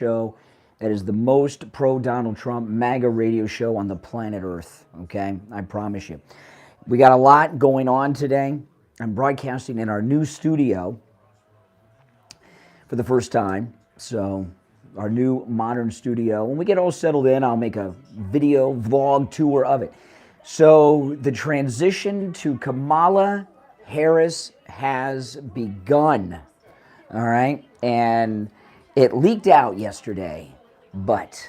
show that is the most pro-Donald Trump MAGA radio show on the planet Earth, okay? I promise you. We got a lot going on today. I'm broadcasting in our new studio for the first time, so our new modern studio. When we get all settled in, I'll make a video vlog tour of it. So the transition to Kamala Harris has begun, all right? And it leaked out yesterday, but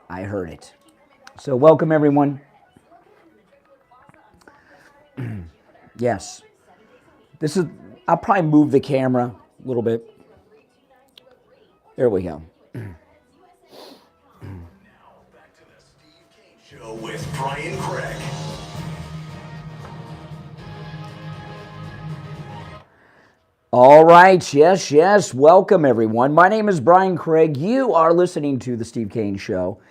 I heard it. So welcome, everyone. Yes. I'll probably move the camera a little bit. There we go. Now back to the Steve Kane Show with Brian Craig. All right, yes. Welcome, everyone. My name is Brian Craig. You are listening to The Steve Kane Show,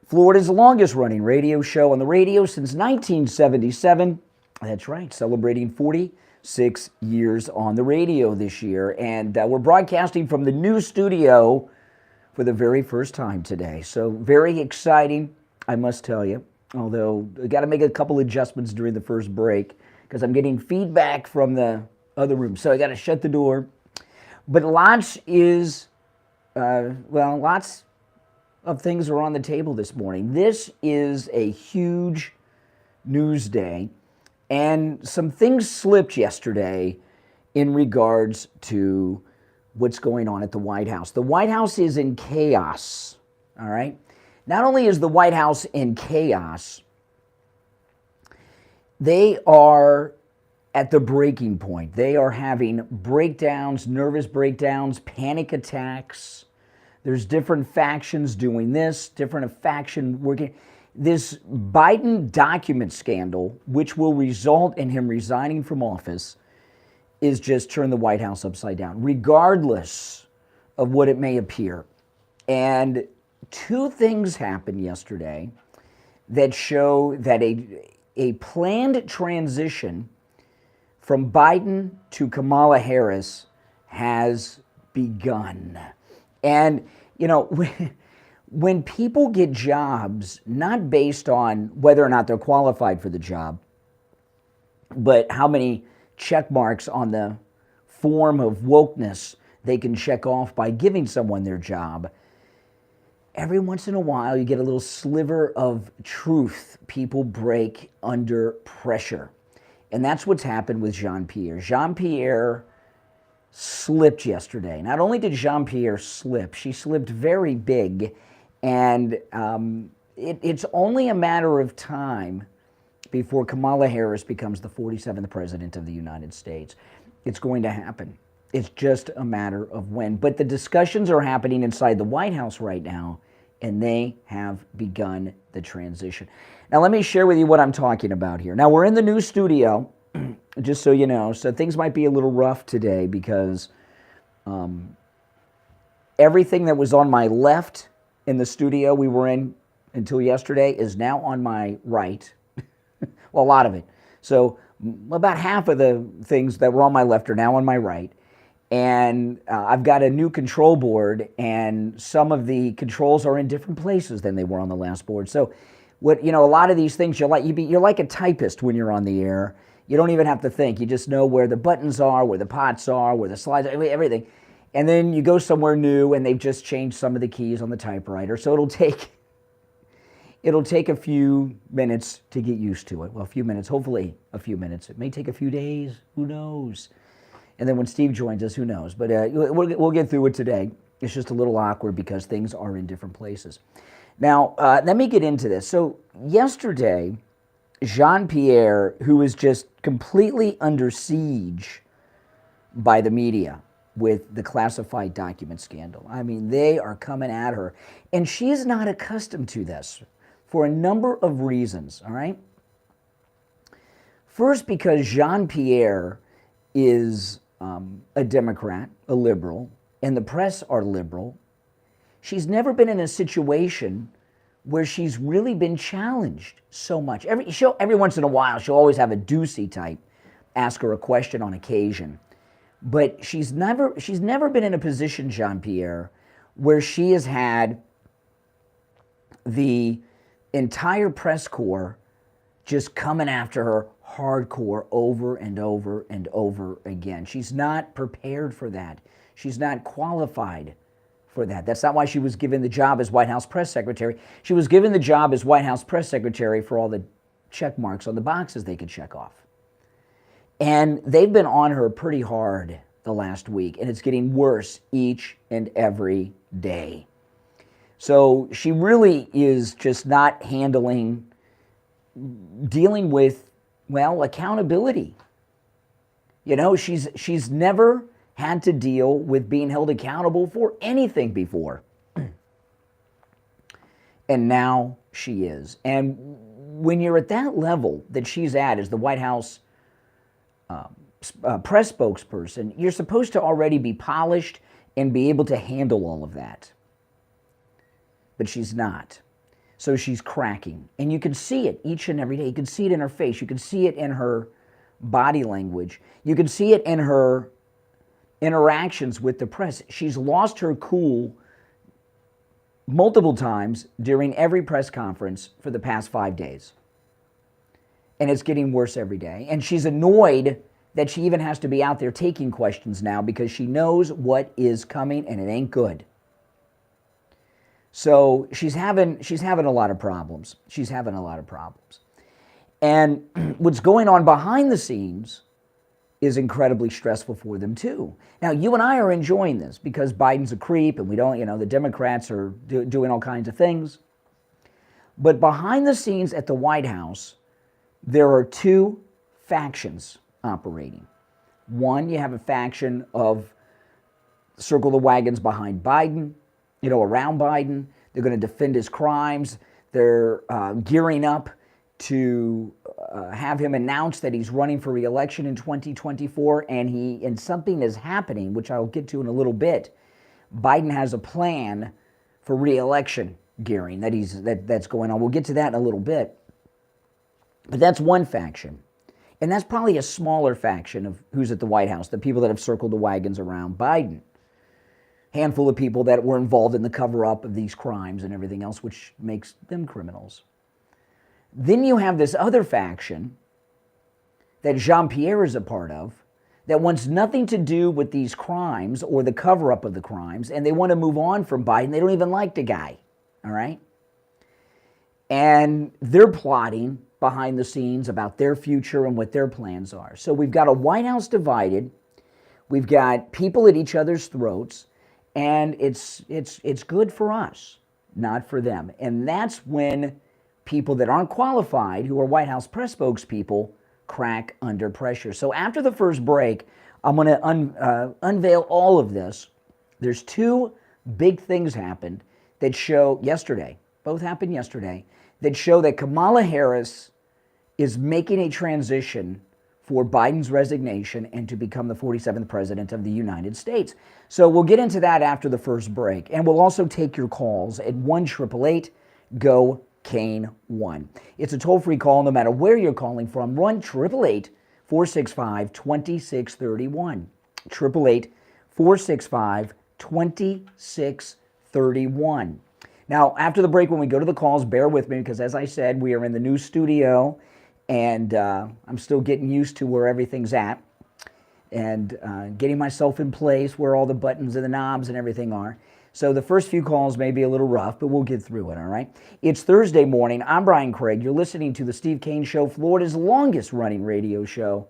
Florida's longest-running radio show on the radio since 1977. That's right, celebrating 46 years on the radio this year. And we're broadcasting from the new studio for the very first time today. So very exciting, I must tell you. Although I got to make a couple adjustments during the first break because I'm getting feedback from the other room, so I got to shut the door. But lots of things are on the table this morning. This is a huge news day, and some things slipped yesterday in regards to what's going on at the White House. The White House is in chaos, all right? Not only is the White House in chaos, they are at the breaking point. They are having breakdowns, nervous breakdowns, panic attacks. There's different factions doing this, different faction working. This Biden document scandal, which will result in him resigning from office, is just turned the White House upside down, regardless of what it may appear. And two things happened yesterday that show that a planned transition from Biden to Kamala Harris has begun. And, you know, when people get jobs, not based on whether or not they're qualified for the job, but how many check marks on the form of wokeness they can check off by giving someone their job, every once in a while you get a little sliver of truth. People break under pressure. And that's what's happened with Jean-Pierre. Jean-Pierre slipped yesterday. Not only did Jean-Pierre slip, she slipped very big. And it's only a matter of time before Kamala Harris becomes the 47th president of the United States. It's going to happen. It's just a matter of when. But the discussions are happening inside the White House right now, and they have begun the transition. Now, let me share with you what I'm talking about here. Now, we're in the new studio, just so you know, so things might be a little rough today because everything that was on my left in the studio we were in until yesterday is now on my right. Well, a lot of it. So about half of the things that were on my left are now on my right. And I've got a new control board, and some of the controls are in different places than they were on the last board. So, a lot of these things, you're like a typist when you're on the air. You don't even have to think. You just know where the buttons are, where the pots are, where the slides are, everything. And then you go somewhere new, and they've just changed some of the keys on the typewriter. So it'll take a few minutes to get used to it. Well, a few minutes, hopefully a few minutes. It may take a few days. Who knows? And then when Steve joins us, who knows? But we'll get through it today. It's just a little awkward because things are in different places. Now, let me get into this. So yesterday, Jean-Pierre, who is just completely under siege by the media with the classified document scandal. I mean, they are coming at her. And she's not accustomed to this for a number of reasons, all right? First, because Jean-Pierre is a Democrat, a liberal, and the press are liberal. She's never been in a situation where she's really been challenged so much. Every once in a while, she'll always have a Doocy type ask her a question on occasion. But she's never been in a position, Jean-Pierre, where she has had the entire press corps just coming after her hardcore over and over and over again. She's not prepared for that. She's not qualified for that. That's not why she was given the job as White House press secretary. She was given the job as White House press secretary for all the check marks on the boxes they could check off. And they've been on her pretty hard the last week, and it's getting worse each and every day. So she really is just not dealing with, well, accountability. You know, she's never had to deal with being held accountable for anything before. And now she is. And when you're at that level that she's at as the White House press spokesperson, you're supposed to already be polished and be able to handle all of that. But she's not. So she's cracking. And you can see it each and every day. You can see it in her face. You can see it in her body language. You can see it in her interactions with the press. She's lost her cool multiple times during every press conference for the past 5 days. And it's getting worse every day. And she's annoyed that she even has to be out there taking questions now because she knows what is coming and it ain't good. So she's having a lot of problems. She's having a lot of problems. And what's going on behind the scenes is incredibly stressful for them too. Now, you and I are enjoying this because Biden's a creep and we don't, the Democrats are doing all kinds of things. But behind the scenes at the White House, there are two factions operating. One, you have a faction of circle the wagons behind Biden, around Biden. They're going to defend his crimes. They're gearing up to have him announce that he's running for re-election in 2024, and something is happening, which I'll get to in a little bit. Biden has a plan for re-election gearing that's going on. We'll get to that in a little bit. But that's one faction. And that's probably a smaller faction of who's at the White House, the people that have circled the wagons around Biden. Handful of people that were involved in the cover-up of these crimes and everything else, which makes them criminals. Then you have this other faction that Jean-Pierre is a part of that wants nothing to do with these crimes or the cover-up of the crimes, and they want to move on from Biden. They don't even like the guy, all right? And they're plotting behind the scenes about their future and what their plans are. So we've got a White House divided. We've got people at each other's throats, and it's good for us, not for them. And that's when people that aren't qualified, who are White House press spokespeople, crack under pressure. So after the first break, I'm going to unveil all of this. There's two big things happened that show yesterday, both happened yesterday, that show that Kamala Harris is making a transition for Biden's resignation and to become the 47th president of the United States. So we'll get into that after the first break. And we'll also take your calls at 1-888-GO-KANE-1. It's a toll-free call no matter where you're calling from. Run 888-465-2631. 888-465-2631. Now, after the break, when we go to the calls, bear with me because, as I said, we are in the new studio, and I'm still getting used to where everything's at and getting myself in place where all the buttons and the knobs and everything are. So the first few calls may be a little rough, but we'll get through it, all right? It's Thursday morning. I'm Brian Craig. You're listening to The Steve Kane Show, Florida's longest-running radio show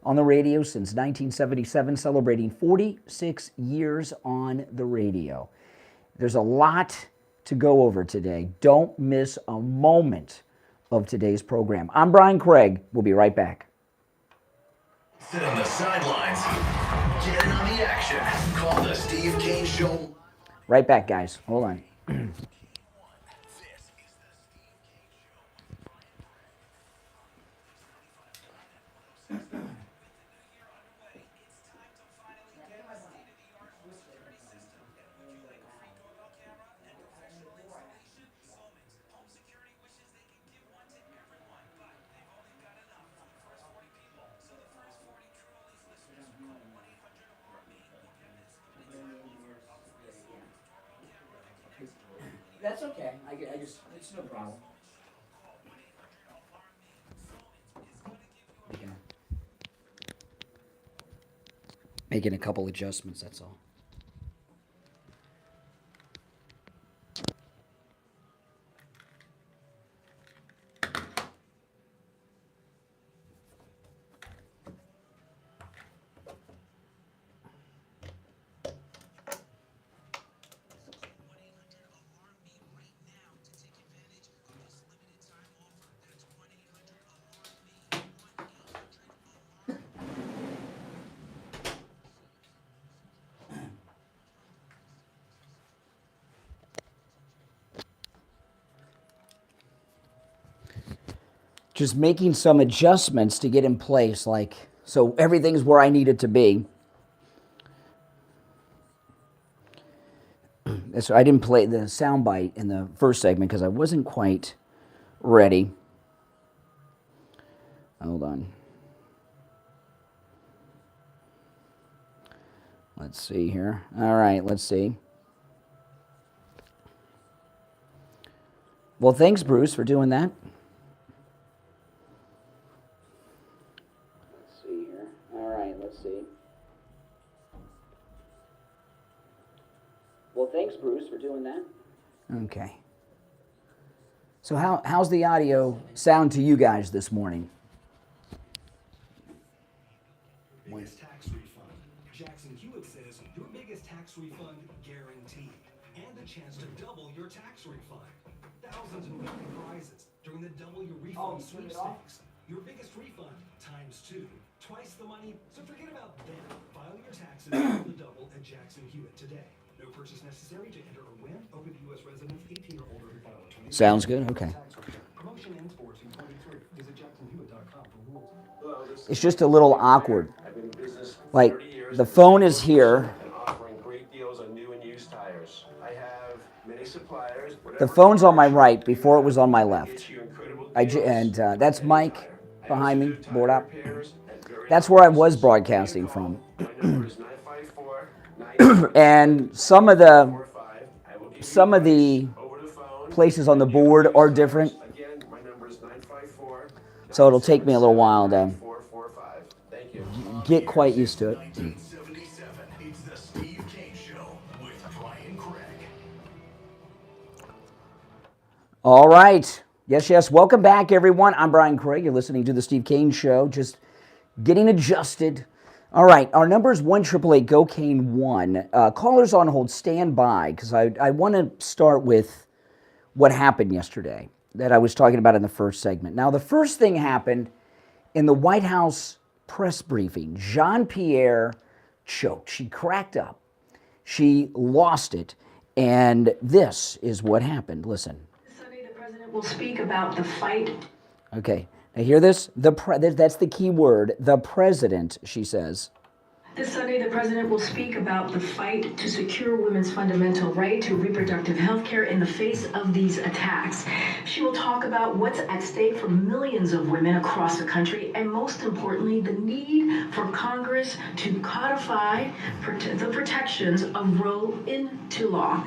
on the radio since 1977, celebrating 46 years on the radio. There's a lot to go over today. Don't miss a moment of today's program. I'm Brian Craig. We'll be right back. Sit on the sidelines. Get in on the action. Call the Steve Kane Show. Right back, guys. Hold on. That's okay. I just, it's no problem. Making a couple adjustments, that's all. Just making some adjustments to get in place, like, so everything's where I need it to be. So I didn't play the soundbite in the first segment because I wasn't quite ready. Hold on. Let's see here. All right, let's see. Well, thanks, Bruce, for doing that. Let's see here. All right, let's see. Well, thanks, Bruce, for doing that. Okay. So how's the audio sound to you guys this morning? Biggest tax refund. Jackson Hewitt says your biggest tax refund guaranteed. And a chance to double your tax refund. Thousands in weekly prizes during the Double Your Refund sweepstakes. Your biggest refund times 2. Twice the money. So forget about them. File your taxes for the double at Jackson Hewitt today. No purchase necessary to enter or win. Open to U.S. residents 18 or older who file a 20. Sounds good. Okay. Promotion ends 4/2/23. Visit jacksonhewitt.com for rules. It's just a little awkward. Like, the phone is here. Offering great deals on new and used tires. I have many suppliers. The phone's on my right before it was on my left. That's Mike behind me, board up. That's where I was broadcasting from. And some of the places on the board are different. So it'll take me a little while to get quite used to it. 1977, it's the Steve Kane Show with Brian Craig. All right. Yes. Welcome back, everyone. I'm Brian Craig. You're listening to the Steve Kane Show. Just getting adjusted. All right. Our number is 1-888-GO-KANE-1. Callers on hold, stand by, because I want to start with what happened yesterday that I was talking about in the first segment. Now, the first thing happened in the White House press briefing. Jean-Pierre choked. She cracked up. She lost it. And this is what happened. Listen. Sunday, the president will speak about the fight. Okay. Now hear this? That's the key word. The president, she says. This Sunday, the president will speak about the fight to secure women's fundamental right to reproductive health care in the face of these attacks. She will talk about what's at stake for millions of women across the country, and most importantly, the need for Congress to codify the protections of Roe into law.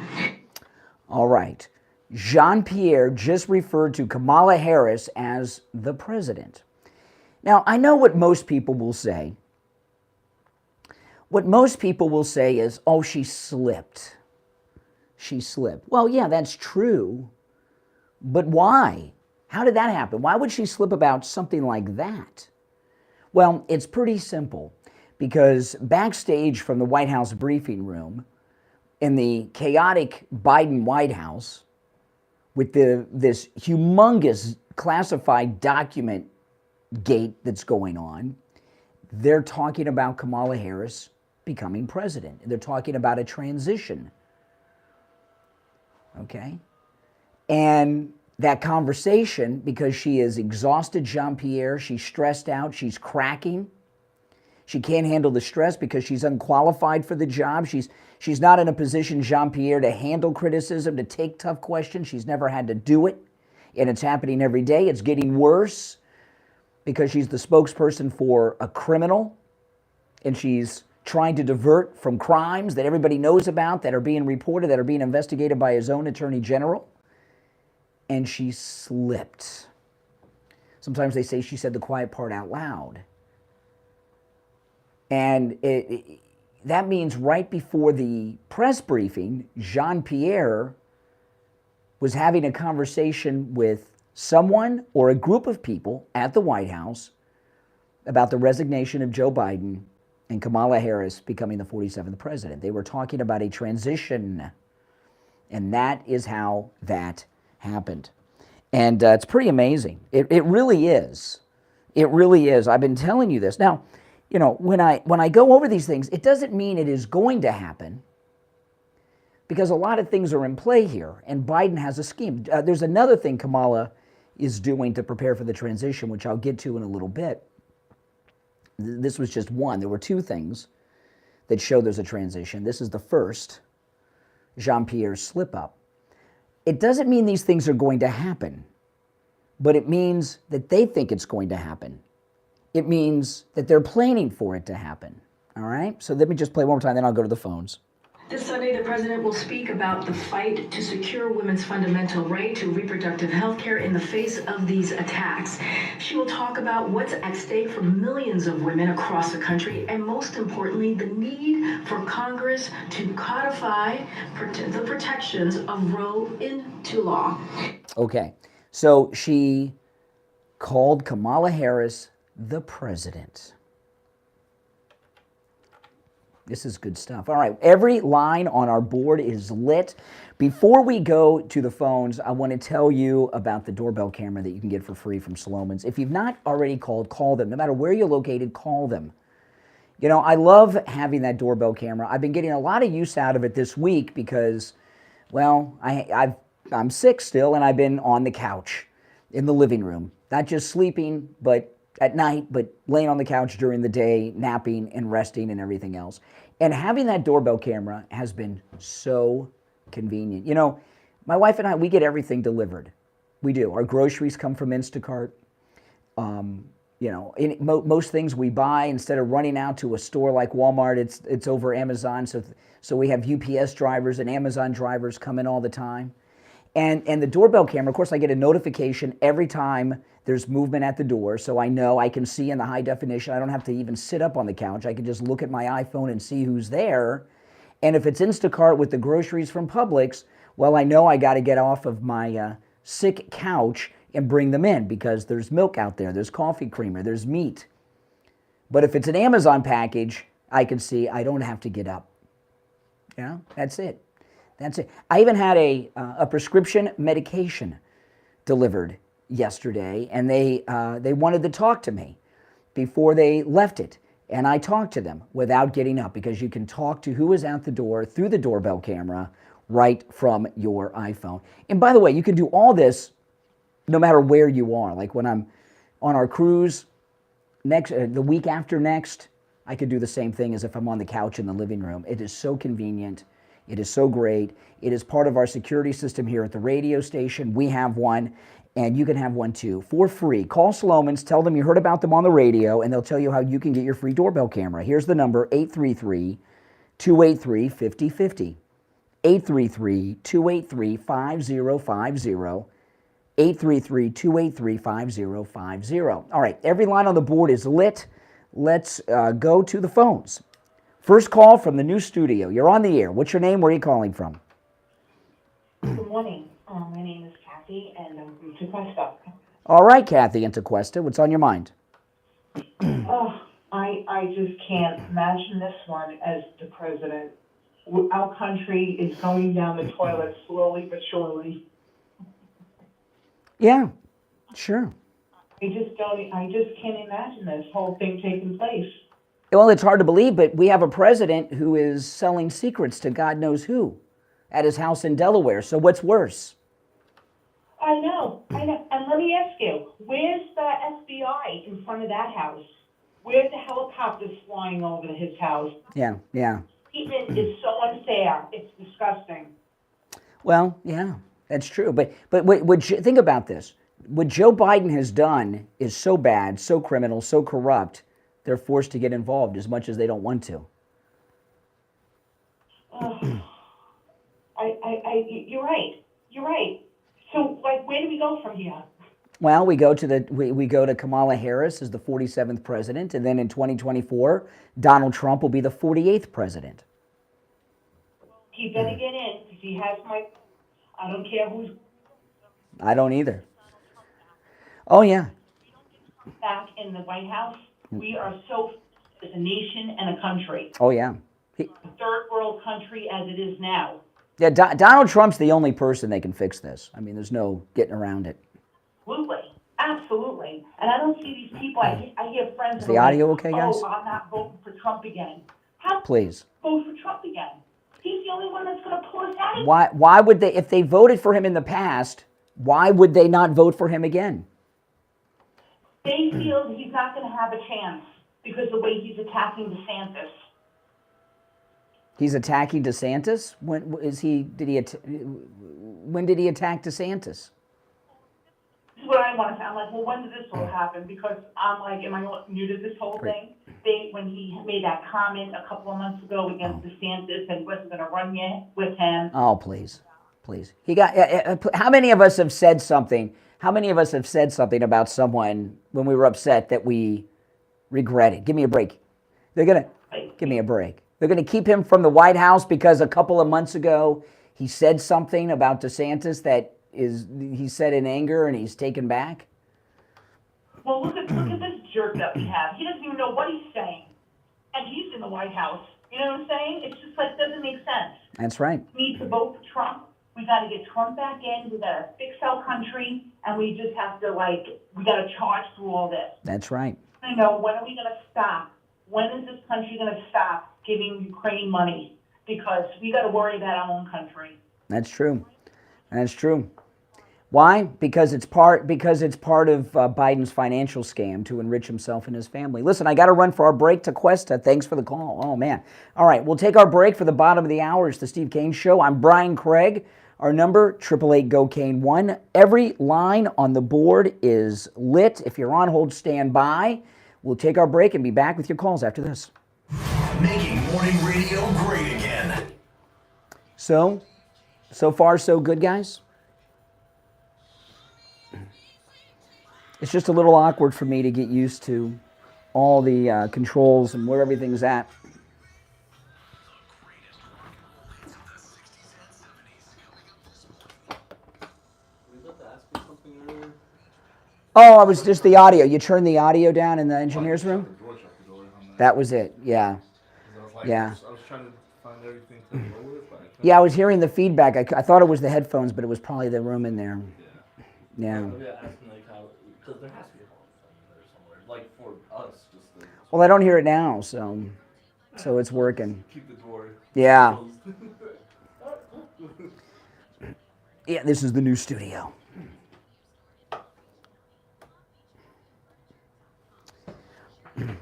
All right. Jean-Pierre just referred to Kamala Harris as the president. Now, I know what most people will say. What most people will say is, oh, she slipped. She slipped. Well, yeah, that's true. But why? How did that happen? Why would she slip about something like that? Well, it's pretty simple. Because backstage from the White House briefing room, in the chaotic Biden White House, with this humongous classified document gate that's going on, they're talking about Kamala Harris becoming president. They're talking about a transition. Okay? And that conversation, because she is exhausted, Jean-Pierre, she's stressed out, she's cracking. She can't handle the stress because she's unqualified for the job. She's not in a position, Jean-Pierre, to handle criticism, to take tough questions. She's never had to do it. And it's happening every day. It's getting worse because she's the spokesperson for a criminal. And she's trying to divert from crimes that everybody knows about, that are being reported, that are being investigated by his own attorney general. And she slipped. Sometimes they say she said the quiet part out loud. And that means right before the press briefing, Jean-Pierre was having a conversation with someone or a group of people at the White House about the resignation of Joe Biden and Kamala Harris becoming the 47th president. They were talking about a transition, and that is how that happened. And it's pretty amazing. It really is. It really is. I've been telling you this. Now, you know, when I go over these things, it doesn't mean it is going to happen, because a lot of things are in play here, and Biden has a scheme. There's another thing Kamala is doing to prepare for the transition, which I'll get to in a little bit. This was just one. There were two things that show there's a transition. This is the first, Jean-Pierre's slip-up. It doesn't mean these things are going to happen, but it means that they think it's going to happen. It means that they're planning for it to happen, all right? So let me just play one more time, then I'll go to the phones. This Sunday, the president will speak about the fight to secure women's fundamental right to reproductive health care in the face of these attacks. She will talk about what's at stake for millions of women across the country, and most importantly, the need for Congress to codify the protections of Roe into law. Okay, so she called Kamala Harris the president. This is good stuff. All right, every line on our board is lit. Before we go to the phones, I want to tell you about the doorbell camera that you can get for free from Sloman's. If you've not already called, call them. No matter where you're located, call them. You know, I love having that doorbell camera. I've been getting a lot of use out of it this week because, well, I'm sick still, and I've been on the couch in the living room. Not just sleeping, but at night, but laying on the couch during the day, napping and resting and everything else. And having that doorbell camera has been so convenient. You know, my wife and I, we get everything delivered. We do. Our groceries come from Instacart. You know, most things we buy, instead of running out to a store like Walmart, it's over Amazon. So we have UPS drivers and Amazon drivers come in all the time. And the doorbell camera, of course, I get a notification every time there's movement at the door, so I know I can see in the high definition. I don't have to even sit up on the couch. I can just look at my iPhone and see who's there. And if it's Instacart with the groceries from Publix, well, I know I got to get off of my sick couch and bring them in, because there's milk out there, there's coffee creamer, there's meat. But if it's an Amazon package, I can see I don't have to get up. You know, that's it. That's it. I even had a prescription medication delivered yesterday, and they wanted to talk to me before they left it. And I talked to them without getting up, because you can talk to who is out the door through the doorbell camera right from your iPhone. And by the way, you can do all this no matter where you are. Like when I'm on our cruise the week after next, I could do the same thing as if I'm on the couch in the living room. It is so convenient. It is so great. It is part of our security system here at the radio station. We have one, and you can have one too, for free. Call Sloman's, tell them you heard about them on the radio, and they'll tell you how you can get your free doorbell camera. Here's the number, 833-283-5050. 833-283-5050. 833-283-5050. All right, every line on the board is lit. Let's go to the phones. First call from the new studio. You're on the air. What's your name? Where are you calling from? Good morning. My name is Kathy, and I'm from Tequesta. All right, Kathy in Tequesta. What's on your mind? I just can't imagine this one as the president. Our country is going down the toilet slowly but surely. Yeah, sure. I just can't imagine this whole thing taking place. Well, it's hard to believe, but we have a president who is selling secrets to God knows who at his house in Delaware. So what's worse? I know. And let me ask you, where's the FBI in front of that house? Where's the helicopters flying over his house? Yeah. Treatment is so unfair. It's disgusting. Well, yeah, that's true. But think about this. What Joe Biden has done is so bad, so criminal, so corrupt, they're forced to get involved as much as they don't want to. You're right. You're right. So, like, where do we go from here? Well, we go to Kamala Harris as the 47th president, and then in 2024, Donald Trump will be the 48th president. He better get in, because he has my, I don't care who's I don't either. Oh, yeah. back in the White House. We are so as a nation and a country. Oh, yeah. A third world country as it is now. Yeah, Donald Trump's the only person that can fix this. I mean, there's no getting around it. Absolutely. Absolutely. And I don't see these people. I hear friends. Is the audio okay, guys? Oh, I'm not voting for Trump again. How Please. vote for Trump again? He's the only one that's going to pull us out of it. Why would they, if they voted for him in the past, why would they not vote for him again? They feel he's not going to have a chance because the way he's attacking DeSantis. He's attacking DeSantis? When did he attack DeSantis? This is what I want to say. I'm like, well, when did this all happen? Because I'm like, am I new to this whole thing? When he made that comment a couple of months ago against DeSantis and wasn't going to run yet with him. Oh, please. Please. He got. How many of us have said something? How many of us have said something about someone when we were upset that we regretted? Give me a break. They're going to give me a break. They're going to keep him from the White House because a couple of months ago he said something about DeSantis that he said in anger and he's taken back. Well, look at this jerk that we have. He doesn't even know what he's saying, and he's in the White House. You know what I'm saying? It's just like doesn't make sense. That's right. We need to vote for Trump. We got to get Trump back in. We got to fix our country, and we just have to we got to charge through all this. That's right. I know. When are we going to stop? When is this country going to stop giving Ukraine money? Because we got to worry about our own country. That's true. That's true. Why? Because it's part of Biden's financial scam to enrich himself and his family. Listen, I got to run for our break to Cuesta. Thanks for the call. Oh, man. All right, we'll take our break for the bottom of the hour. It's the Steve Kane Show. I'm Brian Craig. Our number, 888-GO-KANE-1. Every line on the board is lit. If you're on hold, stand by. We'll take our break and be back with your calls after this. Making morning radio great again. So far, so good, guys? It's just a little awkward for me to get used to all the controls and where everything's at. Oh, it was just the audio. You turned the audio down in the engineer's room? That was it, yeah. Yeah. I was trying to find everything to lower it, but I couldn't. Yeah, I was hearing the feedback. I thought it was the headphones, but it was probably the room in there. Yeah. Yeah, asking like how, because there has to be a volume thing there somewhere, like for us, just the, Well, I don't hear it now, so it's working. keep the door Yeah. closed. Yeah, this is the new studio.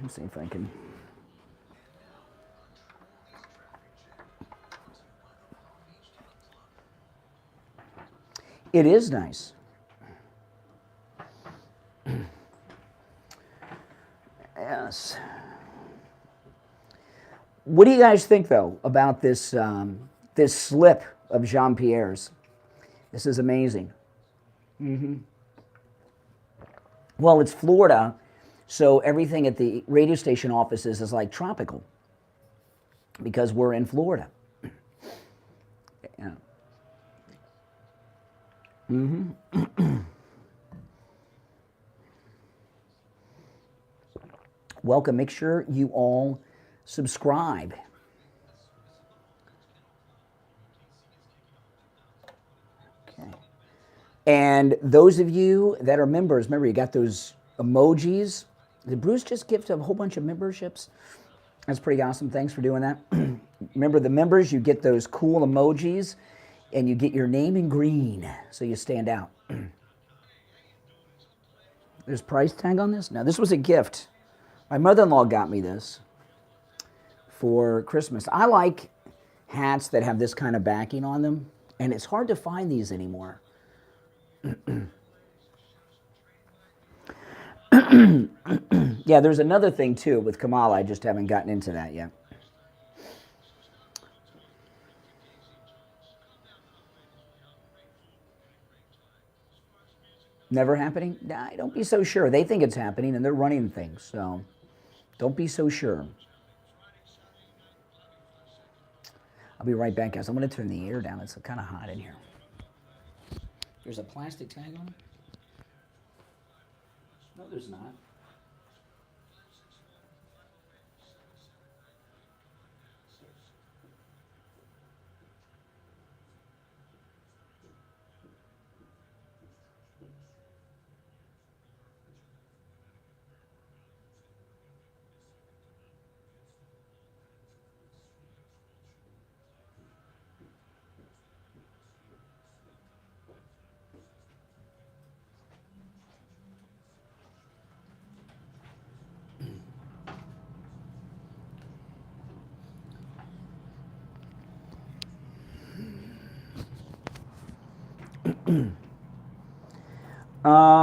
Let's see if I can. It is nice. Yes. What do you guys think, though, about this this slip of Jean-Pierre's? This is amazing. Well, it's Florida, so everything at the radio station offices is like tropical because we're in Florida. Yeah. Welcome. Make sure you all subscribe. Okay. And those of you that are members, remember you got those emojis. Did Bruce just gift a whole bunch of memberships? That's pretty awesome. Thanks for doing that. Remember the members, you get those cool emojis and you get your name in green so you stand out. There's a price tag on this? No, this was a gift. My mother-in-law got me this for Christmas. I like hats that have this kind of backing on them, and it's hard to find these anymore. Yeah, there's another thing too with Kamala. I just haven't gotten into that yet. Never happening? Nah, don't be so sure. They think it's happening and they're running things, so don't be so sure. I'll be right back, guys. I'm going to turn the air down. It's kind of hot in here. There's a plastic tag on it? No, there's not.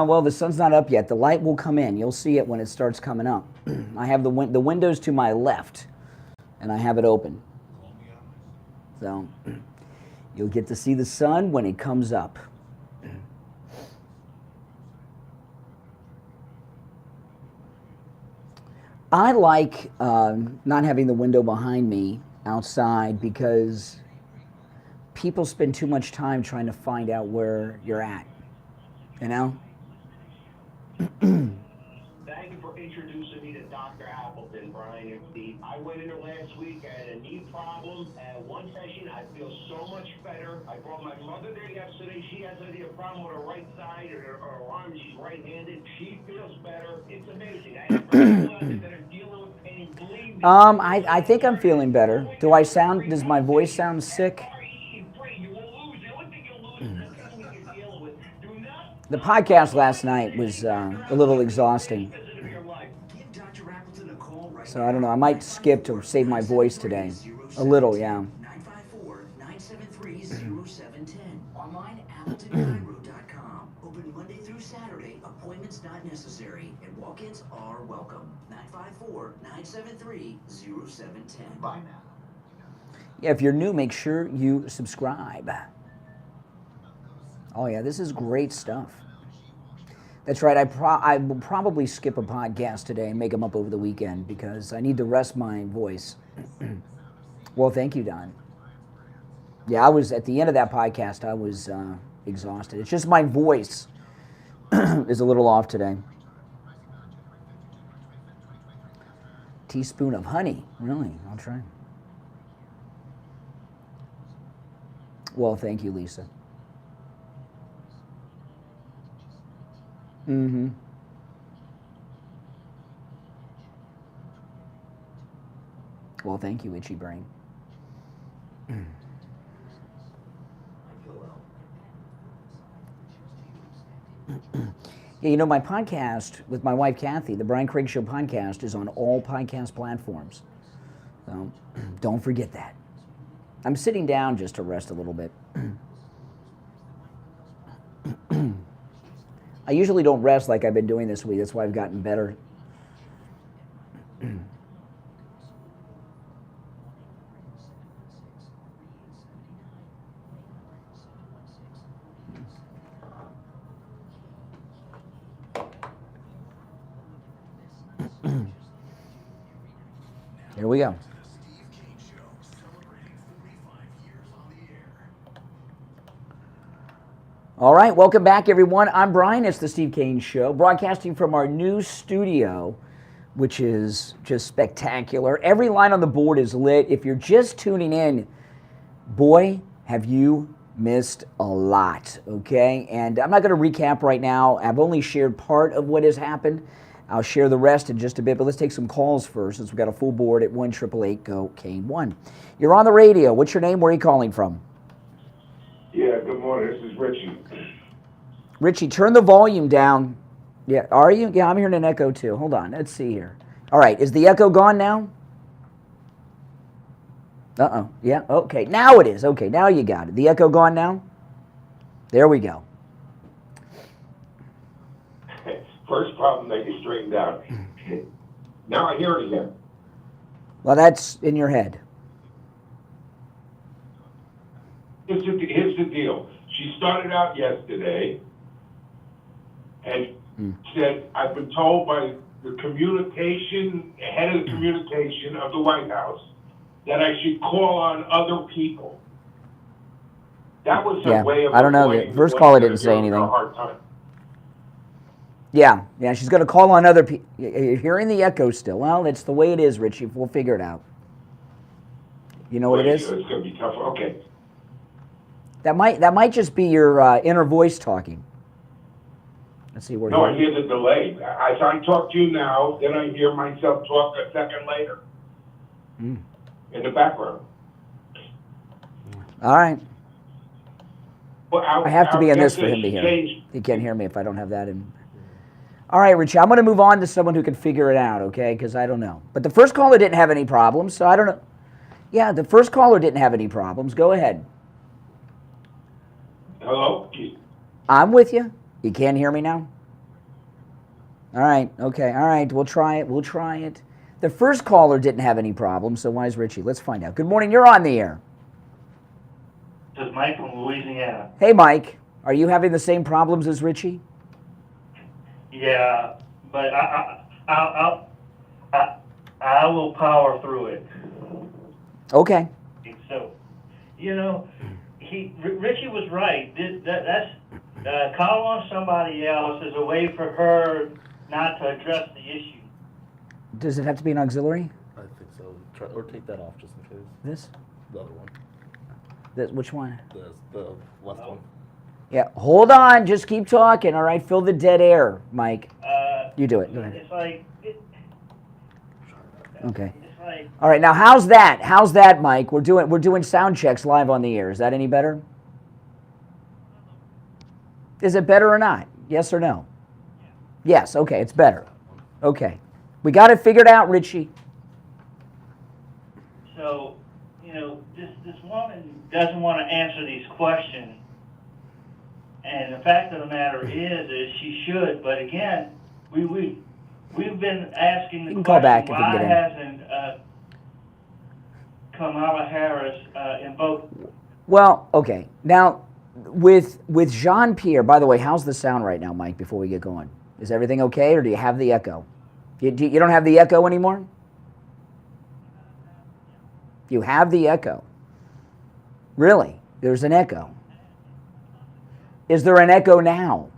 Well, the sun's not up yet. The light will come in. You'll see it when it starts coming up. I have the windows to my left, and I have it open. So you'll get to see the sun when it comes up. I like not having the window behind me outside because people spend too much time trying to find out where you're at. You know? Thank you for introducing me to Dr. Appleton, Brian and Steve. I went in there last week. I had a knee problem. At one session, I feel so much better. I brought my mother there yesterday. She has a problem with her right side or her arm. She's right-handed. She feels better. It's amazing. I have people out there that are dealing with pain. Believe me. I think I'm feeling better. Does my voice sound sick? The podcast last night was a little exhausting. So I don't know, I might skip to save my voice today. A little, yeah. 954-973-0710. Online, AppletonCairo.com. Open Monday through Saturday. Appointments not necessary. And walk-ins are welcome. 954-973-0710. Bye now. Yeah, if you're new, make sure you subscribe. Oh yeah, this is great stuff. That's right, I will probably skip a podcast today and make them up over the weekend because I need to rest my voice. Well, thank you, Don. Yeah, I was, at the end of that podcast, I was exhausted. It's just my voice is a little off today. Teaspoon of honey, really, I'll try. Well, thank you, Lisa. Mm-hmm. Well, thank you, Itchy Brain. Yeah, you know, my podcast with my wife, Kathy, the Brian Craig Show podcast, is on all podcast platforms. So don't forget that. I'm sitting down just to rest a little bit. I usually don't rest like I've been doing this week. That's why I've gotten better. Here we go. All right, welcome back, everyone. I'm Brian. It's the Steve Kane Show, broadcasting from our new studio, which is just spectacular. Every line on the board is lit. If you're just tuning in, boy, have you missed a lot, okay? And I'm not going to recap right now. I've only shared part of what has happened. I'll share the rest in just a bit, but let's take some calls first, since we've got a full board at 1-888-GO-KANE-1. You're on the radio. What's your name? Where are you calling from? Yeah, good morning. This is Richie. Richie, turn the volume down. Yeah, are you? Yeah, I'm hearing an echo too. Hold on, let's see here. All right, is the echo gone now? Uh-oh, yeah, okay, now it is. Okay, now you got it. The echo gone now? There we go. First problem that you straightened out. Now I hear it again. Well, that's in your head. Here's the deal. She started out yesterday and said, I've been told by the head of the communication of the White House, that I should call on other people. That was a way of I don't know. avoiding The first the caller ones that didn't are say giving her anything. a hard time. Yeah, she's going to call on other people. You're hearing the echo still. Well, it's the way it is, Richie. We'll figure it out. You know what it is? It's going to be tough. Okay. That might just be your inner voice talking. Let's see where. No, I hear the delay. As I talk to you now, then I hear myself talk a second later in the background. All right. Well, I have to be in this for him to hear. He can't hear me if I don't have that in. All right, Richie, I'm going to move on to someone who can figure it out, okay? Because I don't know. But the first caller didn't have any problems, so I don't know. Yeah, the first caller didn't have any problems. Go ahead. Hello? I'm with you. You can't hear me now? All right, okay, all right. We'll try it. The first caller didn't have any problems, so why is Richie? Let's find out. Good morning, you're on the air. This is Mike from Louisiana. Hey, Mike. Are you having the same problems as Richie? Yeah, but I will power through it. Okay. So, Richie was right. That's call on somebody else is a way for her not to address the issue. Does it have to be an auxiliary? I think so. Or take that off just in case. This? The other one. Which one? The left one. Yeah, hold on. Just keep talking, all right? Fill the dead air, Mike. You do it. Go ahead. It's like... Okay. It's like... All right, now how's that? How's that, Mike? We're doing sound checks live on the air. Is that any better? Is it better or not? Yes or no? Yes, okay, it's better. Okay. We got it figured out, Richie. So, this woman doesn't want to answer these questions. And the fact of the matter is she should. But again, we've been asking the You can call back if you can why get in. hasn't Kamala Harris invoked? Well, okay. Now, with Jean-Pierre, by the way, how's the sound right now, Mike, before we get going? Is everything okay, or do you have the echo? You don't have the echo anymore? You have the echo. Really? There's an echo. Is there an echo now?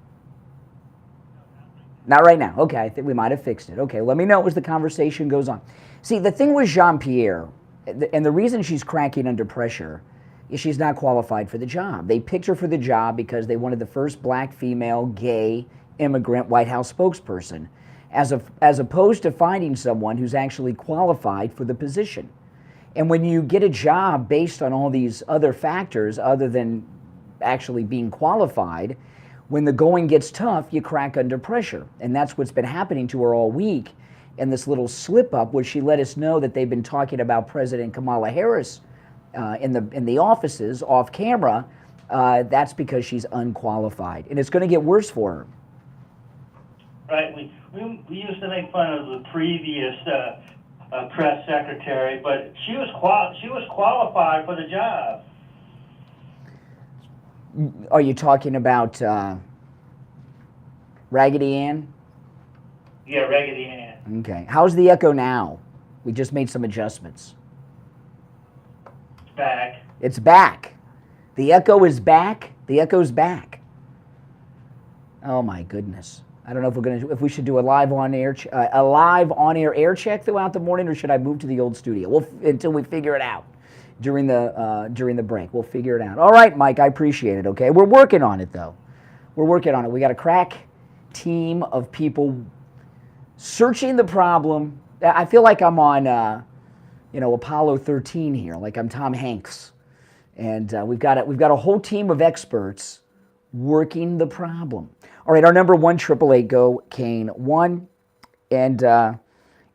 Not right now. Okay, I think we might have fixed it. Okay, let me know as the conversation goes on. See, the thing with Jean-Pierre, and the reason she's cracking under pressure, is she's not qualified for the job. They picked her for the job because they wanted the first black, female, gay, immigrant White House spokesperson, as opposed to finding someone who's actually qualified for the position. And when you get a job based on all these other factors other than actually being qualified, when the going gets tough, you crack under pressure. And that's what's been happening to her all week. And this little slip up where she let us know that they've been talking about President Kamala Harris in the offices off camera, that's because she's unqualified. And it's going to get worse for her. Right. We used to make fun of the previous press secretary, but she was qualified for the job. Are you talking about Raggedy Ann? Yeah, Raggedy Ann. Okay. How's the echo now? We just made some adjustments. It's back. It's back. The echo is back. The echo's back. Oh my goodness. I don't know if we should do a live on air air check throughout the morning, or should I move to the old studio? Until we figure it out during the break. We'll figure it out. All right, Mike, I appreciate it. Okay, we're working on it though. We're working on it. We got a crack team of people searching the problem. I feel like I'm on Apollo 13 here, like I'm Tom Hanks, and we've got a whole team of experts working the problem. All right, our number 1-888-GO-KANE-1, and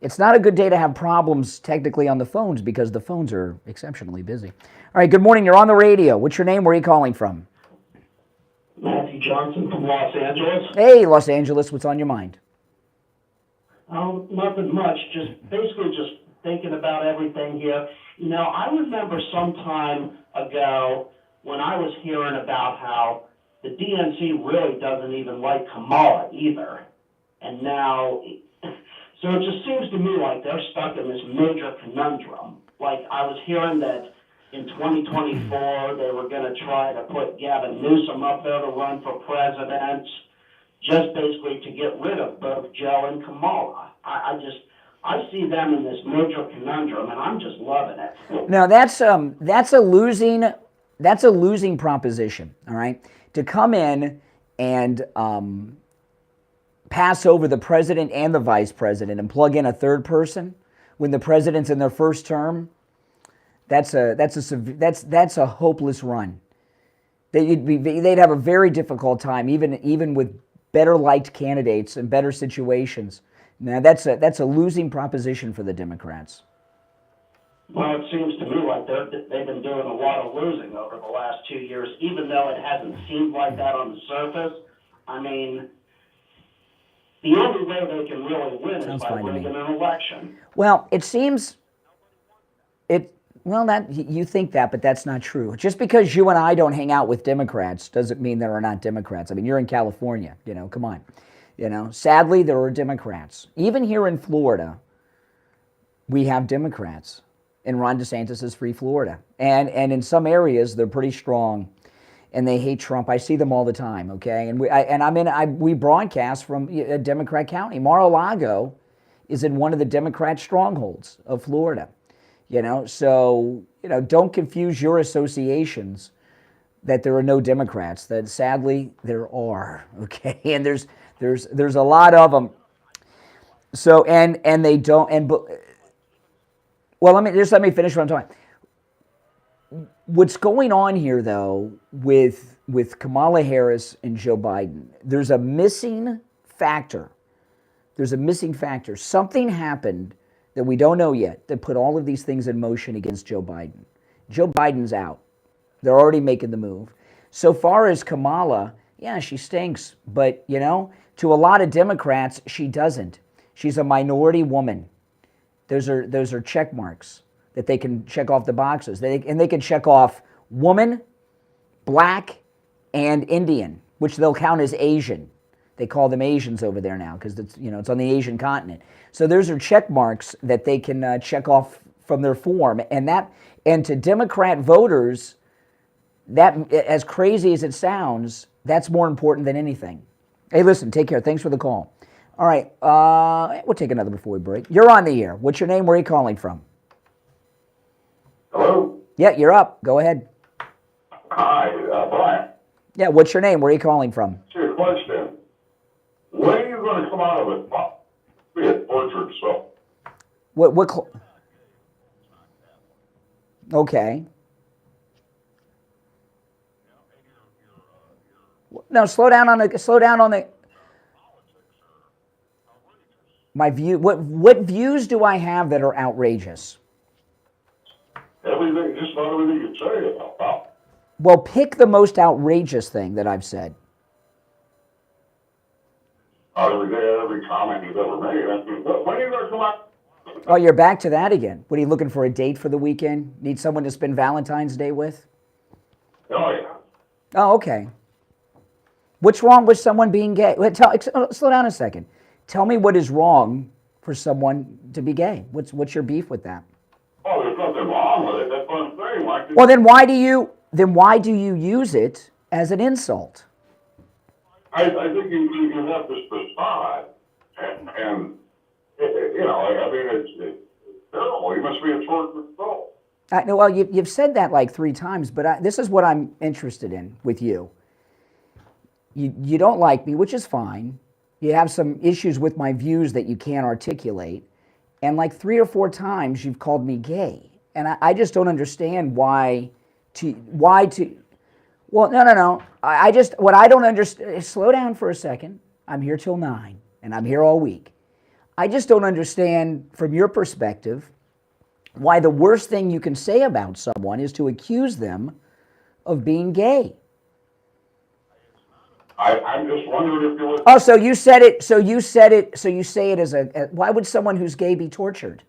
it's not a good day to have problems technically on the phones because the phones are exceptionally busy. All right, good morning. You're on the radio. What's your name? Where are you calling from? Matthew Johnson from Los Angeles. Hey, Los Angeles. What's on your mind? Nothing much. Just thinking about everything here. I remember some time ago when I was hearing about how the DNC really doesn't even like Kamala either. And now, so it just seems to me like they're stuck in this major conundrum. Like, I was hearing that in 2024, they were going to try to put Gavin Newsom up there to run for president, just basically to get rid of both Joe and Kamala. I see them in this major conundrum, and I'm just loving it. No, that's a losing proposition. All right, to come in and pass over the president and the vice president and plug in a third person when the president's in their first term, that's a hopeless run. They'd have a very difficult time, even with better liked candidates and better situations. Now that's a losing proposition for the Democrats. Well, it seems to me like they've been doing a lot of losing over the last 2 years, even though it hasn't seemed like that on the surface. I mean, the only way they can really win is by winning an election. Well, it seems that you think that, but that's not true. Just because you and I don't hang out with Democrats doesn't mean there are not Democrats. I mean, you're in California, come on. Sadly, there are Democrats. Even here in Florida, we have Democrats. And Ron DeSantis is free Florida. And in some areas, they're pretty strong. And they hate Trump. I see them all the time, okay? And we broadcast from a Democrat county. Mar-a-Lago is in one of the Democrat strongholds of Florida. So don't confuse your associations that there are no Democrats. That sadly there are, okay? And there's a lot of them. So and they don't well, let me finish what I'm talking. What's going on here, though, with Kamala Harris and Joe Biden, there's a missing factor. Something happened that we don't know yet that put all of these things in motion against Joe Biden. Joe Biden's out. They're already making the move. So far as Kamala, yeah, she stinks. But, to a lot of Democrats, she doesn't. She's a minority woman. Those are check marks that they can check off the boxes. They can check off woman, black, and Indian, which they'll count as Asian. They call them Asians over there now because it's on the Asian continent. So those are check marks that they can check off from their form, and to Democrat voters, that, as crazy as it sounds, that's more important than anything. Hey, listen, take care. Thanks for the call. All right, we'll take another before we break. You're on the air. What's your name? Where are you calling from? Hello? Yeah, you're up. Go ahead. Hi, Brian. Yeah, what's your name? Where are you calling from? Here's a question. When are you going to come out of it? Be a tortured soul. Okay. No, slow down on the. My view. What views do I have that are outrageous? Everything, just about everything you say about that. Well, pick the most outrageous thing that I've said. Every comment you've ever made. When are you going to come out? Oh, you're back to that again. What are you looking for, a date for the weekend? Need someone to spend Valentine's Day with? Oh, yeah. Oh, okay. What's wrong with someone being gay? Slow down a second. Tell me what is wrong for someone to be gay. What's your beef with that? Oh, there's nothing wrong with it. That's what I'm saying. Well, then why do you use it as an insult? I think you have to decide, and it's terrible. You must be a tortured soul. Well, you've said that like 3 times, but this is what I'm interested in with you. You don't like me, which is fine. You have some issues with my views that you can't articulate. And like 3 or 4 times you've called me gay. And I just don't understand why to, well, no. What I don't understand, slow down for a second. I'm here till 9 and I'm here all week. I just don't understand from your perspective why the worst thing you can say about someone is to accuse them of being gay. I'm just wondering if you would. Oh, so you said it. So you say it as a. Why would someone who's gay be tortured?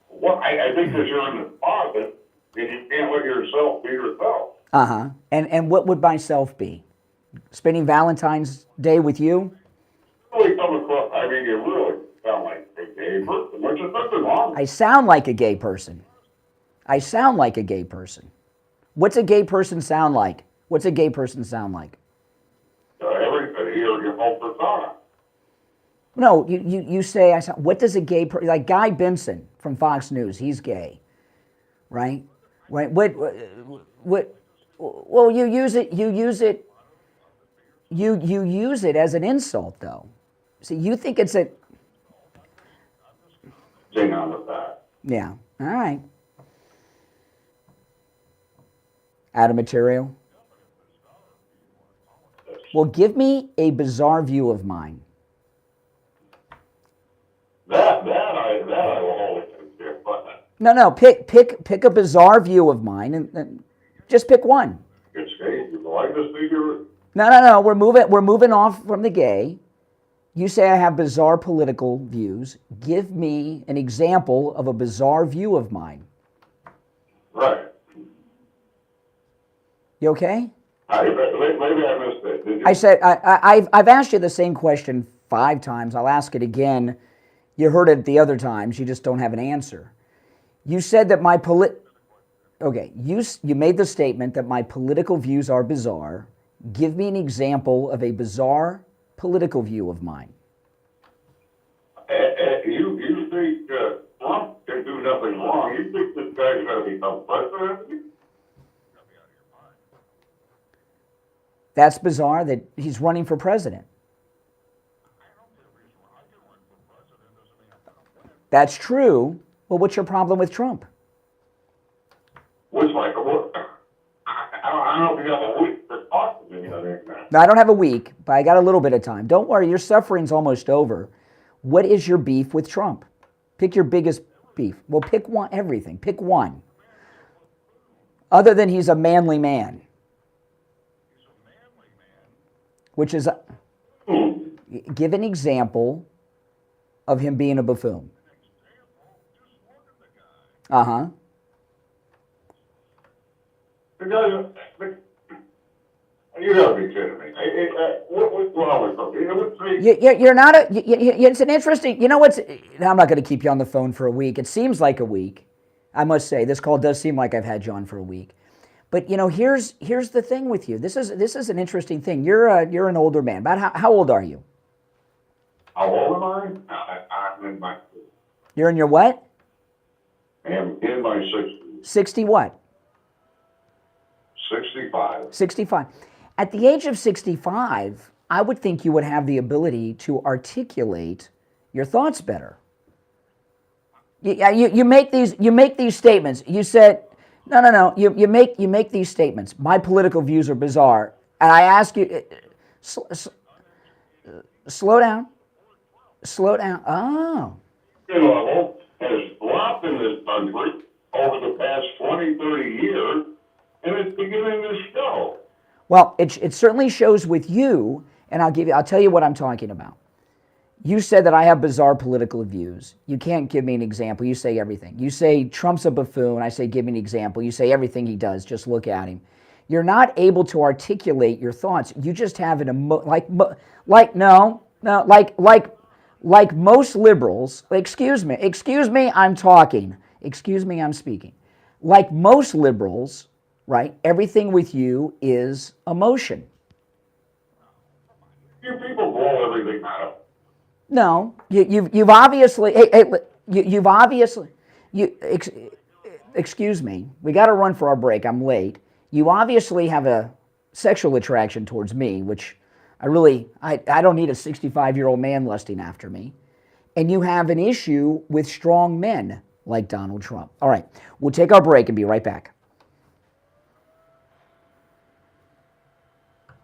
Well, I think because you're in the closet and you can't let yourself be yourself. Uh-huh. And what would myself be? Spending Valentine's Day with you? Really come across, I mean, you really sound like a gay person, which is nothing wrong. I sound like a gay person. I sound like a gay person. What's a gay person sound like? What's a gay person sound like? Everybody here, your whole persona. No, you say, I sound, what does a gay person, like Guy Benson from Fox News, he's gay, right? Right? Well, you use it as an insult, though. See, you think it's a... Hang on with that. Yeah, all right. Out of material? Well, give me a bizarre view of mine. That I will hold consider, but No, pick a bizarre view of mine and just pick one. it's gay. You like this figure? No. We're moving off from the gay. You say I have bizarre political views. Give me an example of a bizarre view of mine. Right. You okay? Maybe I missed it. Did you? I said I've asked you the same question 5 times. I'll ask it again. You heard it the other times. You just don't have an answer. You said that you made the statement that my political views are bizarre. Give me an example of a bizarre political view of mine. You think Trump can do nothing wrong? You think this guy's going to become president? That's bizarre that he's running for president. That's true. Well, what's your problem with Trump? Which, like, I don't know if you have a week to talk to me. No, I don't have a week, but I got a little bit of time. Don't worry, your suffering's almost over. What is your beef with Trump? Pick your biggest beef. Well, pick one, everything. Pick one. Other than he's a manly man. Which is, give an example of him being a buffoon. Uh-huh. You gotta be kidding me. What's wrong with him? You're not it's an interesting, you know what's, I'm not going to keep you on the phone for a week. It seems like a week. I must say, this call does seem like I've had you on for a week. But, you know, here's the thing with you. This is an interesting thing. You're an older man. About how old are you? How old am I? I'm in my... You're in your what? I'm in my 60s. 60 what? 65. 65. At the age of 65, I would think you would have the ability to articulate your thoughts better. You make these statements. You said, no. You make these statements. My political views are bizarre, and I ask you, slow down. Slow down. Oh. Level has dropped in this country over the past 20, 30 years, and it's beginning to show. Well, it certainly shows with you, and I'll tell you what I'm talking about. You said that I have bizarre political views. You can't give me an example. You say everything. You say Trump's a buffoon. I say give me an example. You say everything he does. Just look at him. You're not able to articulate your thoughts. You just have an like most liberals. Excuse me, I'm talking. Excuse me, I'm speaking. Like most liberals, right? Everything with you is emotion. You people blow everything out. No, you've obviously. You've obviously. Excuse me. We got to run for our break. I'm late. You obviously have a sexual attraction towards me, which I don't need a 65-year-old man lusting after me. And you have an issue with strong men like Donald Trump. All right, we'll take our break and be right back.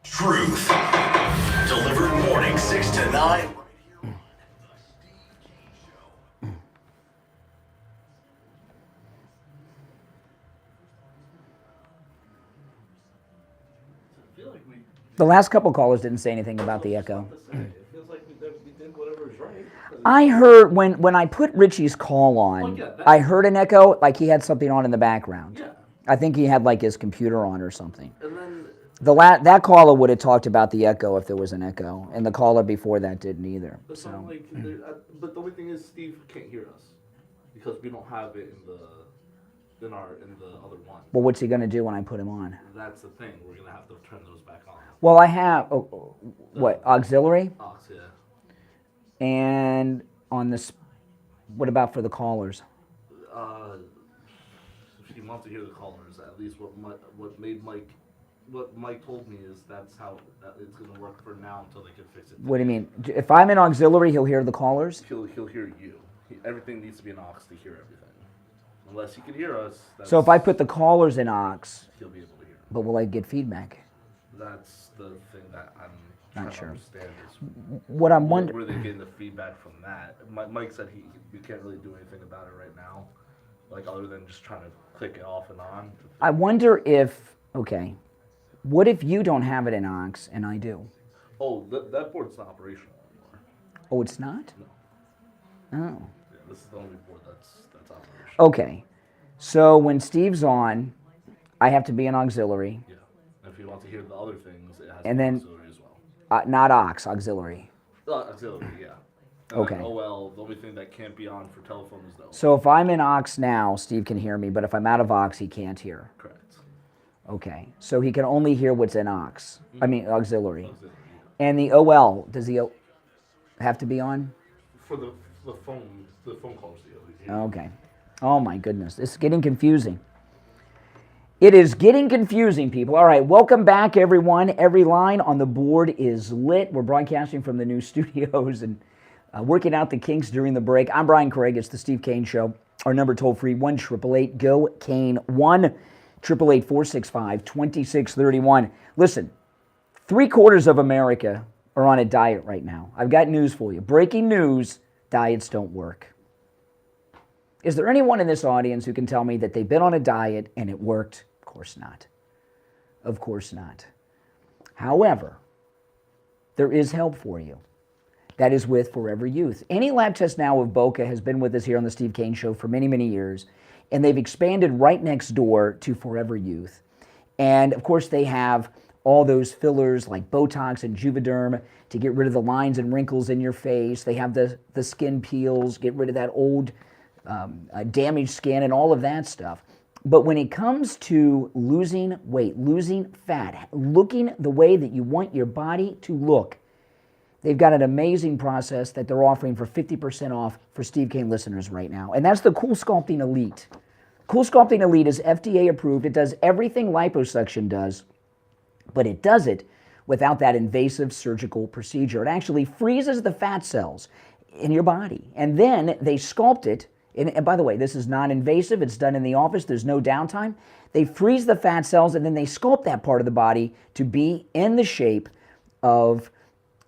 Truth. Delivered morning 6 to 9. The last couple callers didn't say anything about the echo. It feels like we did whatever is right. I heard when I put Richie's call on, I heard an echo, like he had something on in the background. Yeah. I think he had like his computer on or something. And then That caller would have talked about the echo if there was an echo, and the caller before that didn't either. but, So but the only thing is Steve can't hear us because we don't have it in the other one. well, what's he going to do when I put him on? That's the thing. We're gonna have to turn those back on. Well, I have what auxiliary, Aux, yeah. and on this. What about for the callers? If you want to hear the callers, at least what Mike told me is that's how it's gonna work for now until they can fix it. What do you mean? If I'm in auxiliary, he'll hear the callers? He'll hear you. Everything needs to be an aux to hear everything. Unless he can hear us. So if I put the callers in aux, he'll be able to hear. but will I get feedback? That's the thing that I'm Not trying sure. to understand is What I'm wondering. where they getting the feedback from that. Mike said we can't really do anything about it right now, like other than just trying to click it off and on. I wonder if, okay, what if you don't have it in aux and I do? Oh, that board's not operational anymore. Oh, it's not? No. Oh. Yeah, this is the only board that's operational. Okay. So when Steve's on, I have to be an auxiliary. Yeah. And if you want to hear the other things, it has And to be then- auxiliary as well. Not aux, auxiliary. Auxiliary, yeah. And Okay. then OL, the only thing that can't be on for telephone is the OL. So if I'm in aux now, Steve can hear me, but if I'm out of aux, he can't hear. Correct. Okay. So he can only hear what's in aux. I mean, auxiliary. Auxiliary, yeah. And the OL, does the have to be on? For the phone calls, yeah. Okay. Oh my goodness, it's getting confusing. It is getting confusing, people. All right, welcome back, everyone. Every line on the board is lit. We're broadcasting from the new studios and working out the kinks during the break. I'm Brian Craig. It's the Steve Kane Show. Our number toll-free, 1-888-GO-KANE, 1-888-465-2631. Listen, 3/4 of America are on a diet right now. I've got news for you. Breaking news, diets don't work. Is there anyone in this audience who can tell me that they've been on a diet and it worked? Of course not. Of course not. However, there is help for you. That is with Forever Youth. Any lab test now of Boca has been with us here on the Steve Kane Show for many, many years, and they've expanded right next door to Forever Youth. And of course, they have all those fillers like Botox and Juvederm to get rid of the lines and wrinkles in your face. They have the skin peels, get rid of that old damaged skin and all of that stuff. But when it comes to losing weight, losing fat, looking the way that you want your body to look, they've got an amazing process that they're offering for 50% off for Steve Kane listeners right now. And that's the Cool Sculpting Elite. Cool Sculpting Elite is FDA approved. It does everything liposuction does, but it does it without that invasive surgical procedure. It actually freezes the fat cells in your body. And then they sculpt it. And by the way, this is non-invasive. It's done in the office. There's no downtime. They freeze the fat cells, and then they sculpt that part of the body to be in the shape of,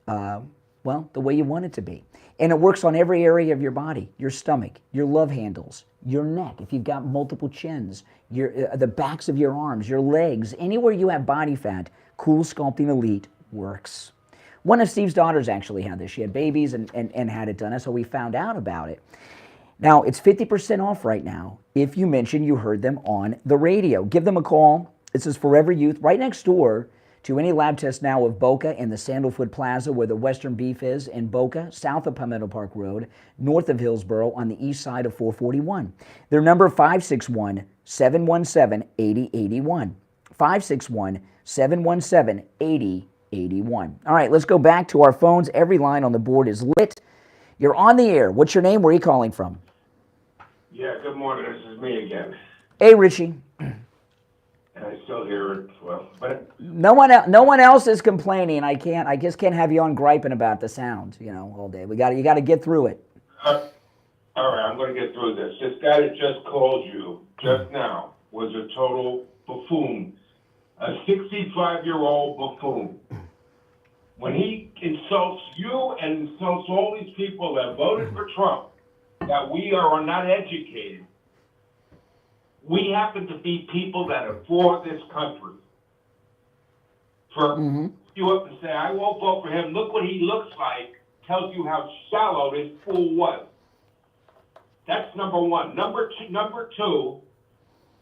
well, the way you want it to be. And it works on every area of your body, your stomach, your love handles, your neck, if you've got multiple chins, the backs of your arms, your legs, anywhere you have body fat, Cool Sculpting Elite works. One of Steve's daughters actually had this. She had babies and had it done, so we found out about it. Now, it's 50% off right now if you mention you heard them on the radio. Give them a call. This is Forever Youth, right next door to any lab test now of Boca in the Sandalwood Plaza where the Western Beef is in Boca, south of Palmetto Park Road, north of Hillsboro on the east side of 441. Their number 561-717-8081. 561-717-8081. All right, let's go back to our phones. Every line on the board is lit. You're on the air. What's your name? Where are you calling from? Yeah, good morning. This is me again. Hey, Richie. And I still hear it well, but No one else is complaining. I just can't have you on griping about the sound, all day. You got to get through it. all right, I'm going to get through this. This guy that just called you just now was a total buffoon, a 65-year-old buffoon. When he insults you and insults all these people that voted for Trump, that we are not educated, we happen to be people that are for this country. For you up and say, I won't vote for him, look what he looks like, tells you how shallow this fool was. That's number one. Number two,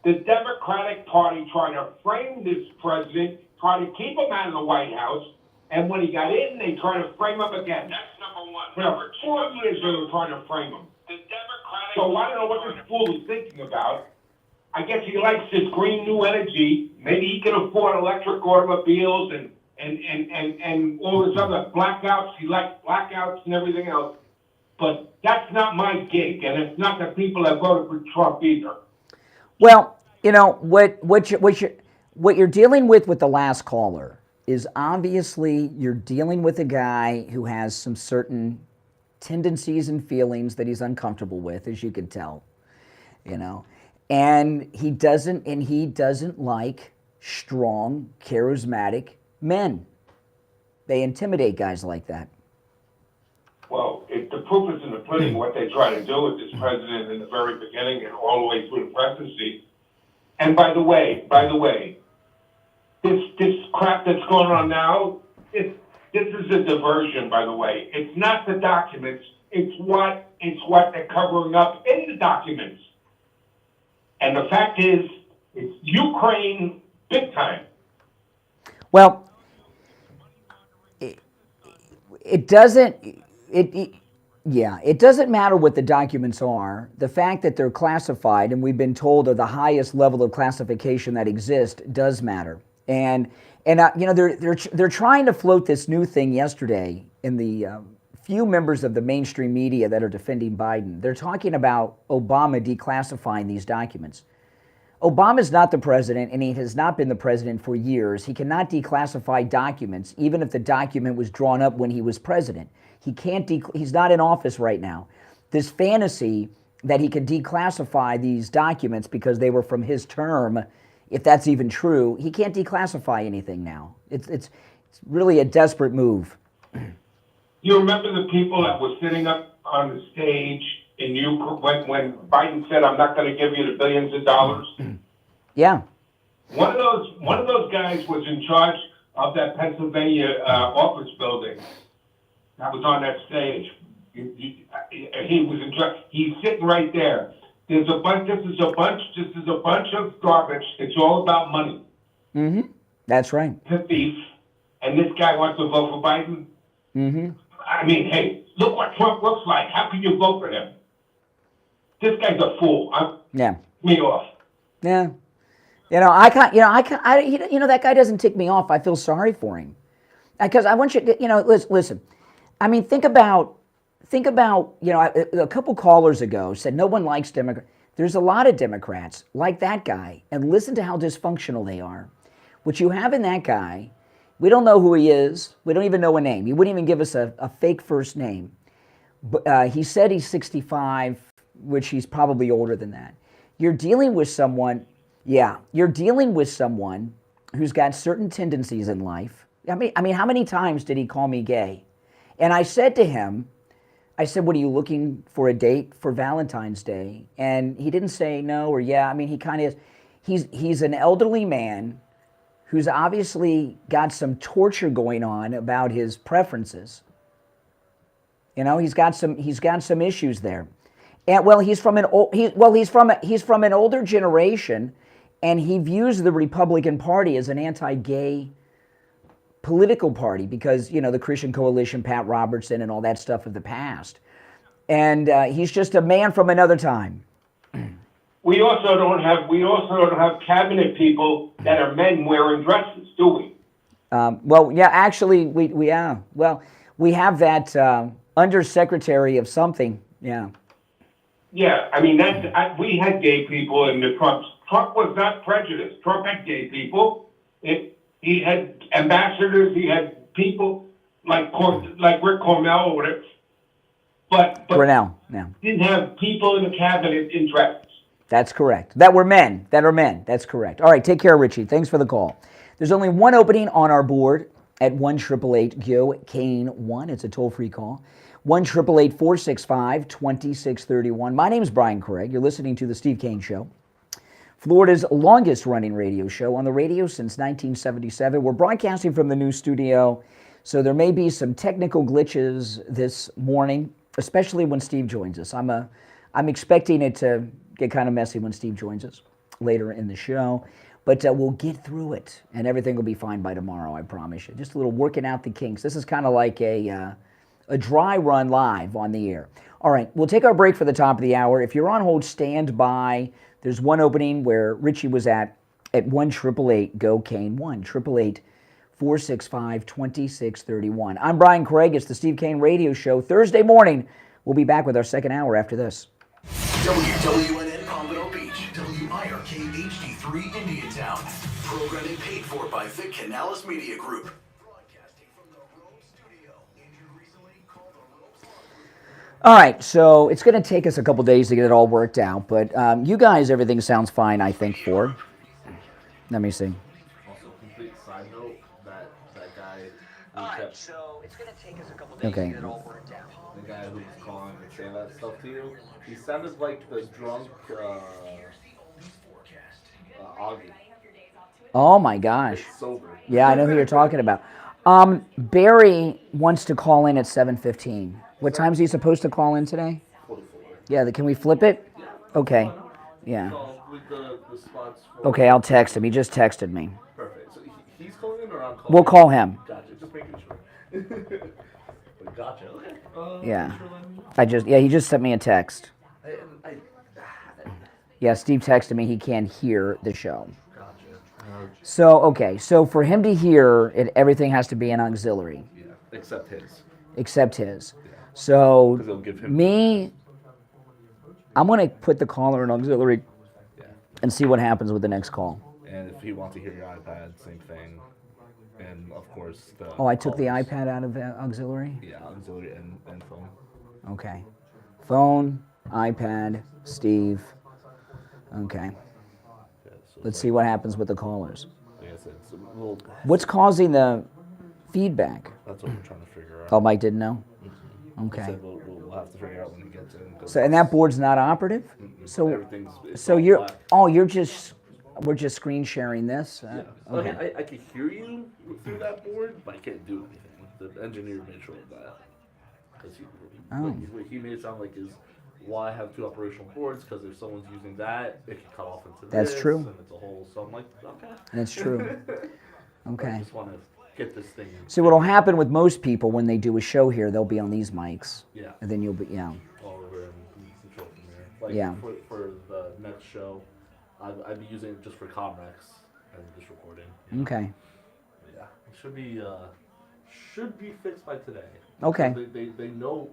the Democratic Party tried to frame this president, tried to keep him out of the White House, and when he got in, they tried to frame him again. That's number one. For 4 years, they were trying to frame him. So I don't know what this fool is thinking about. I guess he likes this green new energy. Maybe he can afford electric automobiles and all this other blackouts. He likes blackouts and everything else. But that's not my gig, and it's not the people that voted for Trump either. Well, you know, what you're dealing with the last caller is obviously you're dealing with a guy who has some certain tendencies and feelings that he's uncomfortable with, as you can tell, you know, and he doesn't like strong, charismatic men. They intimidate guys like that. Well, the proof is in the pudding what they try to do with this president in the very beginning and all the way through the presidency. And by the way, this crap that's going on now, this is a diversion, by the way. It's not the documents. It's what they're covering up in the documents. And the fact is, it's Ukraine big time. Well, it doesn't matter what the documents are. The fact that they're classified, and we've been told are the highest level of classification that exists, does matter. And you know, they're trying to float this new thing yesterday in the few members of the mainstream media that are defending Biden. They're talking about Obama declassifying these documents. Obama's not the president, and he has not been the president for years. He cannot declassify documents, even if the document was drawn up when he was president. He can't. He's not in office right now. This fantasy that he could declassify these documents because they were from his term, if that's even true, he can't declassify anything now. It's really a desperate move. You remember the people that were sitting up on the stage in Ukraine when Biden said, "I'm not going to give you the billions of dollars"? Yeah. One of those guys was in charge of that Pennsylvania office building. That was on that stage. He was in charge. He's sitting right there. This is a bunch of garbage. It's all about money. Mm-hmm. That's right. It's a thief. And this guy wants to vote for Biden. Mm-hmm. I mean, hey, look what Trump looks like. How can you vote for him? This guy's a fool. Yeah. Me off. Yeah. You know, that guy doesn't tick me off. I feel sorry for him. Because I want you to, listen. I mean, think about, a couple callers ago said no one likes Democrats. There's a lot of Democrats like that guy, and listen to how dysfunctional they are. What you have in that guy, we don't know who he is. We don't even know a name. He wouldn't even give us a fake first name. But he said he's 65, which he's probably older than that. You're dealing with someone who's got certain tendencies in life. I mean, how many times did he call me gay? And I said to him, what are you looking for a date for Valentine's Day? And he didn't say no or yeah. I mean, he kind of is. He's an elderly man who's obviously got some torture going on about his preferences. You know, he's got some issues there. And he's from an older generation, and he views the Republican Party as an anti-gay political party because, the Christian Coalition, Pat Robertson, and all that stuff of the past. And he's just a man from another time. We also don't have cabinet people that are men wearing dresses, do we? Actually, we have that undersecretary of something. Yeah. Yeah, I mean we had gay people in the Trump. Trump was not prejudiced. Trump had gay people. He had ambassadors. He had people like Rick Cornell or whatever. But Cornell, yeah. Didn't have people in the cabinet in dresses. That's correct. That are men. That's correct. All right, take care, Richie. Thanks for the call. There's only one opening on our board at 1-888-GO-KANE-1. It's a toll-free call. 1-888-465-2631. My name's Brian Craig. You're listening to The Steve Kane Show, Florida's longest-running radio show on the radio since 1977. We're broadcasting from the new studio, so there may be some technical glitches this morning, especially when Steve joins us. I'm expecting it to get kind of messy when Steve joins us. later in the show. But we'll get through it, and everything will be fine by tomorrow, I promise you. Just a little working out the kinks. This is kind of like a dry run live on the air. All right, we'll take our break for the top of the hour. If you're on hold, stand by. There's one opening where Richie was at 1-888-GO-KANE, 1-888-465-2631. I'm Brian Craig. It's the Steve Kane Radio Show. Thursday morning, we'll be back with our second hour after this. WWNN Pompano Beach, WIRK HD3 Indiantown. Programming paid for by the Canales Media Group. Broadcasting from the Rome Studio. Injured recently, call the Rome. All right, so it's going to take us a couple days to get it all worked out, but you guys, everything sounds fine, I think, for. Let me see. Also, complete side note, that guy who kept, so it's going to take us a couple days to get it all worked out. the guy who was calling and saying that stuff to you, he sounded like the drunk Augie. Oh my gosh. Sober. Yeah, I know who you're talking about. Barry wants to call in at 7:15. What time is he supposed to call in today? 44. Yeah, can we flip it? Okay. Yeah. So, with the spots for... Okay, I'll text him. He just texted me. Perfect. So he's calling in or I'm calling We'll call him. Gotcha. Just making sure. Gotcha. Okay. Yeah. He just sent me a text. Yeah, Steve texted me he can't hear the show. Gotcha. So, okay. So for him to hear it, everything has to be an auxiliary. Yeah. Except his. Except his. So, 'Cause they'll give him- I'm going to put the caller in auxiliary and see what happens with the next call. And if he wants to hear your iPad, same thing. And of course, the. Oh, I took the iPad out of auxiliary? Yeah, auxiliary and phone. Okay. Phone, iPad, Steve. Okay. Yeah, so Let's see what happens with the callers. like I said, it's a little. What's causing the feedback? That's what we're trying to figure out. Oh, Mike didn't know? I Okay. said we'll have to figure out when he gets in. 'cause So, and that board's not operative? So, everything's. It's so all you're, black. we're just screen sharing this? Yeah. Okay. I mean, I can hear you through that board, but I can't do anything. The engineer made sure of that. Because he made it sound like why have two operational boards? Because if someone's using that, it can cut off into That's this. true. And it's a whole. So I'm like, okay. That's true. Okay. I just want to get this thing. See, what'll happen with most people when they do a show here, they'll be on these mics. Yeah. And then you'll be, All over and control from there. Like Yeah. For the next show, I'd be using it just for Comrex and just recording. Okay. Yeah. It should be fixed by today. Okay. They know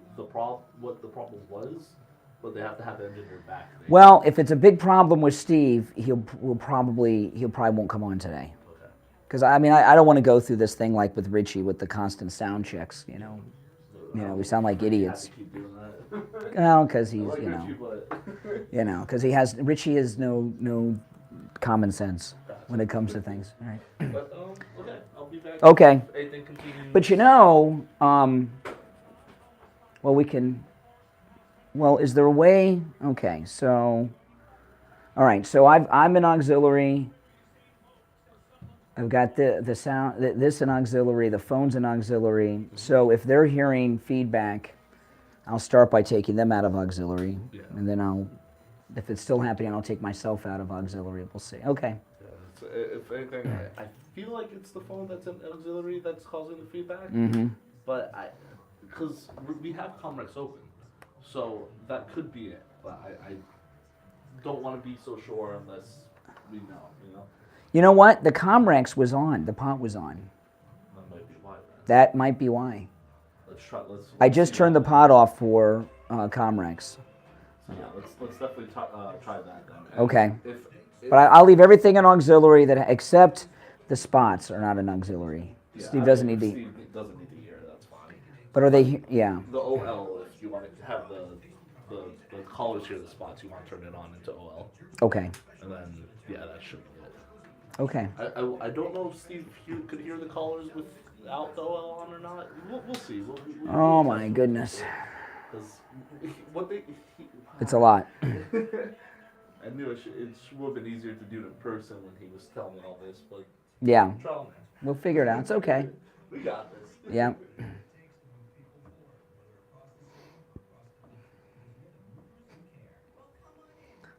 what the problem was, but they have to have the engineer back. Well, if it's a big problem with Steve, he'll probably won't come on today. Okay. Because I mean, I don't want to go through this thing like with Richie with the constant sound checks. You know, we sound like idiots. Keep doing that. No, because he's Richie, because Richie has no common sense when it comes to things. All right. But okay, I'll be back. Okay. If anything continues. But is there a way? Okay, so, all right, so I'm in auxiliary. I've got the sound, this in auxiliary, the phone's in auxiliary. So if they're hearing feedback, I'll start by taking them out of auxiliary. Yeah. And then if it's still happening, I'll take myself out of auxiliary. We'll see. Okay. Yeah, so if anything, I feel like it's the phone that's in auxiliary that's causing the feedback. Mm-hmm. But because we have Comrex open, so that could be it. But I don't want to be so sure unless we know, You know what? The Comrex was on. The pot was on. That might be why. That might be why. Let's try. I just turned the pot off for Comrex. Yeah, let's definitely try that then. And Okay. If But I'll leave everything in auxiliary except the spots are not in auxiliary. yeah, Steve doesn't need to. Steve doesn't need to hear. That's fine. But are they? Yeah. The OL, if you want to have the callers hear the spots, you want to turn it on into OL. Okay. And then that should be it. Okay. I don't know if Steve could hear the callers without the OL on or not. We'll see. Oh my goodness. Because It's a lot. I knew it would have been easier to do it in person when he was telling me all this, but Yeah. trial and error. We'll figure it out. It's okay. We got this. Yeah.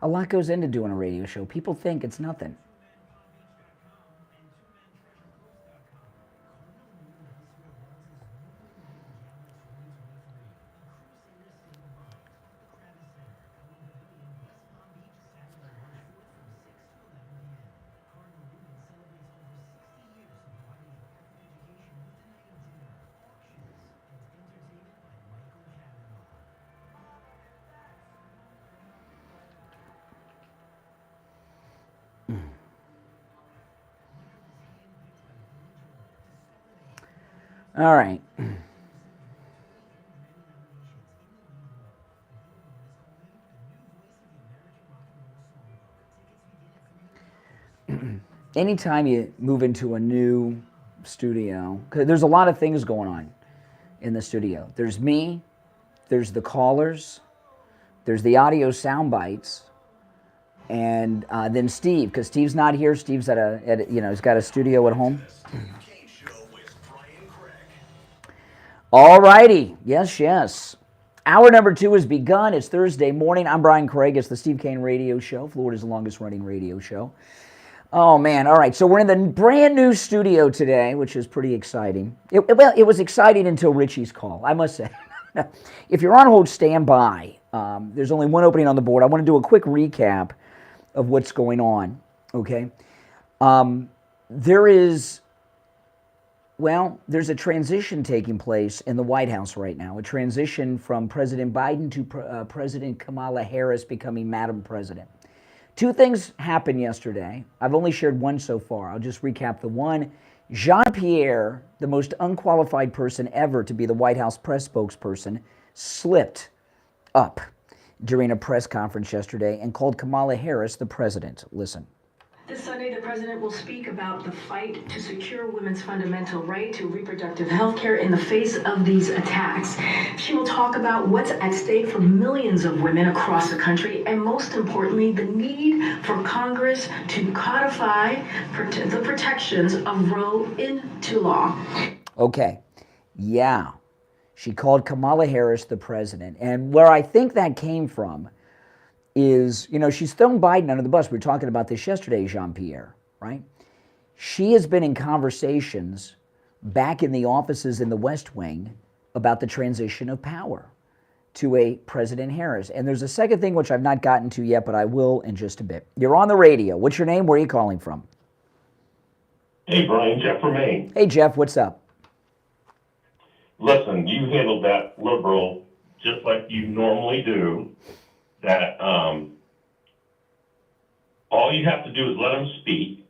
A lot goes into doing a radio show. People think it's nothing. All right. Anytime you move into a new studio, 'cause there's a lot of things going on in the studio. There's me, there's the callers, there's the audio sound bites, and then Steve, because Steve's not here. Steve's he's got a studio at home. All righty. Yes. Hour number 2 has begun. It's Thursday morning. I'm Brian Craig. It's the Steve Kane Radio Show, Florida's longest running radio show. Oh, man. All right. So we're in the brand new studio today, which is pretty exciting. It was exciting until Richie's call, I must say. If you're on hold, stand by. There's only one opening on the board. I want to do a quick recap of what's going on, okay? There's a transition taking place in the White House right now, a transition from President Biden to President Kamala Harris becoming Madam President. 2 things happened yesterday. I've only shared one so far. I'll just recap the one. Jean-Pierre, the most unqualified person ever to be the White House press spokesperson, slipped up during a press conference yesterday and called Kamala Harris the president. Listen. This Sunday, the president will speak about the fight to secure women's fundamental right to reproductive health care in the face of these attacks. She will talk about what's at stake for millions of women across the country, and most importantly, the need for Congress to codify the protections of Roe into law. Okay, yeah. She called Kamala Harris the president. And where I think that came from is, she's thrown Biden under the bus. We were talking about this yesterday, Jean-Pierre, right? She has been in conversations back in the offices in the West Wing about the transition of power to a President Harris. And there's a second thing which I've not gotten to yet, but I will in just a bit. You're on the radio. What's your name? Where are you calling from? Hey, Brian, Jeff from Maine. Hey, Jeff, what's up? Listen, you handled that liberal just like you normally do. That all you have to do is let them speak,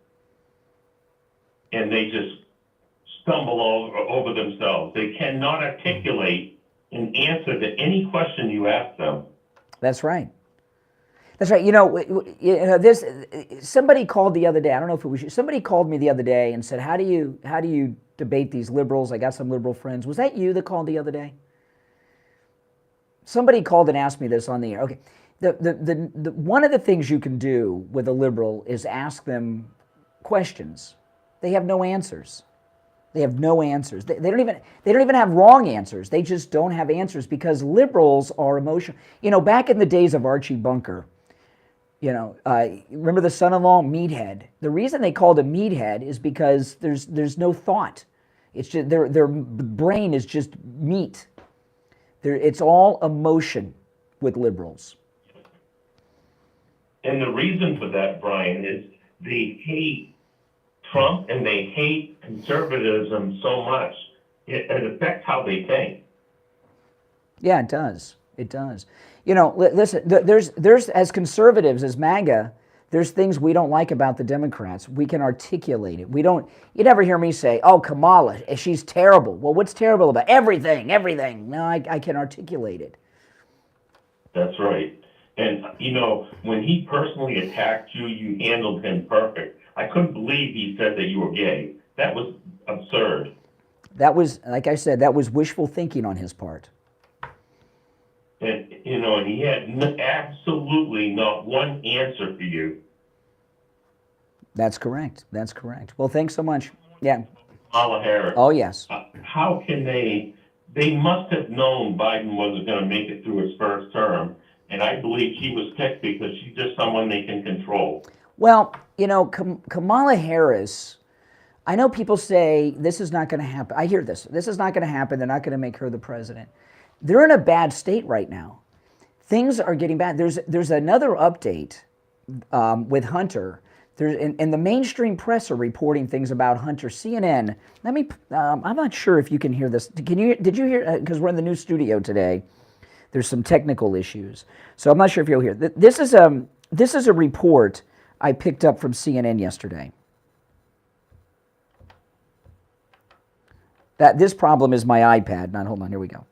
and they just stumble over themselves. They cannot articulate an answer to any question you ask them. That's right. That's right. Somebody called the other day. I don't know if it was you. Somebody called me the other day and said, "How do you debate these liberals?" I got some liberal friends. Was that you that called the other day? Somebody called and asked me this on the air. Okay, the one of the things you can do with a liberal is ask them questions. They have no answers. They have no answers. They don't even have wrong answers. They just don't have answers because liberals are emotional. Back in the days of Archie Bunker, remember the son-in-law, Meathead. The reason they called him Meathead is because there's no thought. It's just their brain is just meat. It's all emotion with liberals. And the reason for that, Brian, is they hate Trump and they hate conservatism so much. It affects how they think. Yeah, it does. It does. Listen, there's as conservatives, as MAGA, there's things we don't like about the Democrats. We can articulate it. You never hear me say, "Oh, Kamala, she's terrible." Well, what's terrible about everything? No, I can articulate it. That's right. And, when he personally attacked you, you handled him perfect. I couldn't believe he said that you were gay. That was absurd. That was, like I said, that was wishful thinking on his part. And, and he had absolutely not one answer for you. That's correct. Well, thanks so much. Yeah. Kamala Harris. Oh, yes. How can they must have known Biden wasn't going to make it through his first term. And I believe she was picked because she's just someone they can control. Well, you know, Kamala Harris, I know people say this is not going to happen. I hear this. This is not going to happen. They're not going to make her the president. They're in a bad state right now. Things are getting bad. There's another update with Hunter. And the mainstream press are reporting things about Hunter. CNN. I'm not sure if you can hear this. Did you hear? Because we're in the new studio today. There's some technical issues, so I'm not sure if you'll hear. This is a report I picked up from CNN yesterday. This problem is my iPad. Now, hold on. Here we go.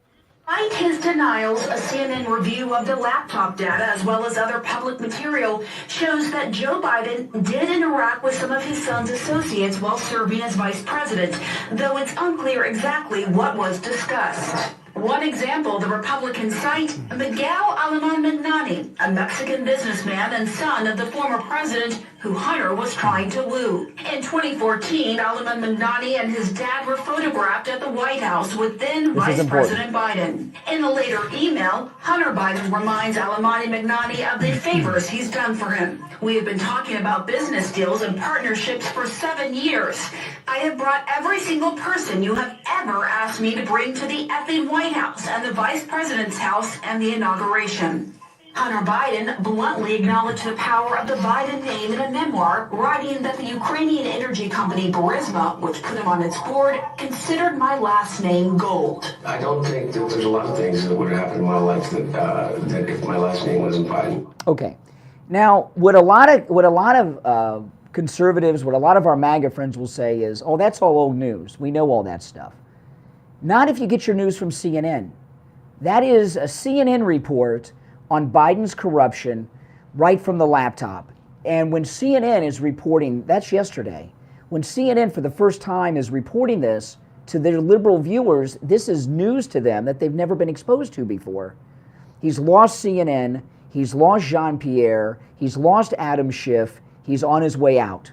Despite his denials, a CNN review of the laptop data as well as other public material shows that Joe Biden did interact with some of his son's associates while serving as vice president, though it's unclear exactly what was discussed. One example, the Republican site, Miguel Alemán Magnani, a Mexican businessman and son of the former president who Hunter was trying to woo. In 2014, Alemán Magnani and his dad were photographed at the White House with then Vice President Biden. In a later email, Hunter Biden reminds Alemán Magnani of the favors he's done for him. We have been talking about business deals and partnerships for 7 years. I have brought every single person you have ever asked me to bring to the effing White House and the Vice President's house and the inauguration. Hunter Biden bluntly acknowledged the power of the Biden name in a memoir, writing that the Ukrainian energy company Burisma, which put him on its board, considered my last name gold. I don't think that there's a lot of things that would happen in my life that if my last name wasn't Biden. Okay. Now, what a lot of conservatives, what a lot of our MAGA friends will say is, oh, that's all old news. We know all that stuff. Not if you get your news from CNN. That is a CNN report on Biden's corruption right from the laptop. And when CNN is reporting, that's yesterday, when CNN for the first time is reporting this to their liberal viewers, this is news to them that they've never been exposed to before. He's lost CNN, he's lost Jean-Pierre, he's lost Adam Schiff, he's on his way out.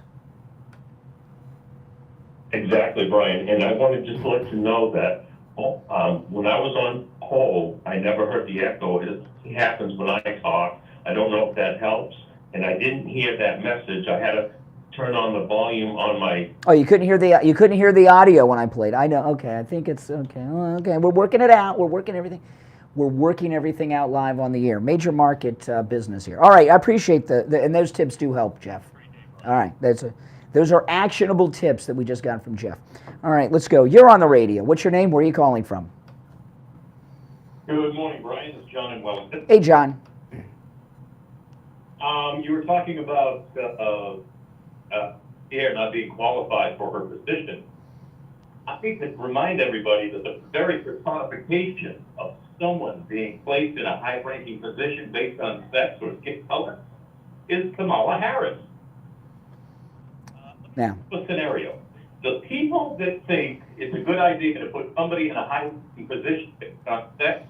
Exactly, Brian. And I wanted just to let you know that when I was on call, I never heard the echo. It happens when I talk. I don't know if that helps. And I didn't hear that message. I had to turn on the volume on my... Oh, you couldn't hear the audio when I played. I know. Okay, I think it's okay. Oh, okay, we're working it out. We're working everything out live on the air. Major market business here. All right, I appreciate and those tips do help, Jeff. All right, those are actionable tips that we just got from Jeff. All right, let's go. You're on the radio. What's your name? Where are you calling from? Good morning, Brian. It's John in Wellington. Hey, John. You were talking about Pierre not being qualified for her position. I think to remind everybody that the very personification of someone being placed in a high-ranking position based on sex or skin color is Kamala Harris. Now, The scenario. The people that think it's a good idea to put somebody in a high-ranking position based on sex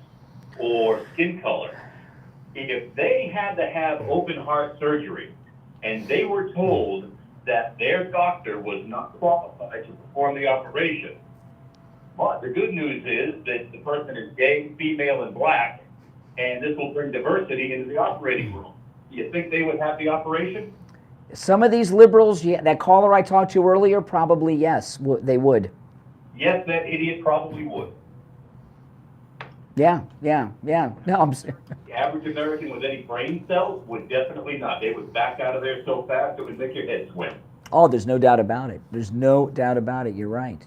or skin color, if they had to have open heart surgery and they were told that their doctor was not qualified to perform the operation, but the good news is that the person is gay, female, and black, and this will bring diversity into the operating room. Do you think they would have the operation? some of these liberals, that caller I talked to earlier, probably yes, they would. Yes, that idiot probably would. Yeah. No, The average American with any brain cells would definitely not. They would back out of there so fast it would make your head swim. Oh, there's no doubt about it. There's no doubt about it. You're right.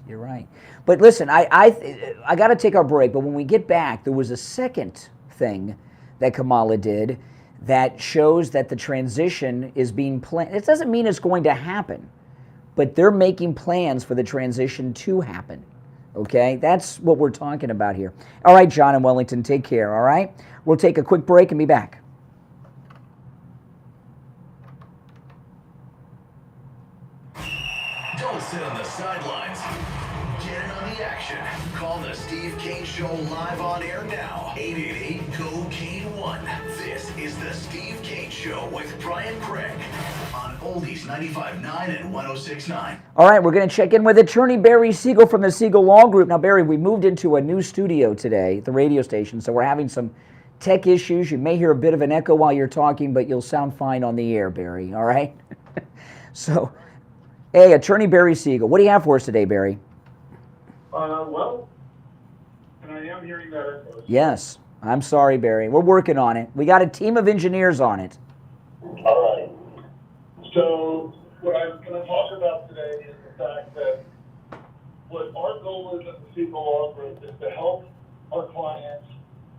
But listen, I got to take our break. But when we get back, there was a second thing that Kamala did that shows that the transition is being planned. It doesn't mean it's going to happen, but they're making plans for the transition to happen. Okay, that's what we're talking about here. All right, John in Wellington, take care. All right, we'll take a quick break and be back. Don't sit on the sidelines. Get in on the action. Call the Steve Kane Show live on air now. 888-COCAINE-1. This is the Steve Kane Show with Brian Craig on Oldies 95.9 and 106.9. All right, we're going to check in with attorney Barry Siegel from the Siegel Law Group. Now, Barry, we moved into a new studio today at the radio station, so we're having some tech issues. You may hear a bit of an echo while you're talking, but you'll sound fine on the air, Barry, all right? So, hey, Attorney Barry Siegel, what do you have for us today, Barry? Well, and I am hearing that echo. Yes, I'm sorry, Barry. We're working on it. We got a team of engineers on it. All right. So what I'm going to talk about today is the fact that what our goal is at the Siegel Law Group is to help our clients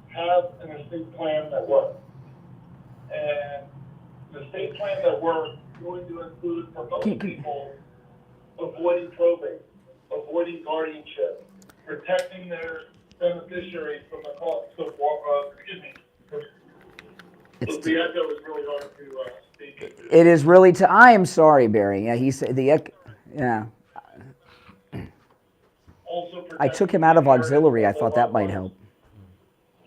have an estate plan that works. And the estate plan that works is going to include, for most people, avoiding probate, avoiding guardianship, protecting their beneficiaries from the costs of, excuse me. The echo is really hard to speak into. It is really, I am sorry, Barry. Yeah, he said, yeah. I took him out of auxiliary. I thought that might help.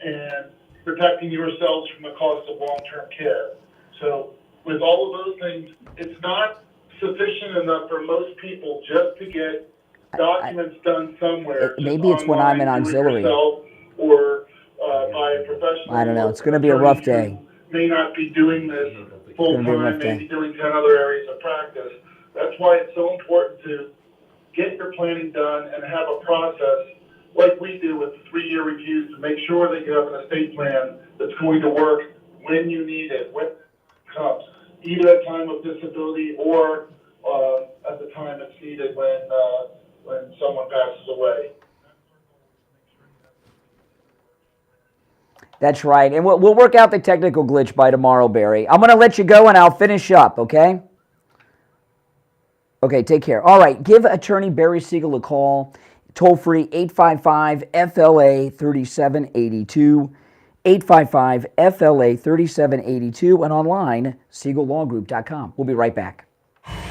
And protecting yourselves from the cost of long-term care. So with all of those things, it's not sufficient enough for most people just to get documents done somewhere. Maybe it's when I'm in auxiliary. Or by a professional. I don't know. It's going to be a rough day. May not be doing this full-time, maybe doing 10 other areas of practice. That's why it's so important to get your planning done and have a process like we do with 3-year reviews to make sure that you have an estate plan that's going to work when you need it, when it comes, either at time of disability or at the time it's needed when someone passes away. That's right. And we'll work out the technical glitch by tomorrow, Barry. I'm going to let you go and I'll finish up, okay? Okay, take care. All right, give Attorney Barry Siegel a call. Toll free 855-FLA-3782. 855-FLA-3782 and online, SiegelLawGroup.com. We'll be right back.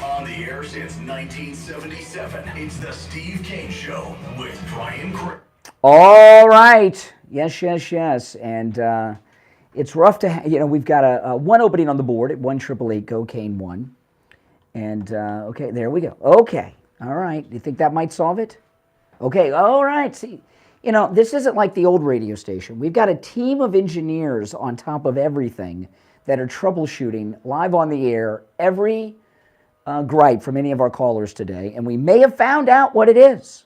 On the air since 1977, it's the Steve Kane Show with Brian Craig. All right. Yes. And it's rough to, we've got a one opening on the board at 1-888-GO-KANE-1. And, okay, there we go. Okay. All right. Do you think that might solve it? Okay. All right. See, this isn't like the old radio station. We've got a team of engineers on top of everything that are troubleshooting live on the air every gripe from any of our callers today. And we may have found out what it is.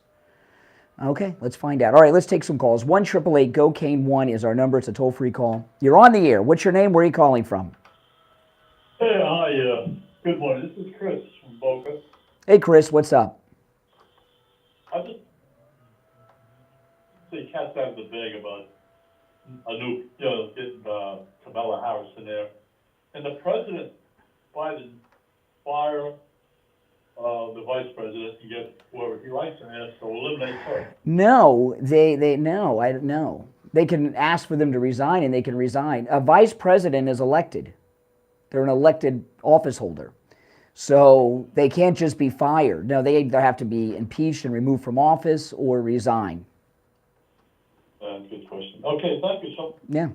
Okay, let's find out. All right, let's take some calls. 1-888-GO-KANE-1 is our number. It's a toll-free call. You're on the air. What's your name? Where are you calling from? Hey, hi. Good morning. This is Chris from Boca. Hey, Chris. What's up? I just say cats out of the bag about a new, getting Kamala Harris in there. And the president, Biden, fire the vice president and get whoever he likes in there, so eliminate her. No, I don't know. They can ask for them to resign and they can resign. A vice president is elected. They're an elected office holder. So they can't just be fired. No, they either have to be impeached and removed from office or resign. Good question. Okay, thank you so much. Yeah.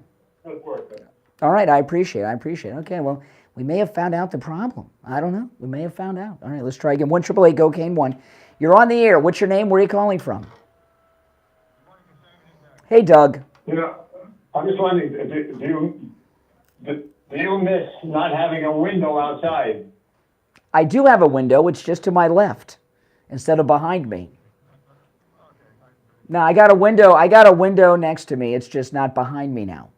Good work. Man. All right, I appreciate it. Okay, well, we may have found out the problem. I don't know. We may have found out. All right, let's try again. 1-888-GO-KANE-1. You're on the air. What's your name? Where are you calling from? Hey, Doug. I'm just wondering, do you miss not having a window outside? I do have a window. It's just to my left instead of behind me. No, I got a window next to me. It's just not behind me now.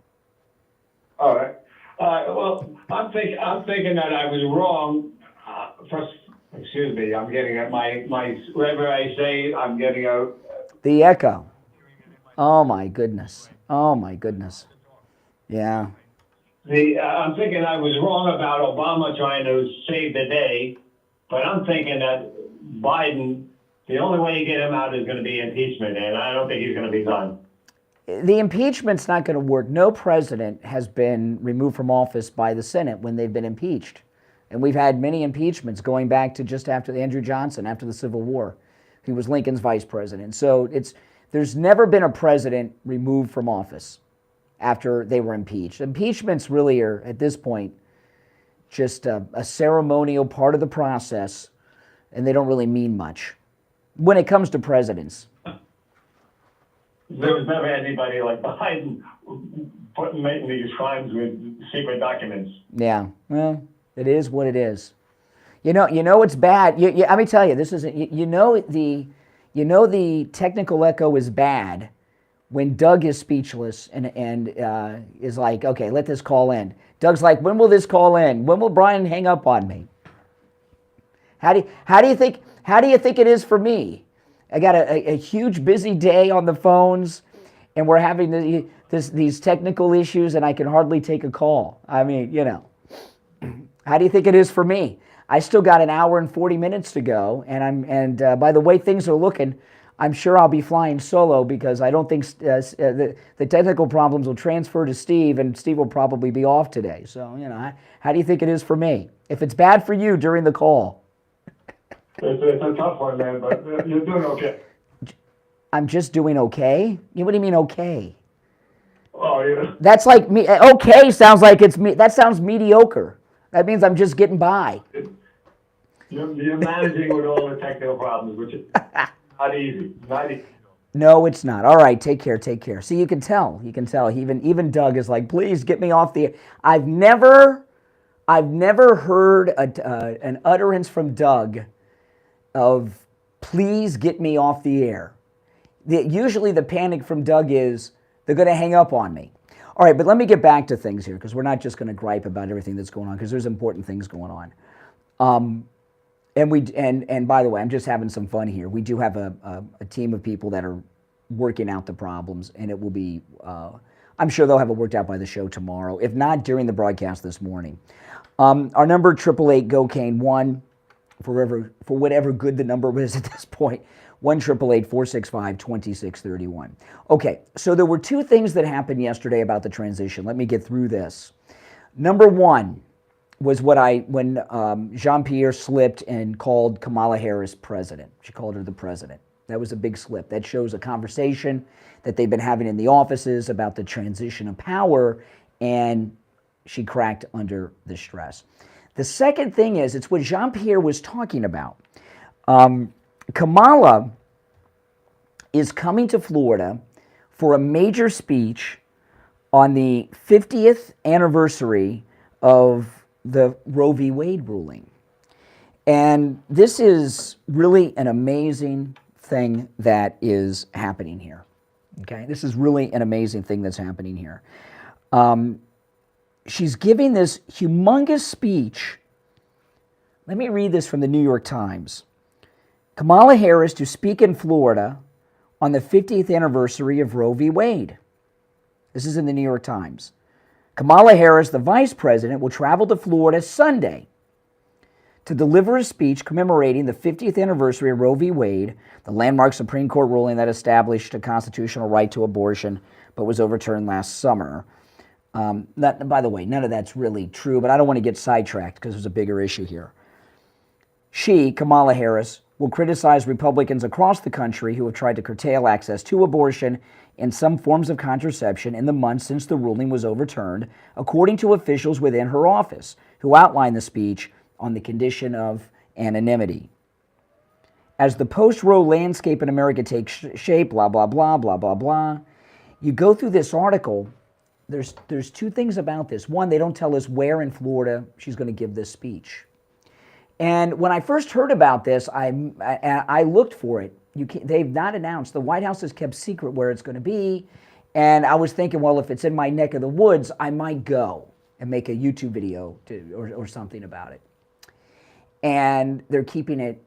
All right. Well, I'm thinking that I was wrong. Excuse me. I'm getting my whatever I say. I'm getting a the echo. Oh my goodness. Yeah. I'm thinking I was wrong about Obama trying to save the day, but I'm thinking that Biden, the only way you get him out is going to be impeachment, and I don't think he's going to be done. The impeachment's not going to work. No president has been removed from office by the Senate when they've been impeached. And we've had many impeachments going back to just after Andrew Johnson, after the Civil War. He was Lincoln's vice president. So there's never been a president removed from office after they were impeached. Impeachments really are, at this point, just a ceremonial part of the process, and they don't really mean much when it comes to presidents. There was never anybody like Biden making these crimes with secret documents. Yeah, well, it is what it is. You know it's bad. Let me tell you, this is the technical echo is bad when Doug is speechless and is like, okay, let this call end. Doug's like, when will this call end? When will Brian hang up on me? How do you think it is for me? I got a huge busy day on the phones, and we're having these technical issues, and I can hardly take a call. I mean, how do you think it is for me? I still got an hour and 40 minutes to go, and by the way things are looking, I'm sure I'll be flying solo because I don't think the technical problems will transfer to Steve, and Steve will probably be off today. So, how do you think it is for me? If it's bad for you during the call. It's a tough one, man, but you're doing okay. I'm just doing okay? What do you mean okay? Oh, yeah. That's like me. Okay sounds like it's me. That sounds mediocre. That means I'm just getting by. You're managing with all the technical problems, which is not easy. No, it's not. All right, take care. See, you can tell. Even Doug is like, please get me off the air. I've never heard an utterance from Doug of please get me off the air. Usually the panic from Doug is they're going to hang up on me. All right, but let me get back to things here because we're not just going to gripe about everything that's going on because there's important things going on. And by the way, I'm just having some fun here. We do have a team of people that are working out the problems, and it will be, I'm sure they'll have it worked out by the show tomorrow, if not during the broadcast this morning. Our number, 888-GO-CANE-1, for whatever good the number is at this point, 1-888-465-2631. Okay, so there were two things that happened yesterday about the transition. Let me get through this. Number one was when Jean-Pierre slipped and called Kamala Harris president. She called her the president. That was a big slip. That shows a conversation that they've been having in the offices about the transition of power, and she cracked under the stress. The second thing is, it's what Jean-Pierre was talking about. Kamala is coming to Florida for a major speech on the 50th anniversary of the Roe v. Wade ruling. And this is really an amazing thing that is happening here. Okay, this is really an amazing thing that's happening here. She's giving this humongous speech. Let me read this from the New York Times. Kamala Harris to speak in Florida on the 50th anniversary of Roe v. Wade. This is in the New York Times. Kamala Harris, the vice president, will travel to Florida Sunday to deliver a speech commemorating the 50th anniversary of Roe v. Wade, the landmark Supreme Court ruling that established a constitutional right to abortion but was overturned last summer. By the way, none of that's really true, but I don't want to get sidetracked because there's a bigger issue here. She, Kamala Harris, will criticize Republicans across the country who have tried to curtail access to abortion and some forms of contraception in the months since the ruling was overturned, according to officials within her office, who outlined the speech on the condition of anonymity. As the post-Roe landscape in America takes shape, blah, blah, blah, blah, blah, blah, you go through this article. There's two things about this. One, they don't tell us where in Florida she's going to give this speech. And when I first heard about this, I looked for it. They've not announced. The White House has kept secret where it's going to be. And I was thinking, well, if it's in my neck of the woods, I might go and make a YouTube video or something about it. And they're keeping it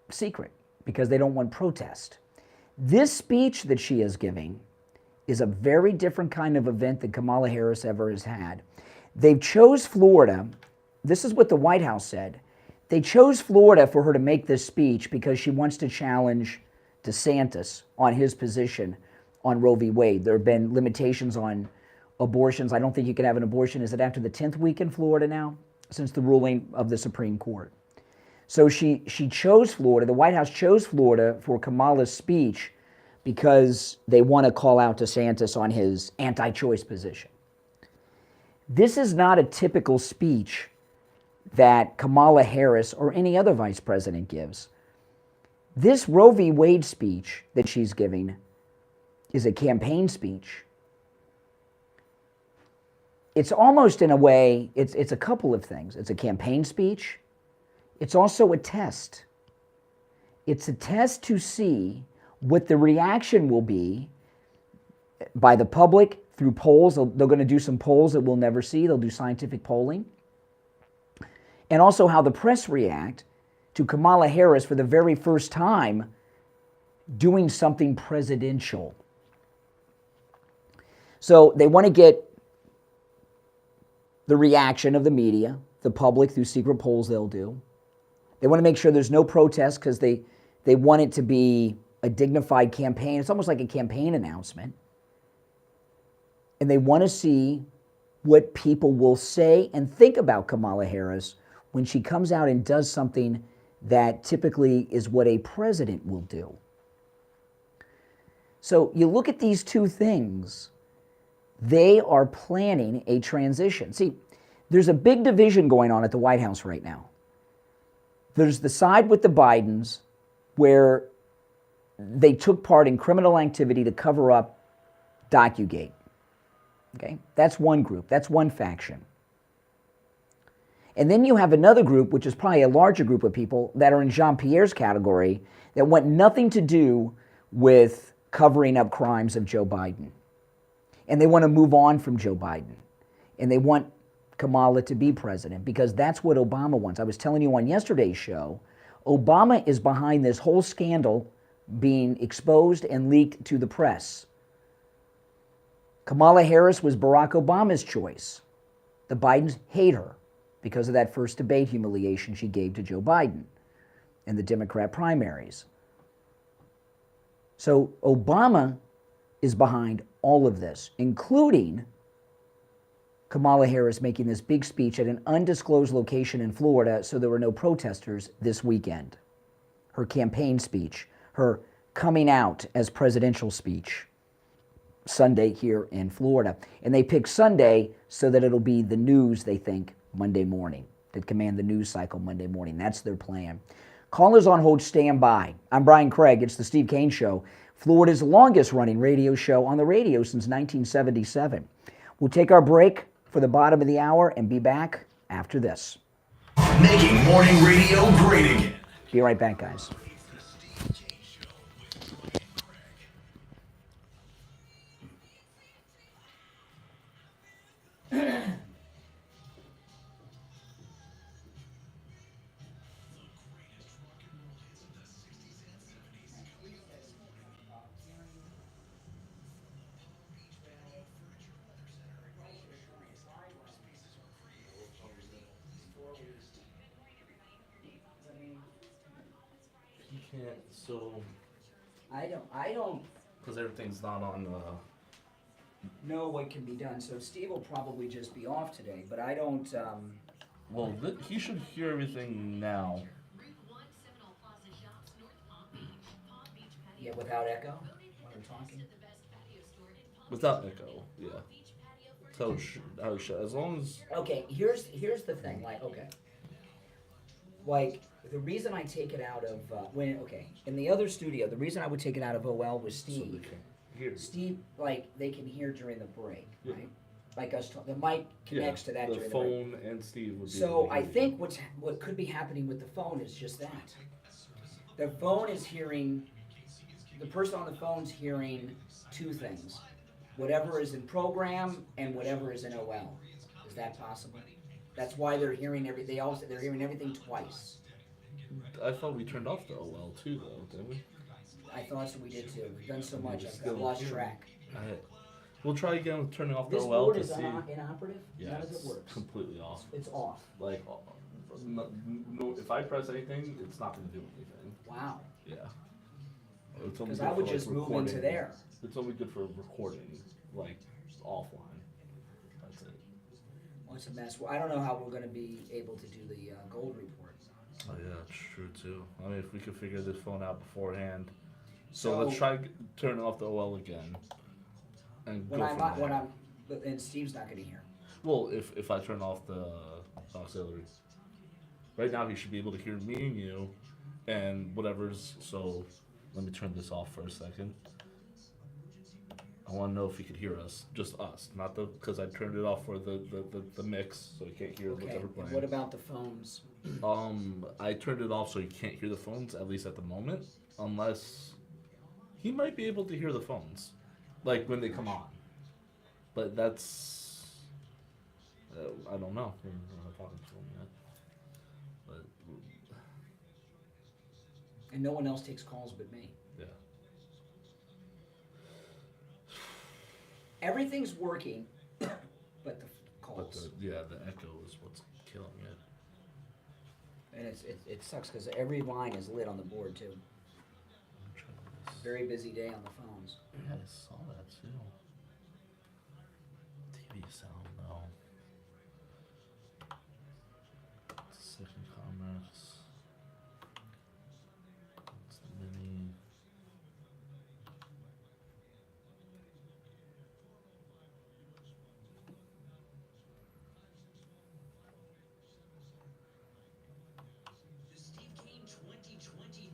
secret because they don't want protest. This speech that she is giving is a very different kind of event than Kamala Harris ever has had. They chose Florida. This is what the White House said. They chose Florida for her to make this speech because she wants to challenge DeSantis on his position on Roe v. Wade. There have been limitations on abortions. I don't think you can have an abortion. Is it after the 10th week in Florida now? Since the ruling of the Supreme Court. So she chose Florida. The White House chose Florida for Kamala's speech because they want to call out DeSantis on his anti-choice position. This is not a typical speech that Kamala Harris or any other vice president gives. This Roe v. Wade speech that she's giving is a campaign speech. it's almost in a way, it's a couple of things. It's a campaign speech. It's also a test. It's a test to see what the reaction will be by the public through polls. They're going to do some polls that we'll never see. They'll do scientific polling. And also how the press react to Kamala Harris for the very first time doing something presidential. So they want to get the reaction of the media, the public, through secret polls they'll do. They want to make sure there's no protest because they want it to be a dignified campaign. It's almost like a campaign announcement. And they want to see what people will say and think about Kamala Harris when she comes out and does something that typically is what a president will do. So you look at these two things, they are planning a transition. See, there's a big division going on at the White House right now. There's the side with the Bidens where they took part in criminal activity to cover up DocuGate. Okay? That's one group. That's one faction. And then you have another group, which is probably a larger group of people that are in Jean-Pierre's category that want nothing to do with covering up crimes of Joe Biden. And they want to move on from Joe Biden. And they want Kamala to be president because that's what Obama wants. I was telling you on yesterday's show, Obama is behind this whole scandal being exposed and leaked to the press. Kamala Harris was Barack Obama's choice. The Bidens hate her because of that first debate humiliation she gave to Joe Biden in the Democrat primaries. So Obama is behind all of this, including Kamala Harris making this big speech at an undisclosed location in Florida so there were no protesters this weekend. Her campaign speech, her coming out as presidential speech Sunday here in Florida. And they picked Sunday so that it'll be the news, they think, Monday morning, that command the news cycle Monday morning. That's their plan. Callers on hold, stand by. I'm Brian Craig. It's the Steve Kane Show, Florida's longest running radio show on the radio since 1977. We'll take our break for the bottom of the hour and be back after this. Making morning radio great again. Be right back, guys. So I don't because everything's not on know what can be done. So Steve will probably just be off today, but I don't. Well, he should hear everything now. Yeah, without echo when I'm talking. Without echo, yeah. So as long as. Okay, here's the thing. Like the reason I take it out of in the other studio, the reason I would take it out of OL was Steve. Steve, they can hear during the break, right? Like the mic connects to that during the break. The phone and Steve would be. So I think what could be happening with the phone is just that. The phone is hearing, the person on the phone's hearing two things: whatever is in program and whatever is in OL. Is that possible? That's why they're hearing they're hearing everything twice. I thought we turned off the OL too, though, didn't we? I thought so. We did too. We've done so much. I've lost track. We'll try again with turning off the this OL board to is see. Inoperative? Yeah, How does it work? Completely off. It's off. No, if I press anything, it's not going to do anything. Wow. Yeah. Because I would just move into there. It's only good for recording, offline. That's it. Well, it's a mess. Well, I don't know how we're going to be able to do the gold report. Oh yeah, it's true too. I mean, if we could figure this phone out beforehand. So let's try turning off the OL again. And and Steve's not going to hear. Well, if I turn off the auxiliary. Right now he should be able to hear me and you and whatever's, so let me turn this off for a second. I want to know if he could hear us, just us, not because I turned it off for the mix, so he can't hear what's ever playing. What about the phones? I turned it off so he can't hear the phones, at least at the moment, unless he might be able to hear the phones, like when they come on. But that's I don't know. We're not talking to him yet. But And no one else takes calls but me. yeah. Everything's working, but the calls. But the echo is what's killing it. And it sucks because every line is lit on the board too. Very busy day on the phones. Yeah, I saw that too. TV sound, no. Second comments. It's the mini. The Steve Kane 2023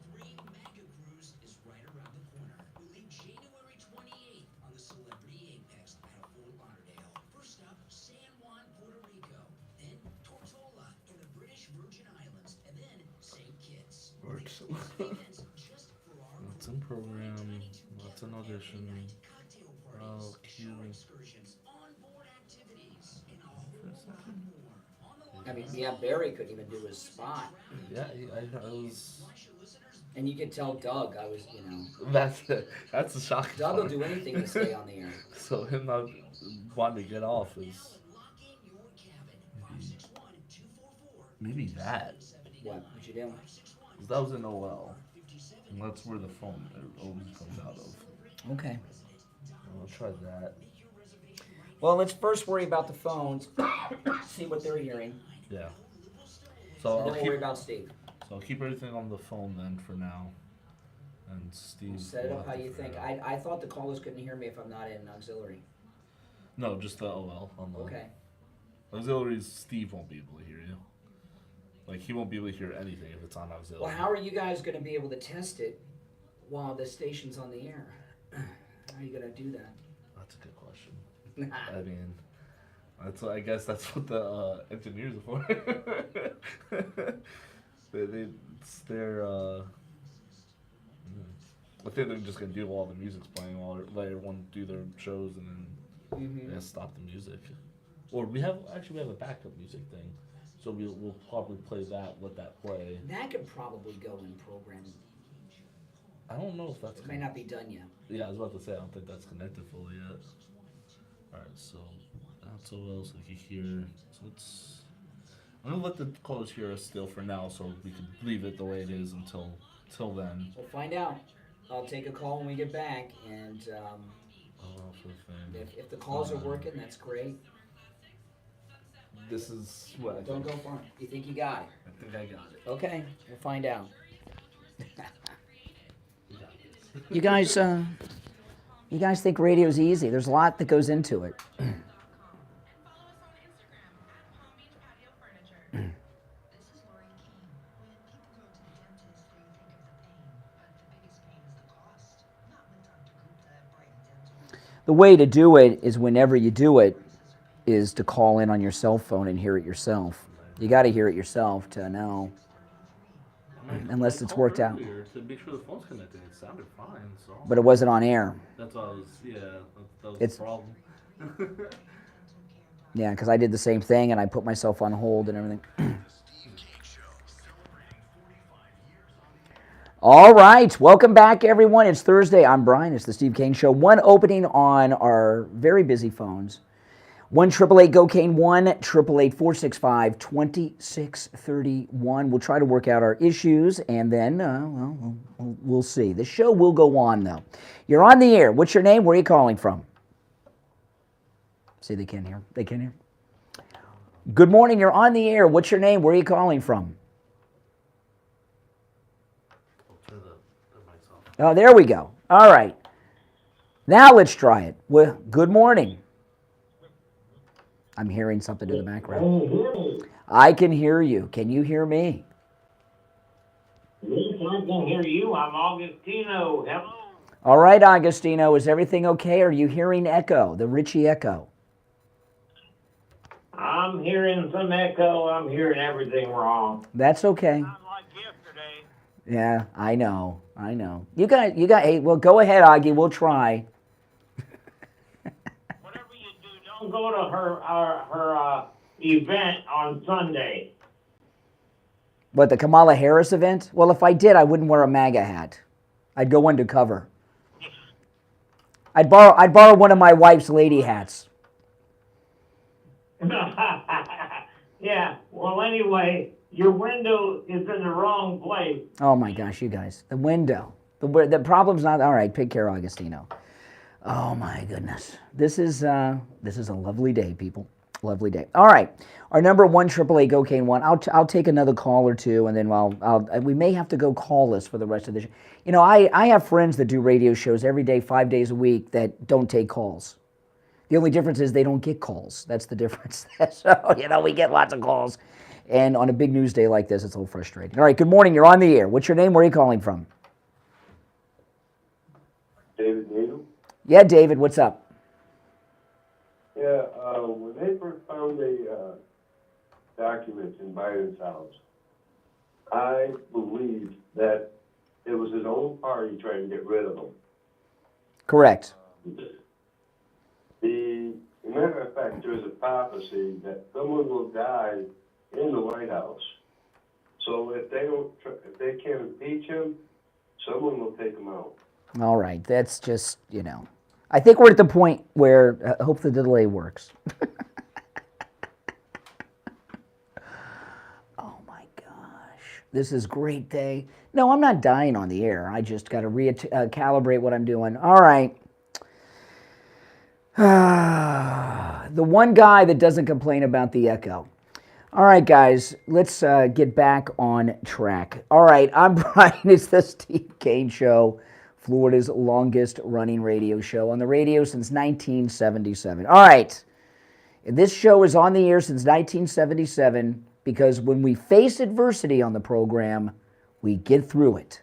Mega Cruise is right around the corner. We leave January 28th on the Celebrity Apex out of Fort Lauderdale. First up, San Juan, Puerto Rico. Then Tortola in the British Virgin Islands. And then St. Kitts. What's in program? What's in audition? Oh, cute. I mean, yeah, Barry couldn't even do his spot. Yeah, I was. And you could tell Doug, I was, you know. That's the shock. Doug will do anything to stay on the air. So him not wanting to get off is maybe that. What? What you doing? 'Cause that was an OL, and that's where the phone always comes out of. Okay. I'll try that. Well, let's first worry about the phones. See what they're hearing. Yeah. So And then I'll we'll keep, worry about Steve. So I'll keep everything on the phone then for now. And Steve. Set it will up have how to you figure think. it out. I thought the callers couldn't hear me if I'm not in auxiliary. No, just the OL on the. Okay. Auxiliaries, Steve won't be able to hear you. Like he won't be able to hear anything if it's on auxiliary. Well, how are you guys going to be able to test it while the station's on the air? How are you going to do that? That's a good question. I mean, I guess that's what the engineers are for. They're I think they're just gonna do all the music's playing while let everyone do their shows and then just stop the music. Or we have a backup music thing, so we'll probably play that. Let that play. That could probably go in programming. I don't know if that's. It may not be done yet. Yeah, I was about to say I don't think that's connected fully yet. All right, so that's so well, so you can hear. So it's. I'm gonna let the callers hear us still for now, so we can leave it the way it is until then. We'll find out. I'll take a call when we get back, and if the calls are working, that's great. This is what I Don't think. go far. You think you got it? I think I got it. Okay, we'll find out. You guys think radio's easy? There's a lot that goes into it. The way to do it is whenever you do it is to call in on your cell phone and hear it yourself. You got to hear it yourself to know. Unless it's worked out. To make sure the phone's connected, it sounded fine. So. But it wasn't on air. That's all. That was It's- the problem. Yeah, because I did the same thing and I put myself on hold and everything. All right, welcome back, everyone. It's Thursday. I'm Brian. It's the Steve Kane Show. One opening on our very busy phones. 1-888-GO-KANE, 1-888-465-2631. We'll try to work out our issues, and then, we'll see. The show will go on, though. You're on the air. What's your name? Where are you calling from? See, they can't hear. They can't hear. Good morning. You're on the air. What's your name? Where are you calling from? Oh, there we go. All right. Now let's try it. Well, good morning. I'm hearing something in the background. I can hear you. Can you hear me? Yes, I can hear you. I'm Augustino. Hello. All right, Agostino, is everything okay? Are you hearing echo, the Richie echo? I'm hearing some echo. I'm hearing everything wrong. That's okay. Not like yesterday. Yeah, I know. You got, hey, well, go ahead, Augie, we'll try. Whatever you do, don't go to her event on Sunday. What, the Kamala Harris event? Well, if I did, I wouldn't wear a MAGA hat. I'd go undercover. I'd borrow one of my wife's lady hats. Yeah, well, anyway, your window is in the wrong place. Oh my gosh, you guys. The window. The problem's not, all right, take care, Agostino. Oh my goodness. This is a lovely day, people. Lovely day. All right. Our number 1-888-GO-CANE-1. I'll take another call or two, and then we may have to go callless for the rest of the show. You know, I have friends that do radio shows every day, 5 days a week, that don't take calls. The only difference is they don't get calls. That's the difference. So, you know, we get lots of calls. And on a big news day like this, it's a little frustrating. All right, good morning. You're on the air. What's your name? Where are you calling from? David Needle? Yeah, David, what's up? Yeah, when they first found the documents in Biden's house, I believed that it was his own party trying to get rid of him. Correct. As a matter of fact, there's a prophecy that someone will die in the White House. So if they can't impeach him, someone will take him out. All right, that's just, you know. I think we're at the point where I hope the delay works. Oh my gosh, this is a great day. No, I'm not dying on the air. I just got to recalibrate what I'm doing. All right. The one guy that doesn't complain about the echo. All right, guys, let's get back on track. All right, I'm Brian. It's the Steve Kane Show, Florida's longest running radio show on the radio since 1977. All right, this show is on the air since 1977 because when we face adversity on the program, we get through it.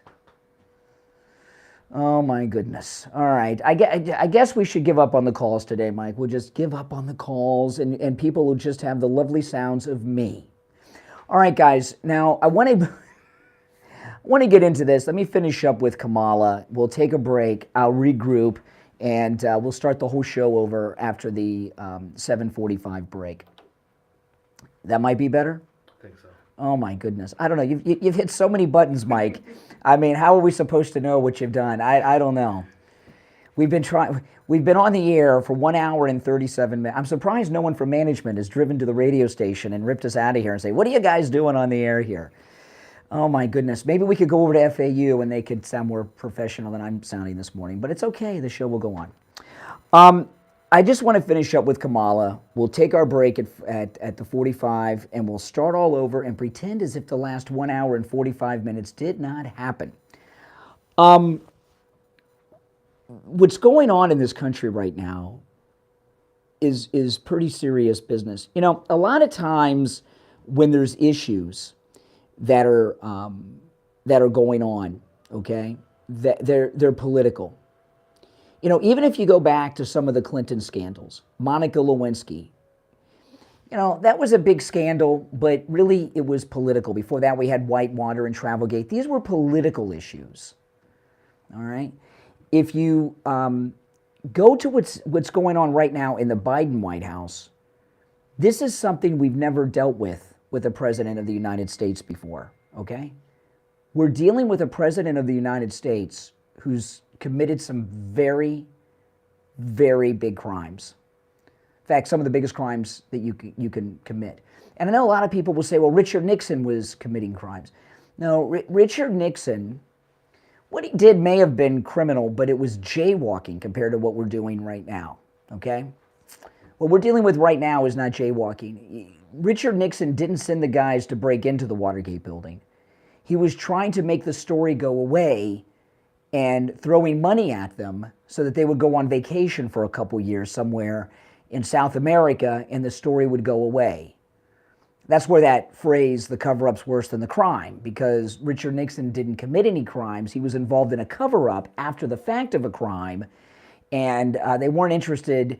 Oh, my goodness. All right. I guess we should give up on the calls today, Mike. We'll just give up on the calls, and people will just have the lovely sounds of me. All right, guys. Now, I want to get into this. Let me finish up with Kamala. We'll take a break. I'll regroup, and we'll start the whole show over after the 7:45 break. That might be better? I think so. Oh, my goodness. I don't know. You've hit so many buttons, Mike. I mean, how are we supposed to know what you've done? I don't know. We've been on the air for 1 hour and 37 minutes. I'm surprised no one from management has driven to the radio station and ripped us out of here and say, what are you guys doing on the air here? Oh, my goodness. Maybe we could go over to FAU and they could sound more professional than I'm sounding this morning. But it's okay. The show will go on. I just want to finish up with Kamala. We'll take our break at the 45, and we'll start all over and pretend as if the last 1 hour and 45 minutes did not happen. What's going on in this country right now is pretty serious business. You know, a lot of times when there's issues that are going on, okay, they're political. You know, even if you go back to some of the Clinton scandals, Monica Lewinsky, you know, that was a big scandal, but really it was political. Before that, we had Whitewater and Travelgate. These were political issues, all right? If you go to what's going on right now in the Biden White House, this is something we've never dealt with a president of the United States before, okay? We're dealing with a president of the United States who's committed some very, very big crimes. In fact, some of the biggest crimes that you can commit. And I know a lot of people will say, well, Richard Nixon was committing crimes. No, Richard Nixon, what he did may have been criminal, but it was jaywalking compared to what we're doing right now, okay? What we're dealing with right now is not jaywalking. Richard Nixon didn't send the guys to break into the Watergate building. He was trying to make the story go away and throwing money at them so that they would go on vacation for a couple years somewhere in South America and the story would go away. That's where that phrase, the cover-up's worse than the crime, because Richard Nixon didn't commit any crimes. He was involved in a cover-up after the fact of a crime, and they weren't interested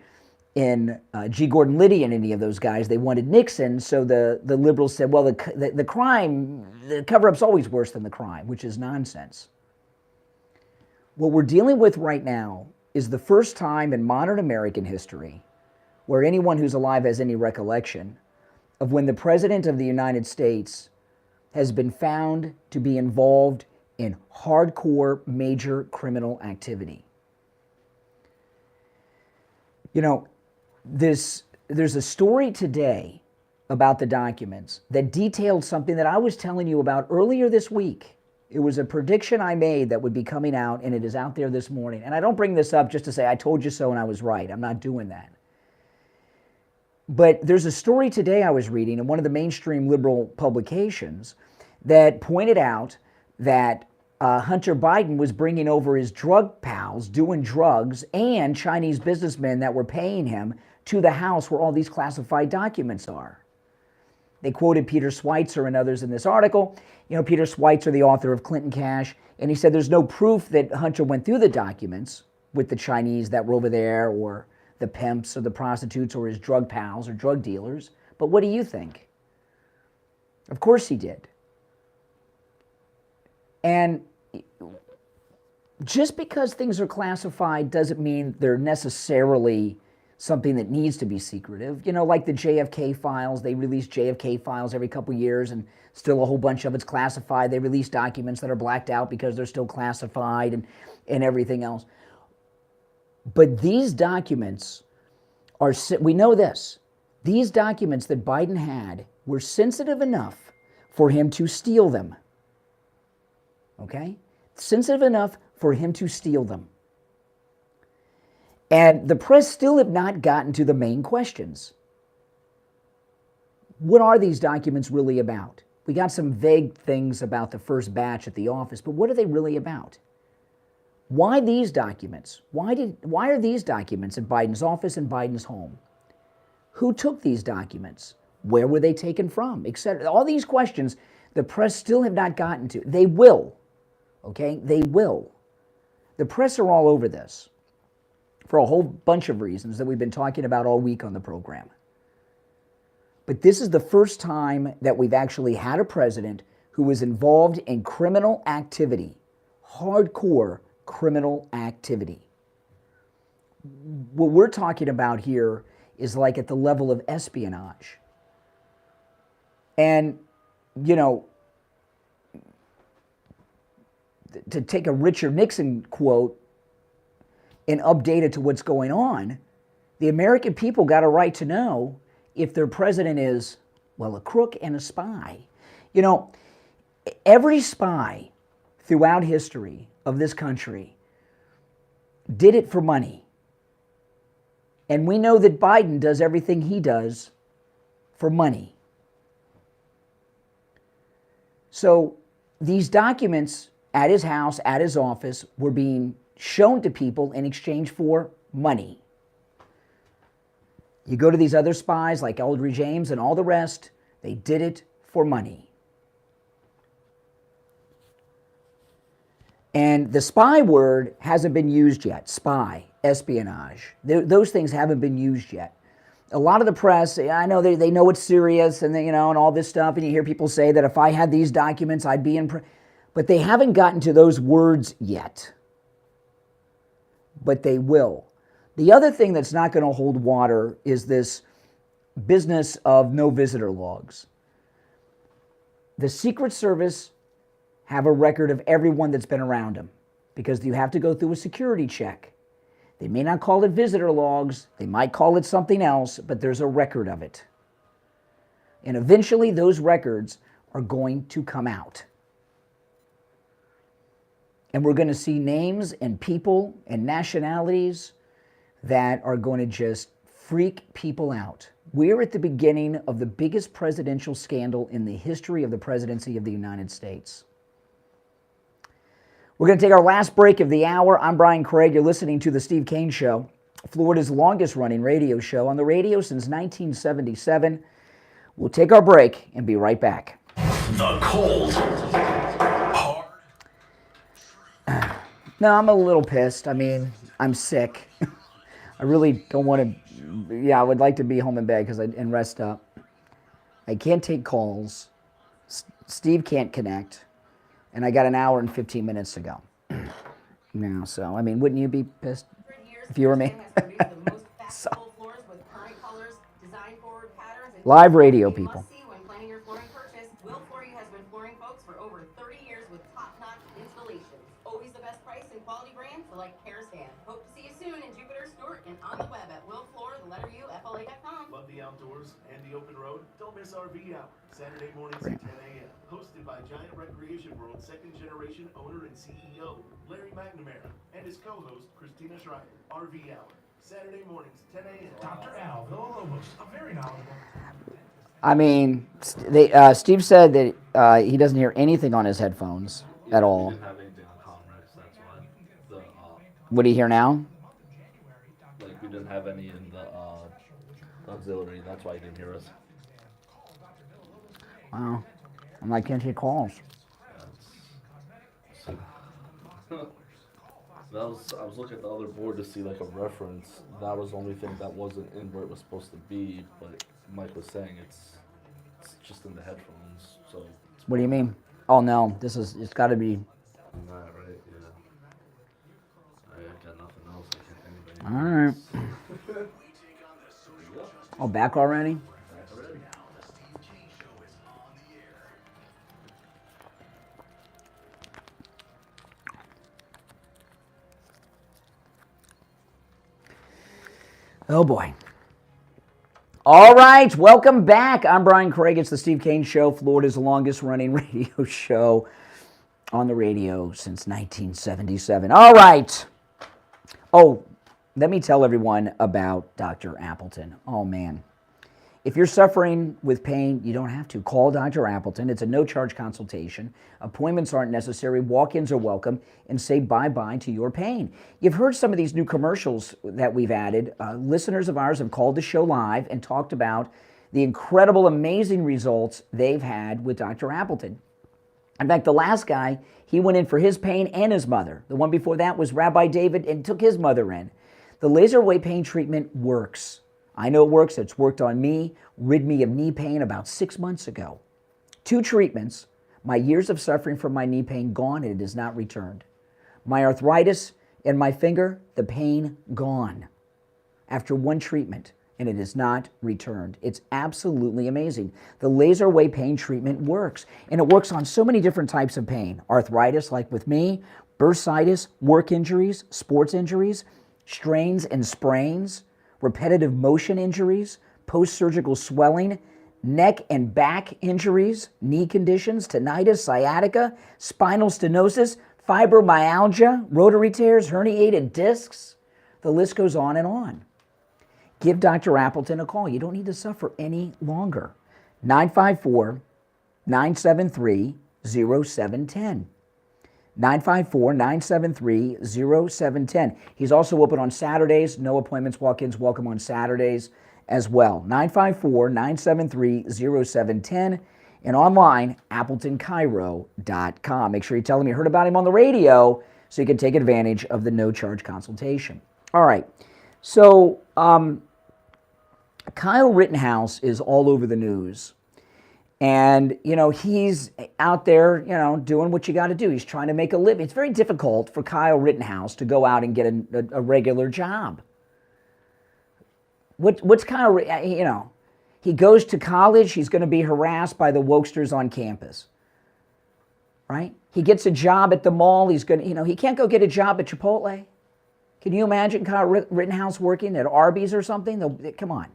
in G. Gordon Liddy and any of those guys. They wanted Nixon, so the liberals said, well, the crime, the cover-up's always worse than the crime, which is nonsense. What we're dealing with right now is the first time in modern American history where anyone who's alive has any recollection of when the President of the United States has been found to be involved in hardcore major criminal activity. You know, there's a story today about the documents that detailed something that I was telling you about earlier this week. It was a prediction I made that would be coming out, and it is out there this morning. And I don't bring this up just to say I told you so and I was right. I'm not doing that. But there's a story today I was reading in one of the mainstream liberal publications that pointed out that Hunter Biden was bringing over his drug pals doing drugs and Chinese businessmen that were paying him to the house where all these classified documents are. They quoted Peter Schweitzer and others in this article. You know, Peter Schweitzer, the author of Clinton Cash, and he said there's no proof that Hunter went through the documents with the Chinese that were over there, or the pimps or the prostitutes or his drug pals or drug dealers. But what do you think? Of course he did. And just because things are classified doesn't mean they're necessarily something that needs to be secretive. You know, like the JFK files, they release JFK files every couple years and still a whole bunch of it's classified. They release documents that are blacked out because they're still classified and everything else. But these documents are, we know this, these documents that Biden had were sensitive enough for him to steal them. Okay? Sensitive enough for him to steal them. And the press still have not gotten to the main questions. What are these documents really about? We got some vague things about the first batch at the office, but what are they really about? Why these documents? Why are these documents in Biden's office and Biden's home? Who took these documents? Where were they taken from? Etc. All these questions the press still have not gotten to. They will. Okay? They will. The press are all over this for a whole bunch of reasons that we've been talking about all week on the program. But this is the first time that we've actually had a president who was involved in criminal activity, hardcore criminal activity. What we're talking about here is like at the level of espionage. And, you know, to take a Richard Nixon quote and update it to what's going on, the American people got a right to know if their president is, well, a crook and a spy. You know, every spy throughout history of this country did it for money. And we know that Biden does everything he does for money. So these documents at his house, at his office, were being shown to people in exchange for money. You go to these other spies like Eldridge James and all the rest, they did it for money. And the spy word hasn't been used yet. Spy, espionage. Those things haven't been used yet. A lot of the press, I know they know it's serious and and all this stuff, and you hear people say that if I had these documents, I'd be in but they haven't gotten to those words yet. But they will. The other thing that's not going to hold water is this business of no visitor logs. The Secret Service have a record of everyone that's been around them because you have to go through a security check. They may not call it visitor logs, they might call it something else, but there's a record of it. And eventually those records are going to come out. And we're going to see names and people and nationalities that are going to just freak people out. We're at the beginning of the biggest presidential scandal in the history of the presidency of the United States. We're going to take our last break of the hour. I'm Brian Craig. You're listening to The Steve Kane Show, Florida's longest running radio show on the radio since 1977. We'll take our break and be right back. The cold, hard. No, I'm a little pissed. I mean, I'm sick. I really don't want to. Yeah, I would like to be home in bed and rest up. I can't take calls. Steve can't connect. And I got an hour and 15 minutes to go. Now, so, I mean, wouldn't you be pissed if you were me? So. Live radio, people. Love the outdoors and the open road? Don't miss RV Hour, Saturday mornings at 10 a.m. Hosted by Giant Recreation World second generation owner and CEO, Larry McNamara, and his co-host, Christina Schreiber. RV Hour, Saturday mornings, 10 a.m. Dr. Al Villalobos, a very knowledgeable. I mean, Steve said that he doesn't hear anything on his headphones at all. He didn't have anything on Comrex, that's why. What do you hear now? Like, we didn't have any in the auxiliary, that's why he didn't hear us. Wow. I'm like, can't take calls. I was looking at the other board to see like a reference. That was the only thing that wasn't in where it was supposed to be, but Mike was saying it's just in the headphones, so. What do you mean? Oh no, it's gotta be. That, right, yeah. I got nothing else, I can't think of All anything. right. Oh, back already? Oh boy. All right, welcome back. I'm Brian Craig. It's the Steve Kane Show, Florida's longest running radio show on the radio since 1977. All right. Oh, let me tell everyone about Dr. Appleton. Oh, man. If you're suffering with pain, you don't have to. Call Dr. Appleton. It's a no-charge consultation. Appointments aren't necessary. Walk-ins are welcome. And say bye-bye to your pain. You've heard some of these new commercials that we've added. Listeners of ours have called the show live and talked about the incredible, amazing results they've had with Dr. Appleton. In fact, the last guy, he went in for his pain and his mother. The one before that was Rabbi David and took his mother in. The laser wave pain treatment works. I know it works. It's worked on me, rid me of knee pain about 6 months ago. 2 treatments, my years of suffering from my knee pain gone, and it has not returned. My arthritis in my finger, the pain gone. After 1 treatment, and it has not returned. It's absolutely amazing. The laser wave pain treatment works, and it works on so many different types of pain. Arthritis, like with me, bursitis, work injuries, sports injuries, strains and sprains, repetitive motion injuries, post-surgical swelling, neck and back injuries, knee conditions, tinnitus, sciatica, spinal stenosis, fibromyalgia, rotary tears, herniated discs. The list goes on and on. Give Dr. Appleton a call. You don't need to suffer any longer. 954-973-0710. 954-973-0710. He's also open on Saturdays. No appointments, walk-ins welcome on Saturdays as well. 954-973-0710. And online, AppletonCairo.com. Make sure you tell him you heard about him on the radio so you can take advantage of the no-charge consultation. All right. So, Kyle Rittenhouse is all over the news. And, you know, he's out there, you know, doing what you got to do. He's trying to make a living. It's very difficult for Kyle Rittenhouse to go out and get a regular job. What's Kyle, you know, he goes to college, he's going to be harassed by the wokesters on campus, right? He gets a job at the mall, he's going to, you know, he can't go get a job at Chipotle. Can you imagine Kyle Rittenhouse working at Arby's or something? Come on.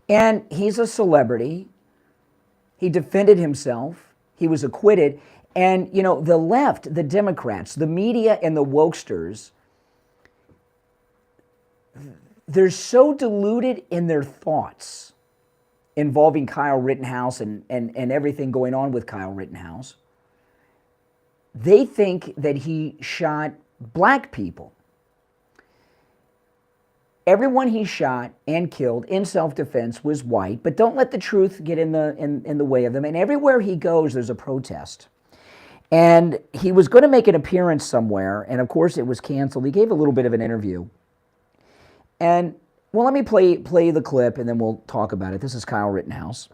And he's a celebrity. He defended himself. He was acquitted. And, you know, the left, the Democrats, the media, and the wokesters, they're so deluded in their thoughts involving Kyle Rittenhouse and everything going on with Kyle Rittenhouse. They think that he shot black people. everyone he shot and killed in self-defense was white, but don't let the truth get in the way of them. And everywhere he goes, there's a protest. And he was going to make an appearance somewhere, and of course it was canceled. He gave a little bit of an interview. And, well, let me play the clip, and then we'll talk about it. This is Kyle Rittenhouse.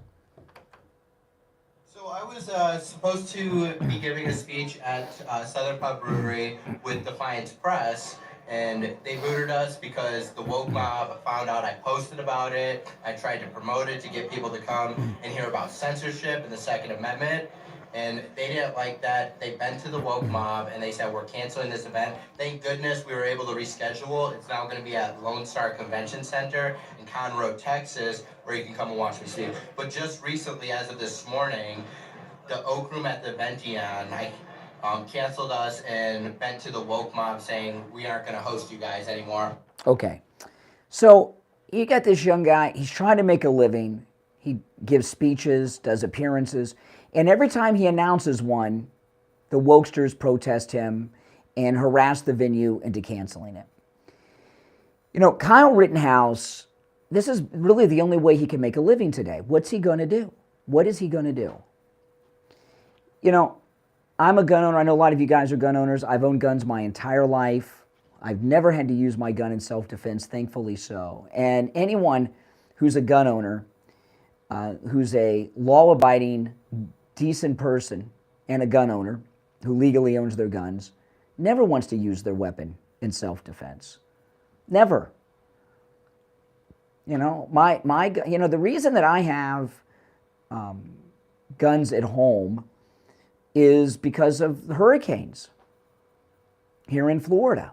So I was supposed to be giving a speech at Southern Pub Brewery with Defiance Press, and they booted us because the woke mob found out I posted about it. I tried to promote it to get people to come and hear about censorship and the Second Amendment. And they didn't like that. They bent to the woke mob and they said, we're canceling this event. Thank goodness we were able to reschedule. It's now going to be at Lone Star Convention Center in Conroe, Texas, where you can come and watch me speak. But just recently, as of this morning, the Oak Room at the Ventian canceled us and bent to the woke mob saying, we aren't going to host you guys anymore. Okay. So you got this young guy. He's trying to make a living. He gives speeches, does appearances. And every time he announces one, the wokesters protest him and harass the venue into canceling it. You know, Kyle Rittenhouse, this is really the only way he can make a living today. What's he going to do? What is he going to do? You know, I'm a gun owner. I know a lot of you guys are gun owners. I've owned guns my entire life. I've never had to use my gun in self-defense, thankfully so. And anyone who's a gun owner, who's a law-abiding, decent person and a gun owner who legally owns their guns never wants to use their weapon in self-defense. Never. You know, the reason that I have guns at home is because of the hurricanes here in Florida.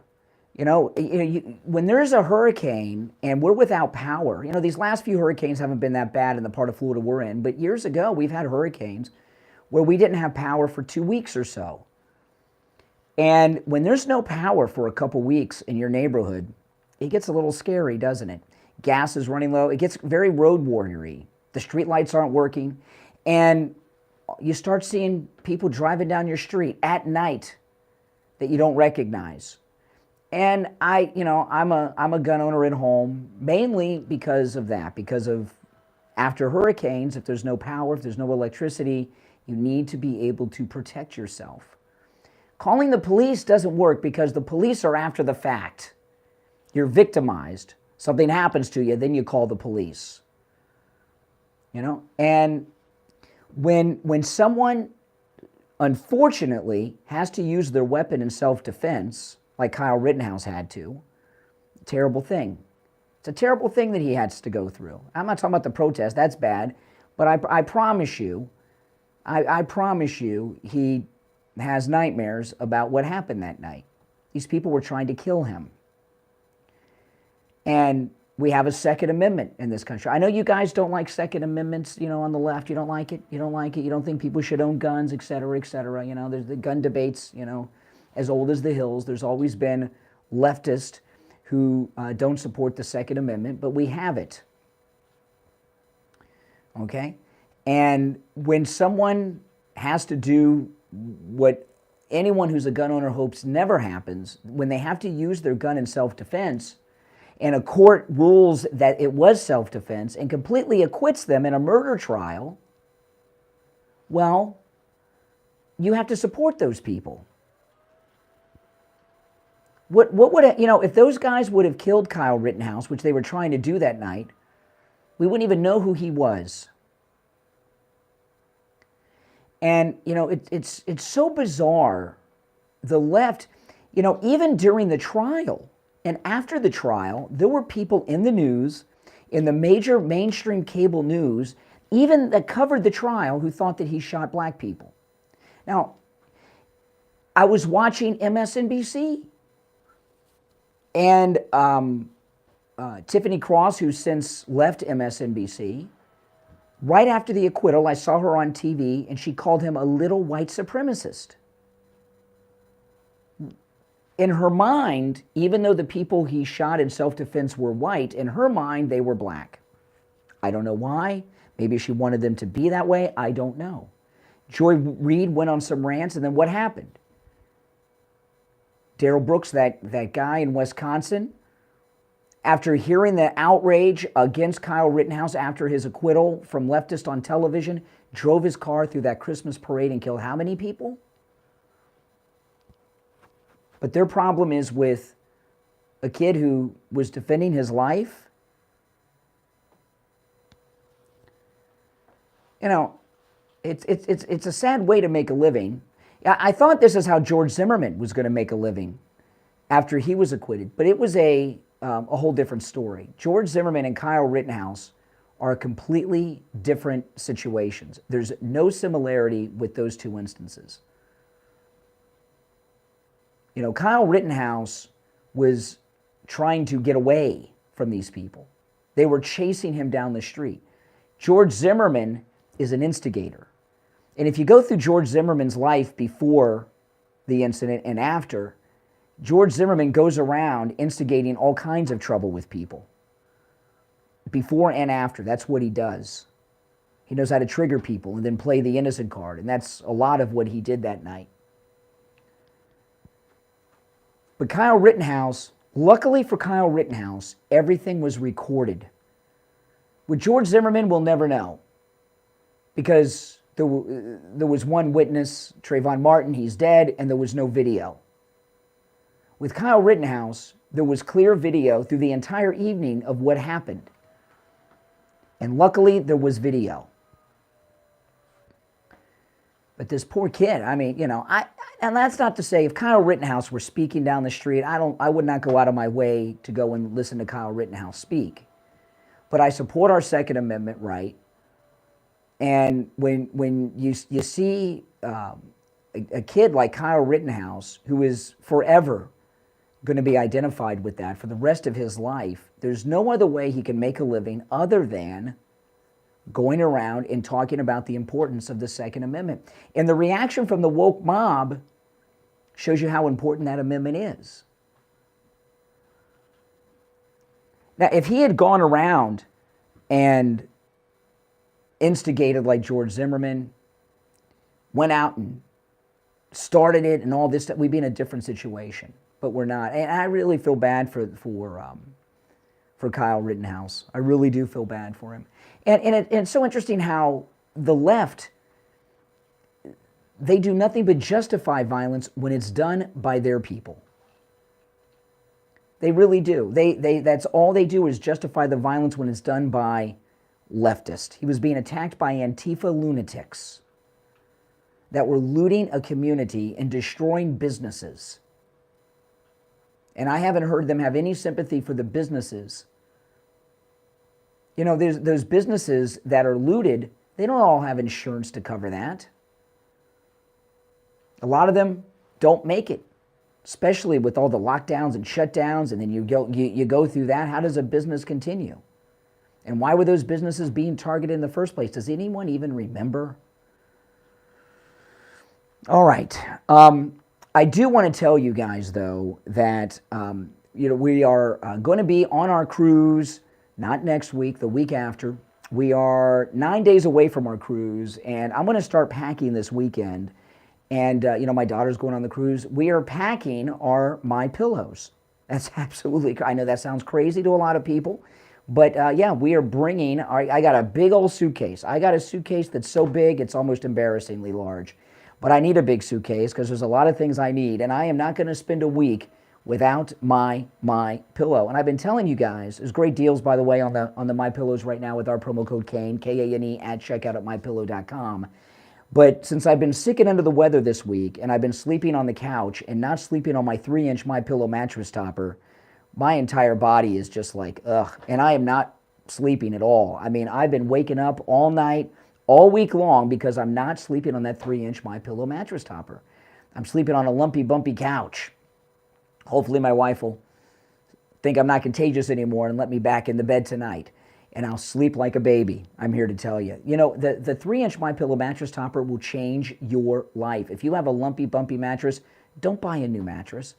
When there's a hurricane and we're without power, these last few hurricanes haven't been that bad in the part of Florida we're in, but years ago we've had hurricanes where we didn't have power for 2 weeks or so. And when there's no power for a couple weeks in your neighborhood, it gets a little scary, doesn't it? Gas is running low. It gets very road warrior-y. The street lights aren't working. And you start seeing people driving down your street at night that you don't recognize. And I'm a gun owner at home, mainly because of that, because of after hurricanes, if there's no power, if there's no electricity, you need to be able to protect yourself. Calling the police doesn't work because the police are after the fact. You're victimized. Something happens to you, then you call the police. And when someone, unfortunately, has to use their weapon in self-defense, like Kyle Rittenhouse had to, terrible thing. It's a terrible thing that he has to go through. I'm not talking about the protest, that's bad, but I promise you, I promise you, he has nightmares about what happened that night. These people were trying to kill him. And we have a Second Amendment in this country. I know you guys don't like Second Amendments, on the left. You don't like it. You don't like it. You don't think people should own guns, et cetera, et cetera. There's the gun debates, as old as the hills. There's always been leftists who don't support the Second Amendment, but we have it. Okay? And when someone has to do what anyone who's a gun owner hopes never happens, when they have to use their gun in self-defense, and a court rules that it was self-defense and completely acquits them in a murder trial, well, you have to support those people. What would, if those guys would have killed Kyle Rittenhouse, which they were trying to do that night, we wouldn't even know who he was. And, it's so bizarre. The left, even during the trial and after the trial, there were people in the news, in the major mainstream cable news, even that covered the trial, who thought that he shot black people. Now, I was watching MSNBC, and Tiffany Cross, who's since left MSNBC, right after the acquittal, I saw her on TV, and she called him a little white supremacist. In her mind, even though the people he shot in self-defense were white, in her mind, they were black. I don't know why. Maybe she wanted them to be that way. I don't know. Joy Reid went on some rants, and then what happened? Darrell Brooks, that guy in Wisconsin, after hearing the outrage against Kyle Rittenhouse after his acquittal from leftists on television, drove his car through that Christmas parade and killed how many people? But their problem is with a kid who was defending his life. You know, it's a sad way to make a living. I thought this is how George Zimmerman was going to make a living after he was acquitted, but it was a whole different story. George Zimmerman and Kyle Rittenhouse are completely different situations. There's no similarity with those two instances. You know, Kyle Rittenhouse was trying to get away from these people. They were chasing him down the street. George Zimmerman is an instigator. And if you go through George Zimmerman's life before the incident and after, George Zimmerman goes around instigating all kinds of trouble with people. Before and after, that's what he does. He knows how to trigger people and then play the innocent card, and that's a lot of what he did that night. But Kyle Rittenhouse, luckily for Kyle Rittenhouse, everything was recorded. With George Zimmerman, we'll never know, because there was one witness, Trayvon Martin, he's dead, and there was no video. With Kyle Rittenhouse, there was clear video through the entire evening of what happened. And luckily, there was video. But this poor kid, I mean, you know, and that's not to say if Kyle Rittenhouse were speaking down the street, I would not go out of my way to go and listen to Kyle Rittenhouse speak. But I support our Second Amendment right. And when you see a kid like Kyle Rittenhouse, who is forever going to be identified with that for the rest of his life, there's no other way he can make a living other than going around and talking about the importance of the Second Amendment. And the reaction from the woke mob shows you how important that amendment is. Now, if he had gone around and instigated like George Zimmerman, went out and started it and all this stuff, we'd be in a different situation. But we're not. And I really feel bad for Kyle Rittenhouse. I really do feel bad for him. And it's so interesting how the left, they do nothing but justify violence when it's done by their people. They really do. That's all they do is justify the violence when it's done by leftists. He was being attacked by Antifa lunatics that were looting a community and destroying businesses. And I haven't heard them have any sympathy for the businesses. You know, there's those businesses that are looted, they don't all have insurance to cover that. A lot of them don't make it, especially with all the lockdowns and shutdowns, and then you go through that. How does a business continue? And why were those businesses being targeted in the first place? Does anyone even remember? All right. I do want to tell you guys, though, that we are going to be on our cruise, not next week, the week after. We are 9 days away from our cruise, and I'm going to start packing this weekend. And, my daughter's going on the cruise. We are packing our My Pillows. That's absolutely, I know that sounds crazy to a lot of people. But, we are bringing, I got a big old suitcase. I got a suitcase that's so big, it's almost embarrassingly large. But I need a big suitcase because there's a lot of things I need. And I am not going to spend a week without my Pillow. And I've been telling you guys, there's great deals, by the way, on the My Pillows right now with our promo code Kane, Kane, at checkout at mypillow.com. But since I've been sick and under the weather this week, and I've been sleeping on the couch and not sleeping on my 3-inch My Pillow mattress topper, my entire body is just like, ugh. And I am not sleeping at all. I mean, I've been waking up all night, all week long, because I'm not sleeping on that 3-inch My Pillow mattress topper. I'm sleeping on a lumpy, bumpy couch. Hopefully my wife will think I'm not contagious anymore and let me back in the bed tonight. And I'll sleep like a baby, I'm here to tell you. You know, the 3-inch My Pillow mattress topper will change your life. If you have a lumpy, bumpy mattress, don't buy a new mattress.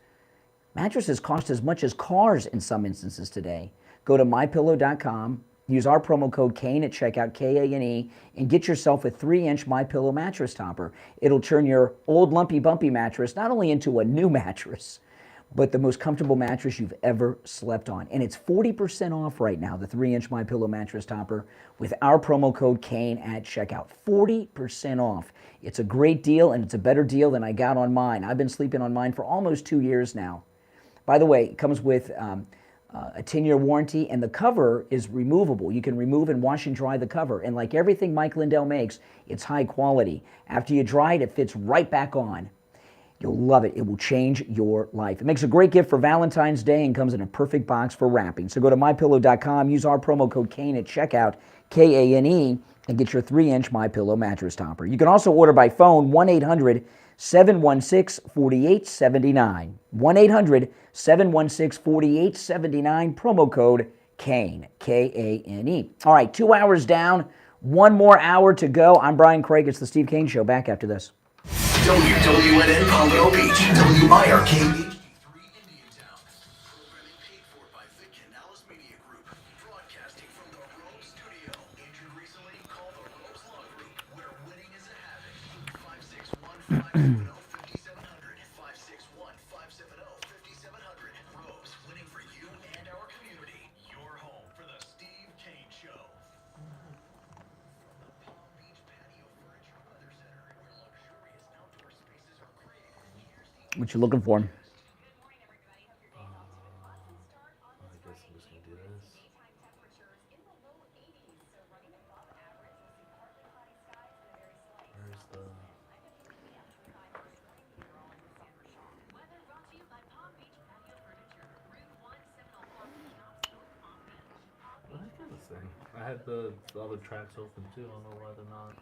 Mattresses cost as much as cars in some instances today. Go to mypillow.com, use our promo code Kane at checkout, Kane, and get yourself a 3-inch My Pillow mattress topper. It'll turn your old lumpy, bumpy mattress not only into a new mattress, but the most comfortable mattress you've ever slept on. And it's 40% off right now, the 3-inch MyPillow mattress topper, with our promo code Kane at checkout. 40% off. It's a great deal, and it's a better deal than I got on mine. I've been sleeping on mine for almost 2 years now. By the way, it comes with a 10-year warranty, and the cover is removable. You can remove and wash and dry the cover. And like everything Mike Lindell makes, it's high quality. After you dry it, it fits right back on. You'll love it. It will change your life. It makes a great gift for Valentine's Day and comes in a perfect box for wrapping. So go to MyPillow.com, use our promo code Kane at checkout, K-A-N-E, and get your 3-inch MyPillow mattress topper. You can also order by phone, 1-800-716-4879. 1-800-716-4879, promo code Kane, K-A-N-E. All right, 2 hours down, 1 more hour to go. I'm Brian Craig. It's the Steve Kane Show. Back after this. WWNN Pompano Beach, WIRK HD3 Indiantown. Programming paid for by the Canales Media Group. Broadcasting from the Rome Studio. Injured recently? Call the Rome's Law Group, where winning is a habit. 561-570-5700. 561-570-5700. Rome's winning for you and our community. Your home for the Steve Kane Show. Palm Beach Patio Furniture Weather Center, where luxurious outdoor spaces are created. Here's the What you looking for? I guess I'm just gonna do this. Where's the... What the heck is this thing? I had the other tracks open too. I don't know why they're not.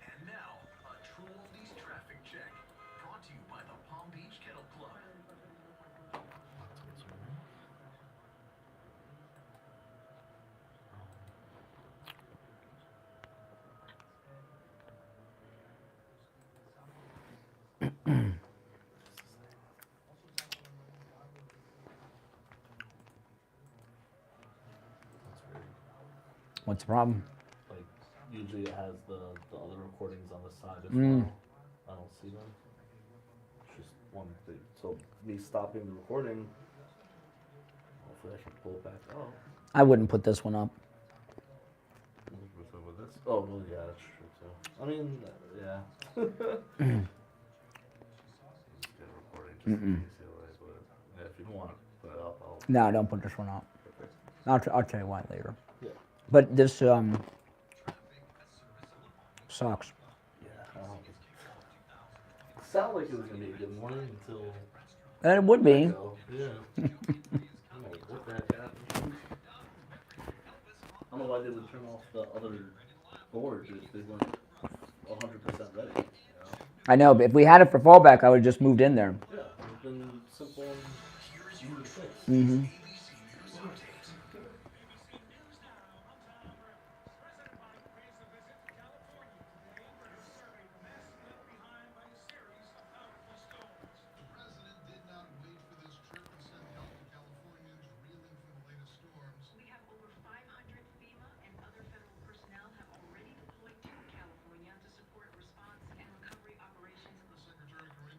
And now, a True Oldies traffic check. Brought to you by the Palm Beach Kennel Club. What's the problem? Like, usually it has the other recordings on the side as Mm. well. I don't see them. It's just one thing. So me stopping the recording, hopefully I can pull it back up. I wouldn't put this one up. With this? Oh, well, yeah, that's true too. I mean, yeah. Just get a recording just in Mm-mm. case the other way, but yeah, if you don't want to put it up, I'll... No, don't put this one up. I'll tell you why later. Yeah. But this sucks. Yeah, it sounded like it was going to be a good morning until... And it would be. Yeah. I'm like, what the heck happened? I don't know why they would turn off the other boards if they weren't 100% ready. You know? I know, but if we had it for fallback, I would have just moved in there. Yeah, it would have been simple and easy to fix. Mm-hmm.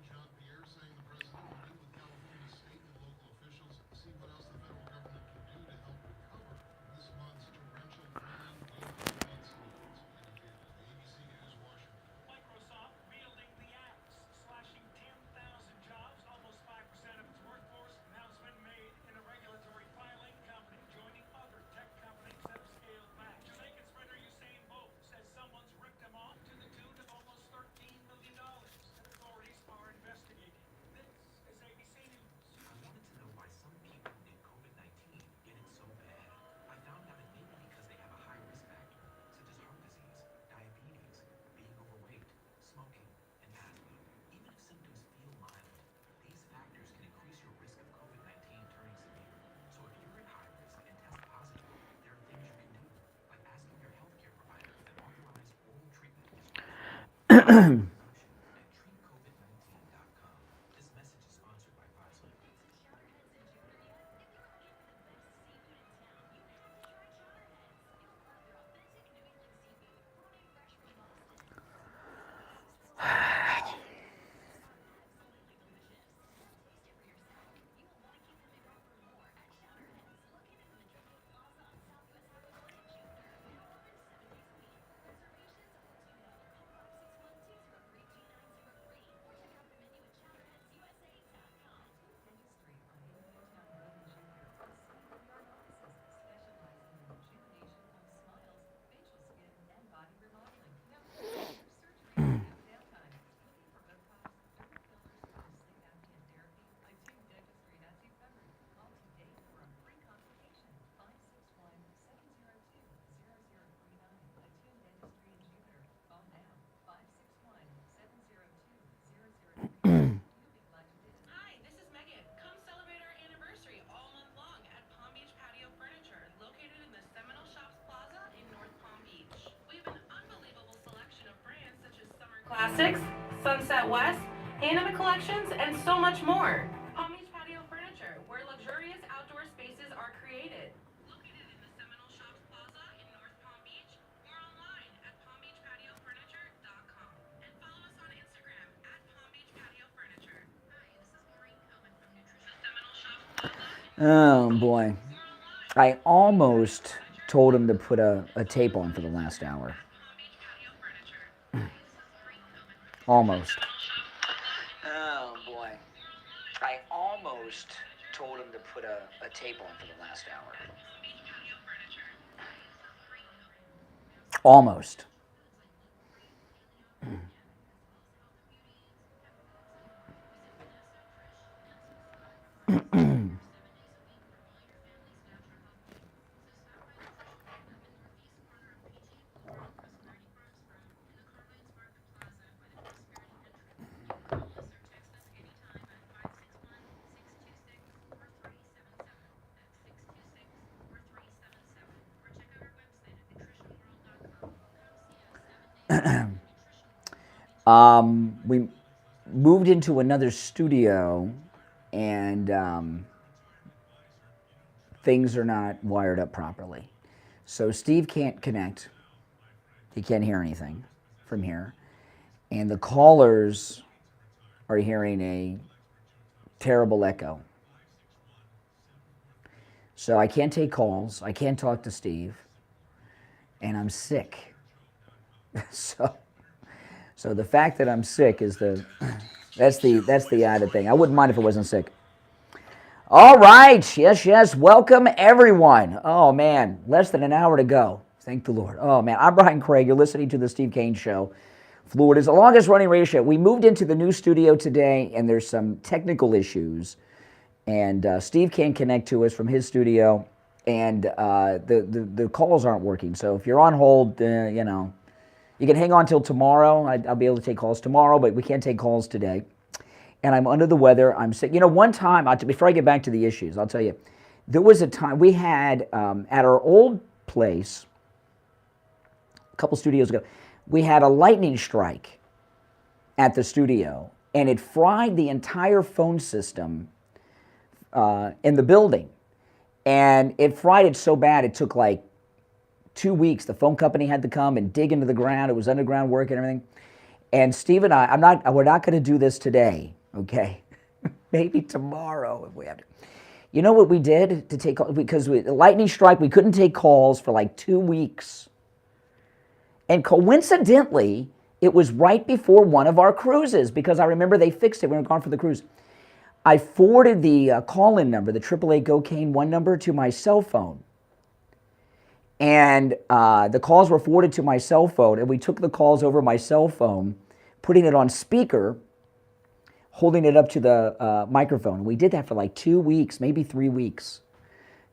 Jean-Pierre saying the president will meet with California state and local officials to see what else the federal government can do to help recover this month's torrential rain, wind, and mudslides. Indicated ABC News, Washington. Microsoft wielding the axe, slashing 10,000 jobs, almost 5% of its workforce. Announcement made in a regulatory filing. Company joining other tech companies that have scaled back. Jamaican sprinter Usain Bolt says someone's ripped him off to the tune of almost $13 million. And authorities are investigating. This is ABC News. I wanted to know why some people in COVID-19 get it so bad. I found out it may be because they have a high risk factor, such as heart disease, diabetes, being overweight, smoking, and asthma. Even if symptoms feel mild, these factors can increase your risk of COVID-19 turning severe. So if you're at high risk and test positive, there are things you can do, like asking your healthcare provider if an authorized oral treatment is treatcovid19.com. This message is sponsored by Pfizer. 6th, Sunset West, Anima Collections, and so much more. Palm Beach Patio Furniture, where luxurious outdoor spaces are created. Located in the Seminole Shops Plaza in North Palm Beach, or online at palmbeachpatiofurniture.com. And follow us on Instagram at Palm Beach Patio Furniture. Hi, this is Maureen Cohen from Nutrition. The Seminole Shops Plaza. Oh boy. I almost told him to put a tape on for the last hour. Almost. Oh boy. I almost told him to put a tape on for the last hour. Almost. We moved into another studio, and things are not wired up properly. So Steve can't connect. He can't hear anything from here. And the callers are hearing a terrible echo. So I can't take calls. I can't talk to Steve. And I'm sick. So the fact that I'm sick is that's the added thing. I wouldn't mind if I wasn't sick. All right, yes, welcome everyone. Oh man, less than an hour to go. Thank the Lord. Oh man, I'm Brian Craig. You're listening to the Steve Kane Show, Florida's longest running radio show. We moved into the new studio today, and there's some technical issues. And Steve can't connect to us from his studio, and the calls aren't working. So if you're on hold, you know. You can hang on till tomorrow. I'll be able to take calls tomorrow, but we can't take calls today. And I'm under the weather. I'm sick. You know, one time, before I get back to the issues, I'll tell you, there was a time we had, at our old place, a couple studios ago, we had a lightning strike at the studio, and it fried the entire phone system in the building. And it fried it so bad, it took like 2 weeks. The phone company had to come and dig into the ground. It was underground work and everything. And Steve and we're not going to do this today, okay? Maybe tomorrow if we have to. You know what we did to take calls? Because the lightning strike, we couldn't take calls for like 2 weeks. And coincidentally, it was right before one of our cruises, because I remember they fixed it. We were gone for the cruise. I forwarded the call-in number, the 888-GO-CANE-1 number, to my cell phone. And the calls were forwarded to my cell phone, and we took the calls over my cell phone, putting it on speaker, holding it up to the microphone. We did that for like 2 weeks, maybe 3 weeks.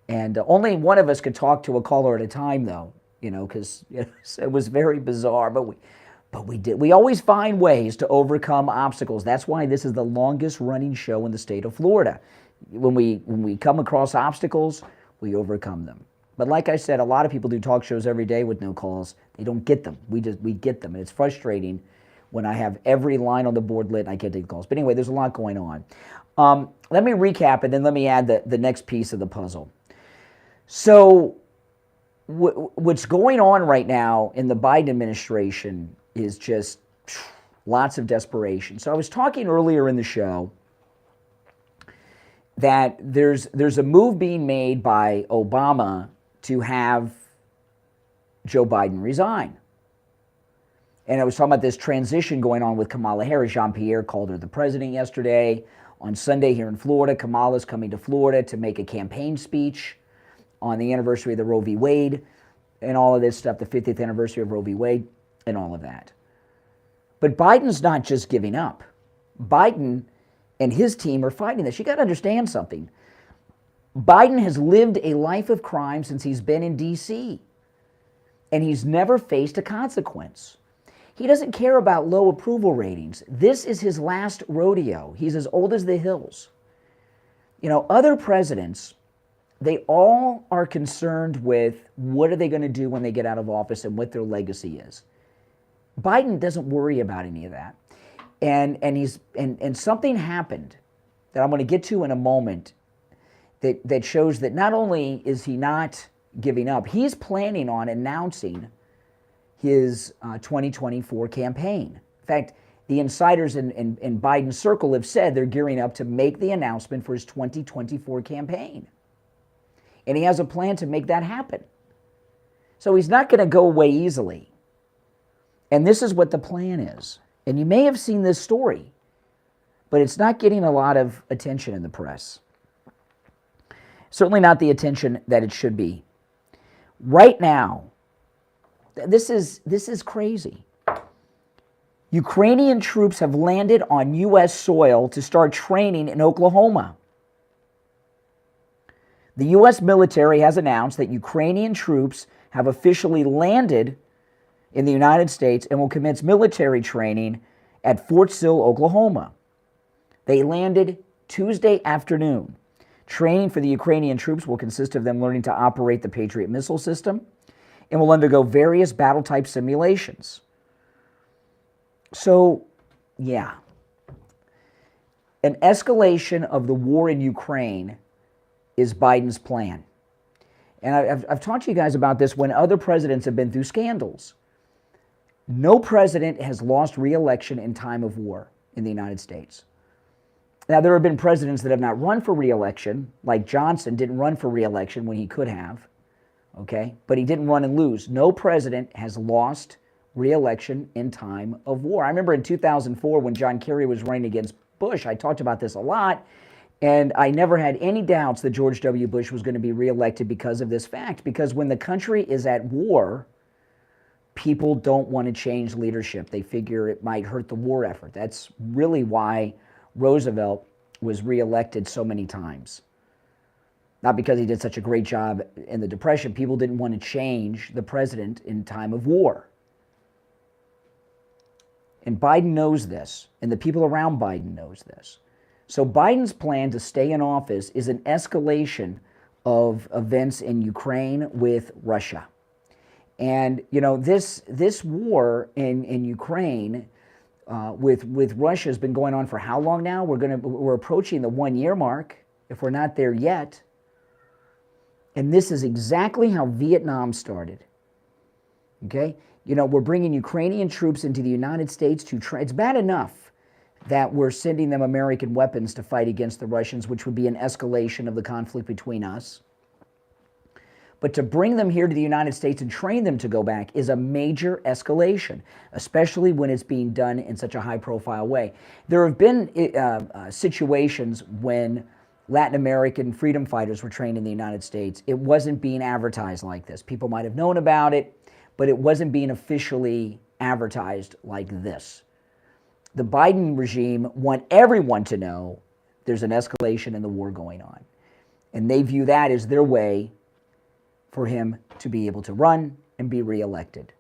And only one of us could talk to a caller at a time, though, you know, because it was very bizarre. But we did. We always find ways to overcome obstacles. That's why this is the longest running show in the state of Florida. When we come across obstacles, we overcome them. But like I said, a lot of people do talk shows every day with no calls. They don't get them. We get them. And it's frustrating when I have every line on the board lit and I can't take calls. But anyway, there's a lot going on. Let me recap, and then let me add the next piece of the puzzle. So what's going on right now in the Biden administration is just lots of desperation. So I was talking earlier in the show that there's a move being made by Obama to have Joe Biden resign. And I was talking about this transition going on with Kamala Harris. Jean-Pierre called her the president yesterday. On Sunday here in Florida, Kamala's coming to Florida to make a campaign speech on the anniversary of the Roe v. Wade and all of this stuff, the 50th anniversary of Roe v. Wade and all of that. But Biden's not just giving up. Biden and his team are fighting this. You got to understand something. Biden has lived a life of crime since he's been in D.C., and he's never faced a consequence. He doesn't care about low approval ratings. This is his last rodeo. He's as old as the hills. You know, other presidents, they all are concerned with what are they going to do when they get out of office and what their legacy is. Biden doesn't worry about any of that. And something happened that I'm going to get to in a moment that shows that not only is he not giving up, he's planning on announcing his 2024 campaign. In fact, the insiders in Biden's circle have said they're gearing up to make the announcement for his 2024 campaign. And he has a plan to make that happen. So he's not going to go away easily. And this is what the plan is. And you may have seen this story, but it's not getting a lot of attention in the press. Certainly not the attention that it should be. Right now, this is crazy. Ukrainian troops have landed on U.S. soil to start training in Oklahoma. The U.S. military has announced that Ukrainian troops have officially landed in the United States and will commence military training at Fort Sill, Oklahoma. They landed Tuesday afternoon. Training for the Ukrainian troops will consist of them learning to operate the Patriot missile system and will undergo various battle-type simulations. So, yeah. An escalation of the war in Ukraine is Biden's plan. And I've talked to you guys about this when other presidents have been through scandals. No president has lost re-election in time of war in the United States. Now, there have been presidents that have not run for re-election, like Johnson didn't run for re-election when he could have, okay? But he didn't run and lose. No president has lost re-election in time of war. I remember in 2004 when John Kerry was running against Bush, I talked about this a lot, and I never had any doubts that George W. Bush was going to be re-elected because of this fact. Because when the country is at war, people don't want to change leadership. They figure it might hurt the war effort. That's really why Roosevelt was re-elected so many times. Not because he did such a great job in the Depression. People didn't want to change the president in time of war. And Biden knows this, and the people around Biden knows this. So Biden's plan to stay in office is an escalation of events in Ukraine with Russia. And, you know, this war in Ukraine with Russia has been going on for how long now? We're approaching the 1-year mark, if we're not there yet. And this is exactly how Vietnam started. Okay? You know, we're bringing Ukrainian troops into the United States to train. It's bad enough that we're sending them American weapons to fight against the Russians, which would be an escalation of the conflict between us. But to bring them here to the United States and train them to go back is a major escalation, especially when it's being done in such a high-profile way. There have been situations when Latin American freedom fighters were trained in the United States. It wasn't being advertised like this. People might have known about it, but it wasn't being officially advertised like this. The Biden regime want everyone to know there's an escalation in the war going on. And they view that as their way for him to be able to run and be reelected.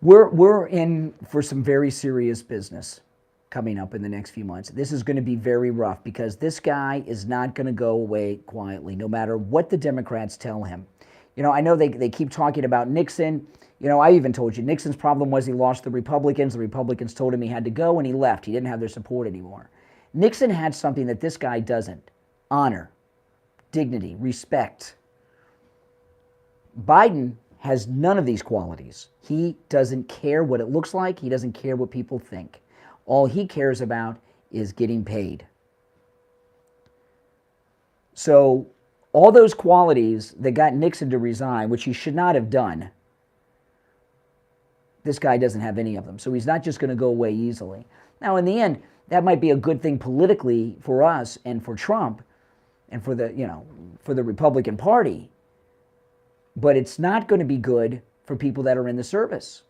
We're in for some very serious business coming up in the next few months. This is going to be very rough because this guy is not going to go away quietly, no matter what the Democrats tell him. You know, I know they keep talking about Nixon. You know, I even told you Nixon's problem was he lost the Republicans. The Republicans told him he had to go, and he left. He didn't have their support anymore. Nixon had something that this guy doesn't: honor, dignity, respect. Biden has none of these qualities. He doesn't care what it looks like. He doesn't care what people think. All he cares about is getting paid. So all those qualities that got Nixon to resign, which he should not have done, this guy doesn't have any of them. So he's not just going to go away easily. Now, in the end, that might be a good thing politically for us and for Trump and for the Republican Party. But it's not going to be good for people that are in the service.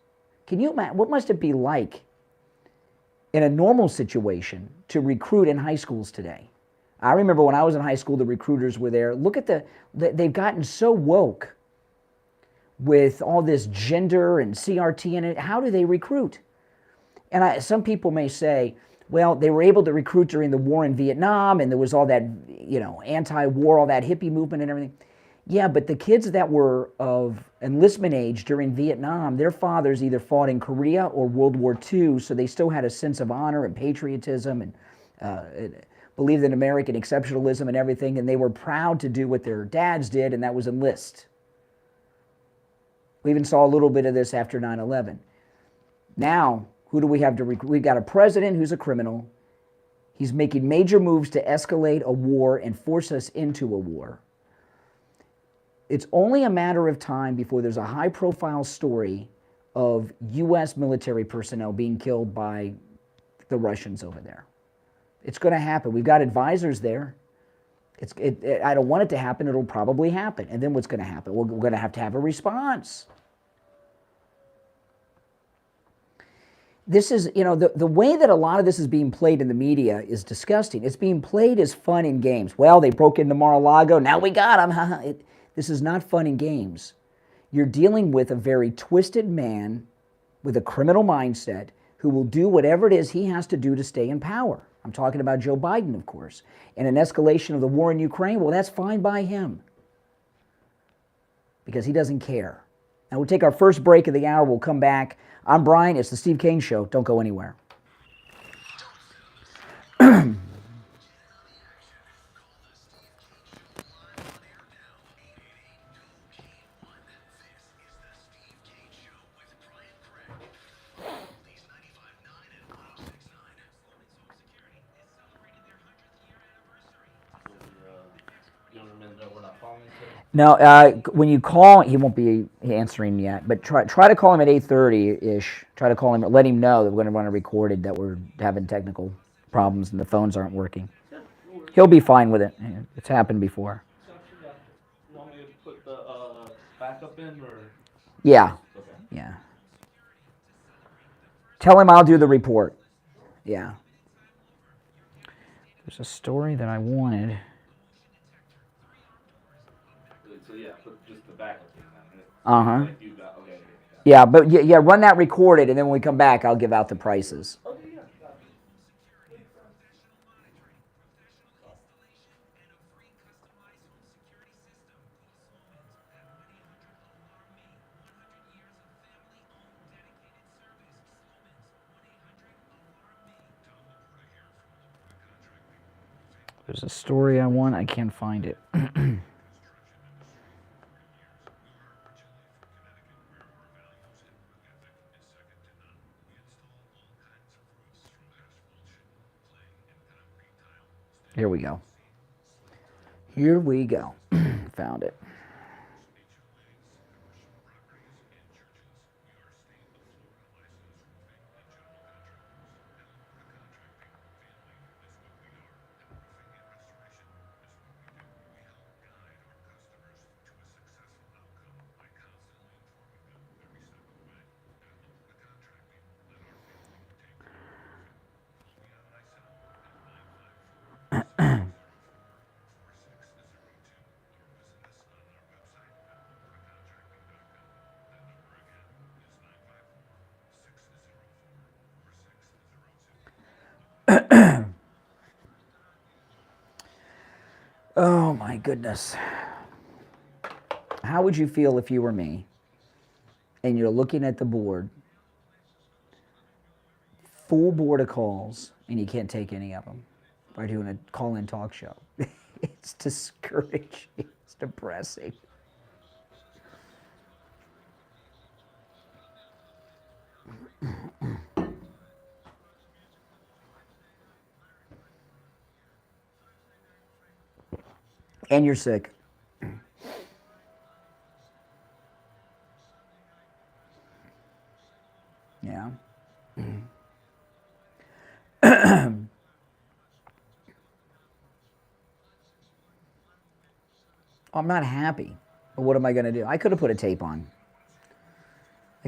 Can you imagine? What must it be like in a normal situation to recruit in high schools today? I remember when I was in high school, the recruiters were there. Look at they've gotten so woke with all this gender and CRT in it. How do they recruit? And some people may say, well, they were able to recruit during the war in Vietnam, and there was all that, anti-war, all that hippie movement and everything. Yeah, but the kids that were of enlistment age during Vietnam, their fathers either fought in Korea or World War II, so they still had a sense of honor and patriotism and believed in American exceptionalism and everything, and they were proud to do what their dads did, and that was enlist. We even saw a little bit of this after 9/11. Now, who do we have to recruit? We've got a president who's a criminal. He's making major moves to escalate a war and force us into a war. It's only a matter of time before there's a high-profile story of U.S. military personnel being killed by the Russians over there. It's going to happen. We've got advisors there. I don't want it to happen. It'll probably happen. And then what's going to happen? We're going to have a response. This is, the way that a lot of this is being played in the media is disgusting. It's being played as fun and games. Well, they broke into Mar-a-Lago. Now we got them. This is not fun and games. You're dealing with a very twisted man with a criminal mindset who will do whatever it is he has to do to stay in power. I'm talking about Joe Biden, of course. And an escalation of the war in Ukraine, well, that's fine by him. Because he doesn't care. Now, we'll take our first break of the hour. We'll come back. I'm Brian. It's the Steve Kane Show. Don't go anywhere. No, when you call, he won't be answering yet, but try to call him at 8:30-ish. Try to call him, let him know that we're going to run a recorded, that we're having technical problems and the phones aren't working. He'll be fine with it. It's happened before. You want me to put the backup in, or? Yeah. Okay. Yeah. Tell him I'll do the report. Yeah. There's a story that I wanted. So yeah, put just the backup in. Uh-huh. Like you got, okay. Yeah, but yeah, run that recorded, and then when we come back, I'll give out the prices. Okay, yeah. There's a story I want. I can't find it. Here we go. Here we go. Found it. Oh my goodness. How would you feel if you were me and you're looking at the board, full board of calls, and you can't take any of them by doing a call-in talk show? It's discouraging. It's depressing. And you're sick. Yeah. I'm not happy. But what am I going to do? I could have put a tape on. I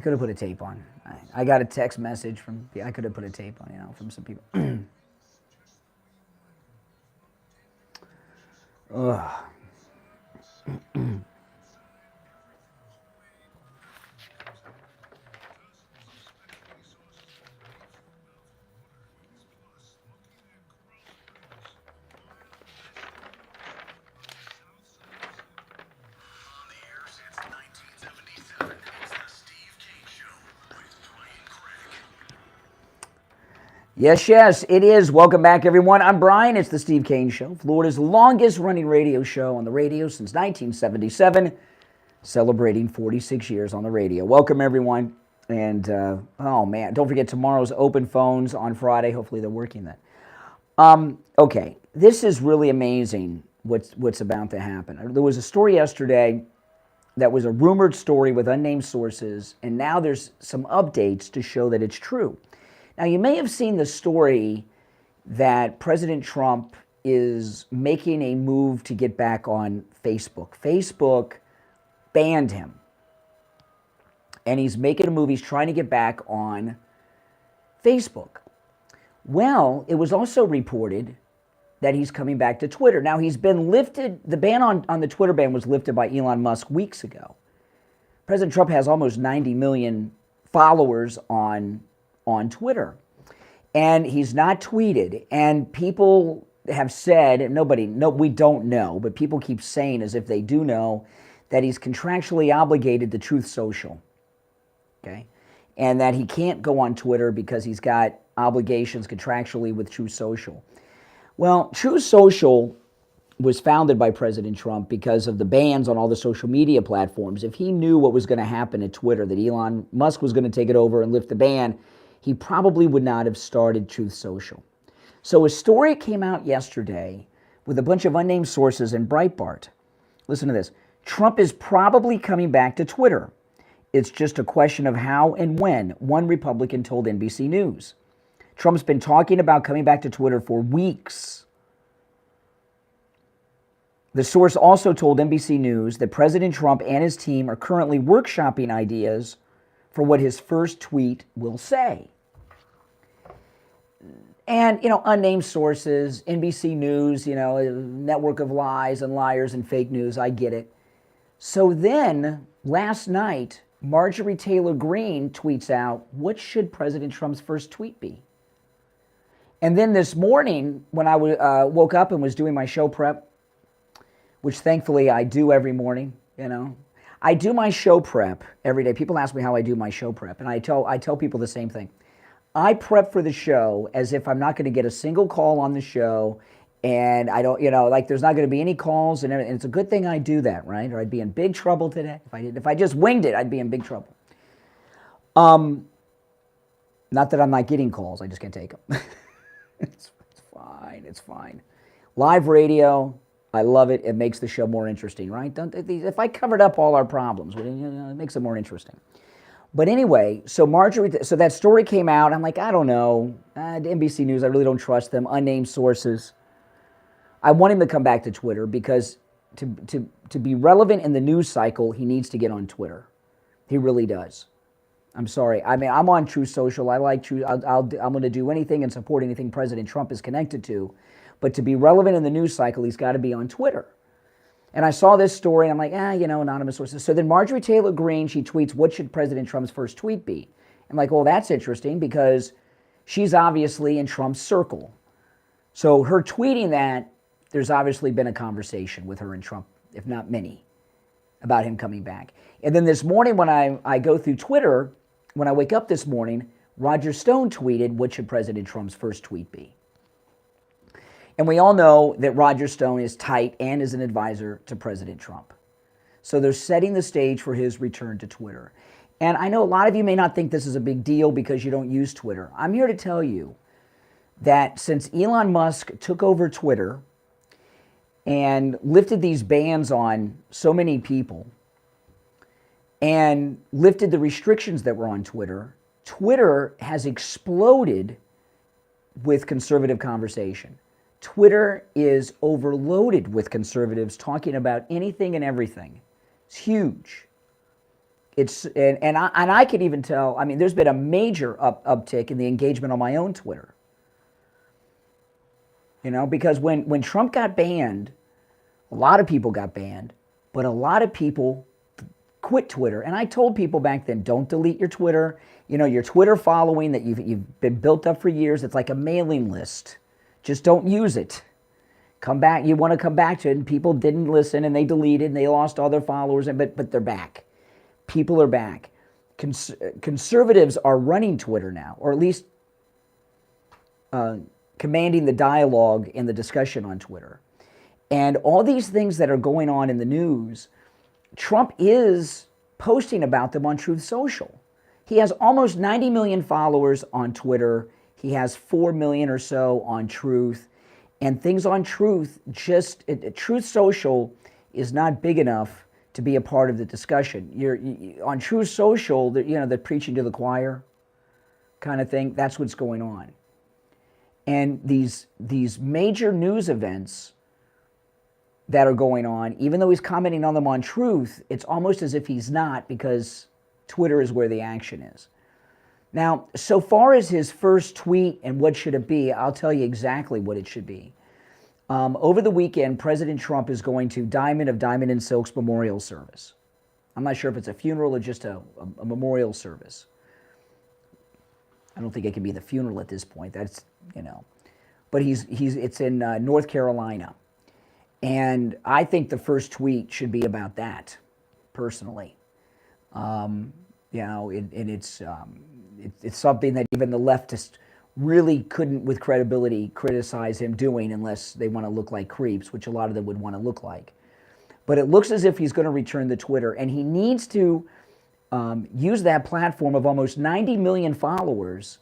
got a text message from, I could have put a tape on, from some people. Ugh. Yes, yes, it is. Welcome back, everyone. I'm Brian. It's the Steve Kane Show, Florida's longest-running radio show on the radio since 1977, celebrating 46 years on the radio. Welcome, everyone. And, oh, man, don't forget tomorrow's open phones on Friday. Hopefully they're working then. Okay, this is really amazing what's about to happen. There was a story yesterday that was a rumored story with unnamed sources, and now there's some updates to show that it's true. Now, you may have seen the story that President Trump is making a move to get back on Facebook. Facebook banned him. And he's making a move. He's trying to get back on Facebook. Well, it was also reported that he's coming back to Twitter. Now, he's been lifted. The ban on the Twitter ban was lifted by Elon Musk weeks ago. President Trump has almost 90 million followers on Twitter. And he's not tweeted. And people have said, and we don't know, but people keep saying as if they do know, that he's contractually obligated to Truth Social. Okay? And that he can't go on Twitter because he's got obligations contractually with Truth Social. Well, Truth Social was founded by President Trump because of the bans on all the social media platforms. If he knew what was going to happen at Twitter, that Elon Musk was going to take it over and lift the ban, he probably would not have started Truth Social. So a story came out yesterday with a bunch of unnamed sources in Breitbart. Listen to this. Trump is probably coming back to Twitter. It's just a question of how and when, one Republican told NBC News. Trump's been talking about coming back to Twitter for weeks. The source also told NBC News that President Trump and his team are currently workshopping ideas for what his first tweet will say. And, unnamed sources, NBC News, network of lies and liars and fake news, I get it. So then, last night, Marjorie Taylor Greene tweets out, what should President Trump's first tweet be? And then this morning, when I woke up and was doing my show prep, which thankfully I do every morning, I do my show prep every day. People ask me how I do my show prep, and I tell people the same thing. I prep for the show as if I'm not going to get a single call on the show, and I don't, there's not going to be any calls, and it's a good thing I do that, right? Or I'd be in big trouble today. If I just winged it, I'd be in big trouble. Not that I'm not getting calls, I just can't take them. It's fine. Live radio, I love it. It makes the show more interesting, right? If I covered up all our problems, it makes it more interesting. But anyway, so that story came out. I'm like, I don't know. NBC News, I really don't trust them. Unnamed sources. I want him to come back to Twitter because to be relevant in the news cycle, he needs to get on Twitter. He really does. I'm sorry. I mean, I'm on Truth Social. I like Truth. I'm going to do anything and support anything President Trump is connected to. But to be relevant in the news cycle, he's got to be on Twitter. And I saw this story, and I'm like, anonymous sources. So then Marjorie Taylor Greene, she tweets, what should President Trump's first tweet be? I'm like, well, that's interesting because she's obviously in Trump's circle. So her tweeting that, there's obviously been a conversation with her and Trump, if not many, about him coming back. And then this morning when I go through Twitter, when I wake up this morning, Roger Stone tweeted, what should President Trump's first tweet be? And we all know that Roger Stone is tight and is an advisor to President Trump. So they're setting the stage for his return to Twitter. And I know a lot of you may not think this is a big deal because you don't use Twitter. I'm here to tell you that since Elon Musk took over Twitter and lifted these bans on so many people and lifted the restrictions that were on Twitter, Twitter has exploded with conservative conversation. Twitter is overloaded with conservatives talking about anything and everything. It's huge. And I can even tell, there's been a major uptick in the engagement on my own Twitter. Because when Trump got banned, a lot of people got banned, but a lot of people quit Twitter. And I told people back then, don't delete your Twitter. Your Twitter following that you've been built up for years, it's like a mailing list. Just don't use it. Come back. You want to come back to it. And people didn't listen and they deleted and they lost all their followers, but they're back. People are back. Conservatives are running Twitter now, or at least commanding the dialogue and the discussion on Twitter. And all these things that are going on in the news, Trump is posting about them on Truth Social. He has almost 90 million followers on Twitter. He has 4 million or so on Truth. And things on Truth, Truth Social is not big enough to be a part of the discussion. On Truth Social, the preaching to the choir kind of thing, that's what's going on. And these major news events that are going on, even though he's commenting on them on Truth, it's almost as if he's not, because Twitter is where the action is. Now, so far as his first tweet and what should it be, I'll tell you exactly what it should be. Over the weekend, President Trump is going to Diamond of Diamond and Silk's memorial service. I'm not sure if it's a funeral or just a memorial service. I don't think it can be the funeral at this point. That's, but it's in North Carolina. And I think the first tweet should be about that, personally. It's something that even the leftists really couldn't, with credibility, criticize him doing unless they want to look like creeps, which a lot of them would want to look like. But it looks as if he's going to return to Twitter, and he needs to use that platform of almost 90 million followers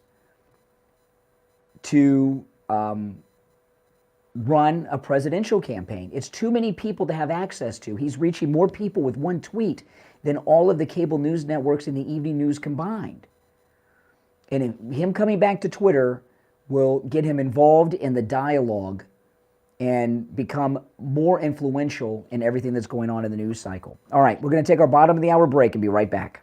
to run a presidential campaign. It's too many people to have access to. He's reaching more people with one tweet than all of the cable news networks and the evening news combined. And him coming back to Twitter will get him involved in the dialogue and become more influential in everything that's going on in the news cycle. All right, we're going to take our bottom of the hour break and be right back.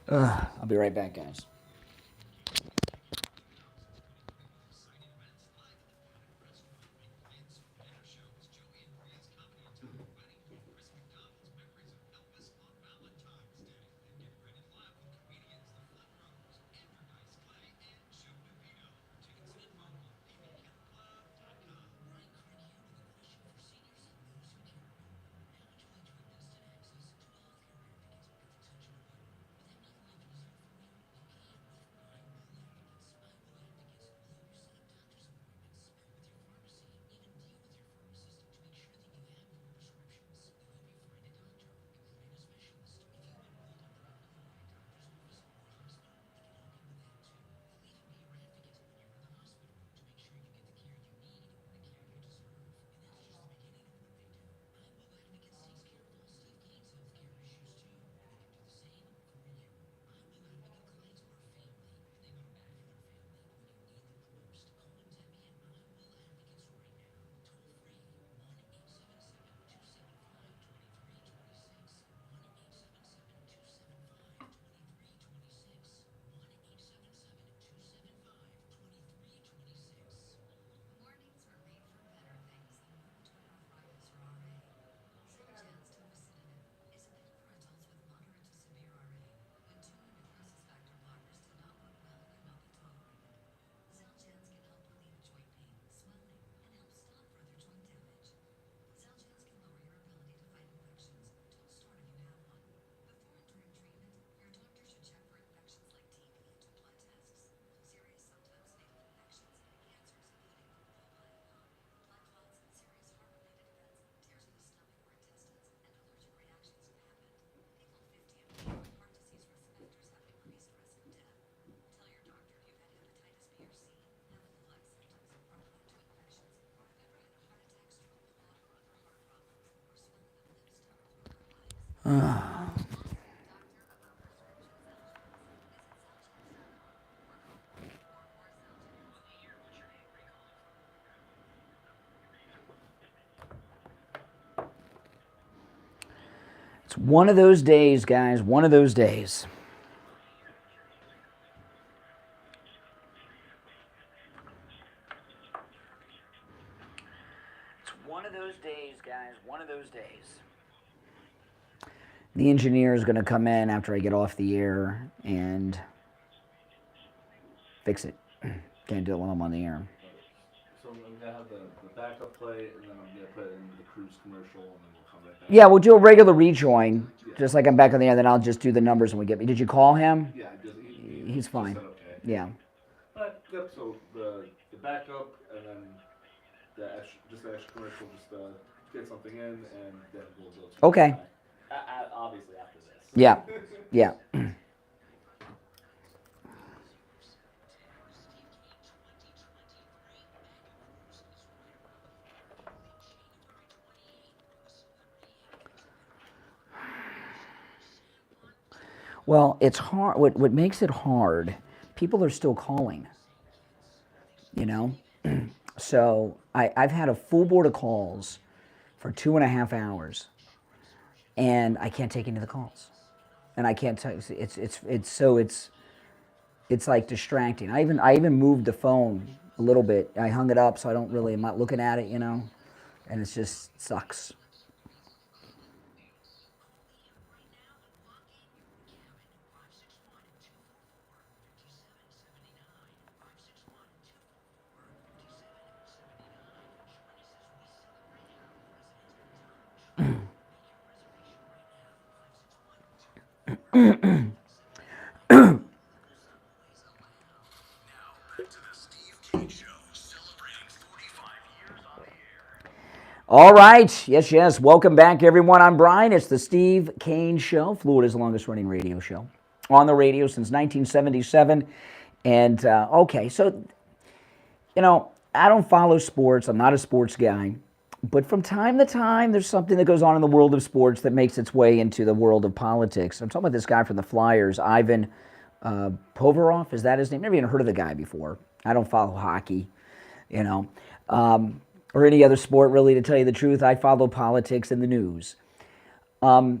I'll be right back, guys. It's one of those days, guys, one of those days. It's one of those days, guys, one of those days. The engineer is going to come in after I get off the air and fix it. Can't do it while I'm on the air. So I'm going to have the backup play, and then I'm going to put in the cruise commercial, and then we'll come right back. Yeah, we'll do a regular rejoin, just like I'm back on the air, then I'll just do the numbers and we get... Did you call him? Yeah, He's fine. Said okay. Yeah. But, yep, so the backup, and then the extra commercial, just get something in, and then we'll go to Okay. obviously after this. Yeah, yeah. Well, it's hard. What makes it hard, people are still calling, you know? So I've had a full board of calls for 2.5 hours, and I can't take any of the calls. And I can't tell you, it's like distracting. I even moved the phone a little bit. I hung it up so I'm not looking at it, you know? And it just sucks. All right. Yes. Welcome back, everyone. I'm Brian. It's the Steve Kane Show, Florida's longest-running radio show. On the radio since 1977. And, okay, so, you know, I don't follow sports. I'm not a sports guy. But from time to time, there's something that goes on in the world of sports that makes its way into the world of politics. I'm talking about this guy from the Flyers, Ivan Provorov. Is that his name? Never even heard of the guy before. I don't follow hockey, you know. Or any other sport, really, to tell you the truth. I follow politics and the news. But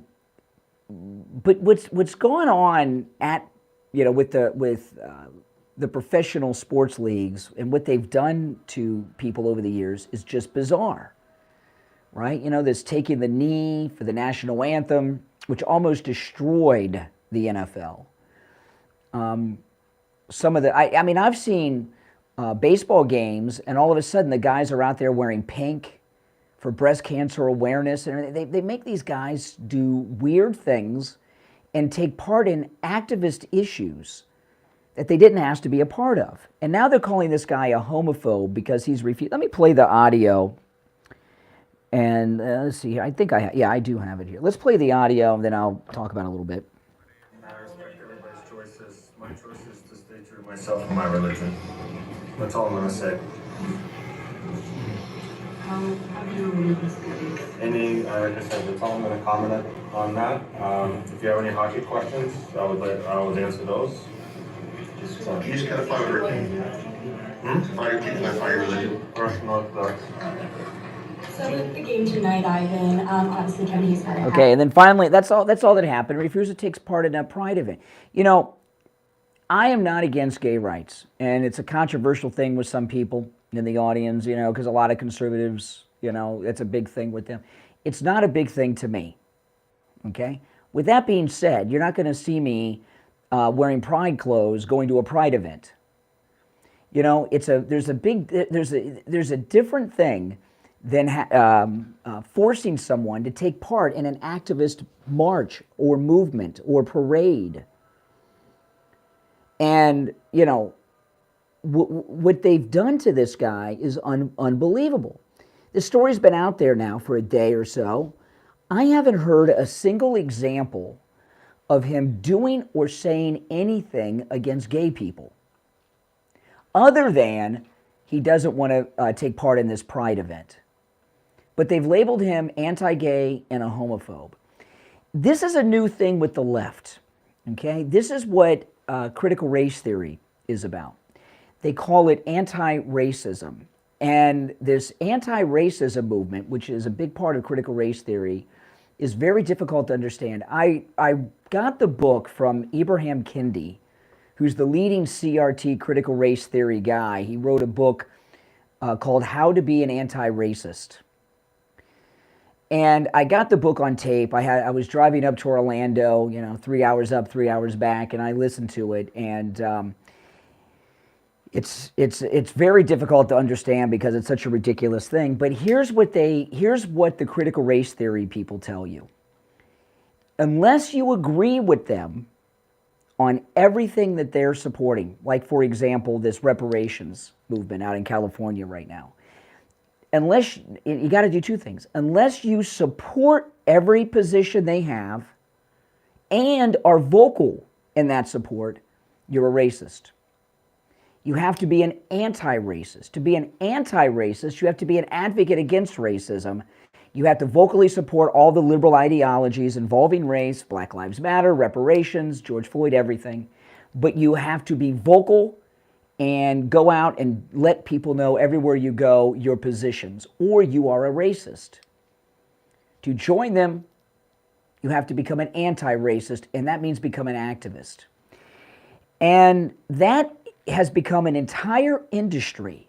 what's going on at, you know, with the professional sports leagues and what they've done to people over the years is just bizarre, right? You know, this taking the knee for the national anthem, which almost destroyed the NFL. Some of the, I mean, I've seen baseball games, and all of a sudden the guys are out there wearing pink for breast cancer awareness, and they make these guys do weird things and take part in activist issues that they didn't ask to be a part of. And now they're calling this guy a homophobe because he's refused. Let me play the audio, and let's see, I think I do have it here. Let's play the audio, and then I'll talk about it a little bit. I respect everybody's choices. My choice is to stay true to myself and my religion. That's all I'm gonna say. How do you religious beliefs? Like I said, that's all I'm gonna comment on that. If you have any hockey questions, I would answer those. So, You just gotta follow your opinion. Follow your opinion, not follow your religion. First Orthodox. So with the game tonight, Ivan, obviously Kennedy's very happy. Okay, and then finally, that's all that happened. Refuser takes part in a pride event. You know, I am not against gay rights, and it's a controversial thing with some people in the audience, you know, because a lot of conservatives, you know, it's a big thing with them. It's not a big thing to me, okay? With that being said, you're not going to see me wearing pride clothes going to a pride event. You know, there's a different thing than forcing someone to take part in an activist march or movement or parade. And, you know, what they've done to this guy is unbelievable. The story's been out there now for a day or so. I haven't heard a single example of him doing or saying anything against gay people, other than he doesn't want to take part in this pride event. But they've labeled him anti-gay and a homophobe. this is a new thing with the left, okay? This is what critical race theory is about. They call it anti-racism. And this anti-racism movement, which is a big part of critical race theory, is very difficult to understand. I got the book from Ibrahim Kendi, who's the leading CRT critical race theory guy. He wrote a book called How to Be an Anti-Racist. And I got the book on tape. I was driving up to Orlando, 3 hours up, 3 hours back, and I listened to it. And it's very difficult to understand because it's such a ridiculous thing. But here's what the critical race theory people tell you. Unless you agree with them on everything that they're supporting, like, for example, this reparations movement out in California right now, unless you got to do two things. Unless you support every position they have and are vocal in that support, you're a racist. You have to be an anti-racist. To be an anti-racist, you have to be an advocate against racism. You have to vocally support all the liberal ideologies involving race, Black Lives Matter, reparations, George Floyd, everything. But you have to be vocal and go out and let people know everywhere you go your positions, or you are a racist. To join them, you have to become an anti-racist, and that means become an activist. And that has become an entire industry.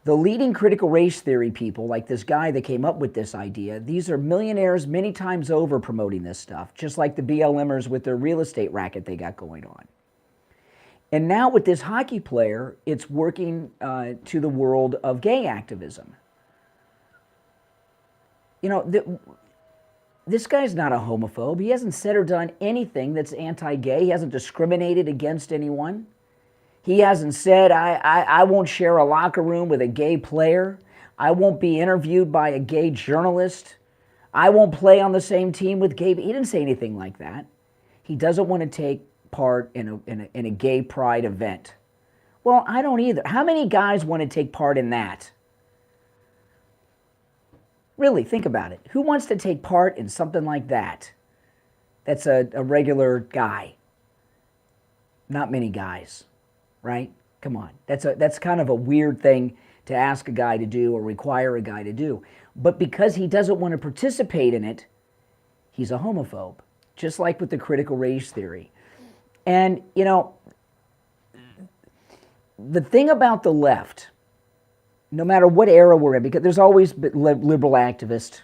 The leading critical race theory people, like this guy that came up with this idea, these are millionaires many times over promoting this stuff, just like the BLMers with their real estate racket they got going on. And now with this hockey player, it's working to the world of gay activism. This guy's not a homophobe. He hasn't said or done anything that's anti-gay. He hasn't discriminated against anyone. He hasn't said, I won't share a locker room with a gay player. I won't be interviewed by a gay journalist. I won't play on the same team with gay. He didn't say anything like that. He doesn't want to take part in a gay pride event. Well, I don't either. How many guys want to take part in that? Really, think about it. Who wants to take part in something like that? That's a regular guy. Not many guys. Right? Come on. That's kind of a weird thing to ask a guy to do or require a guy to do. But because he doesn't want to participate in it, he's a homophobe, just like with the critical race theory. And, the thing about the left, no matter what era we're in, because there's always been liberal activists.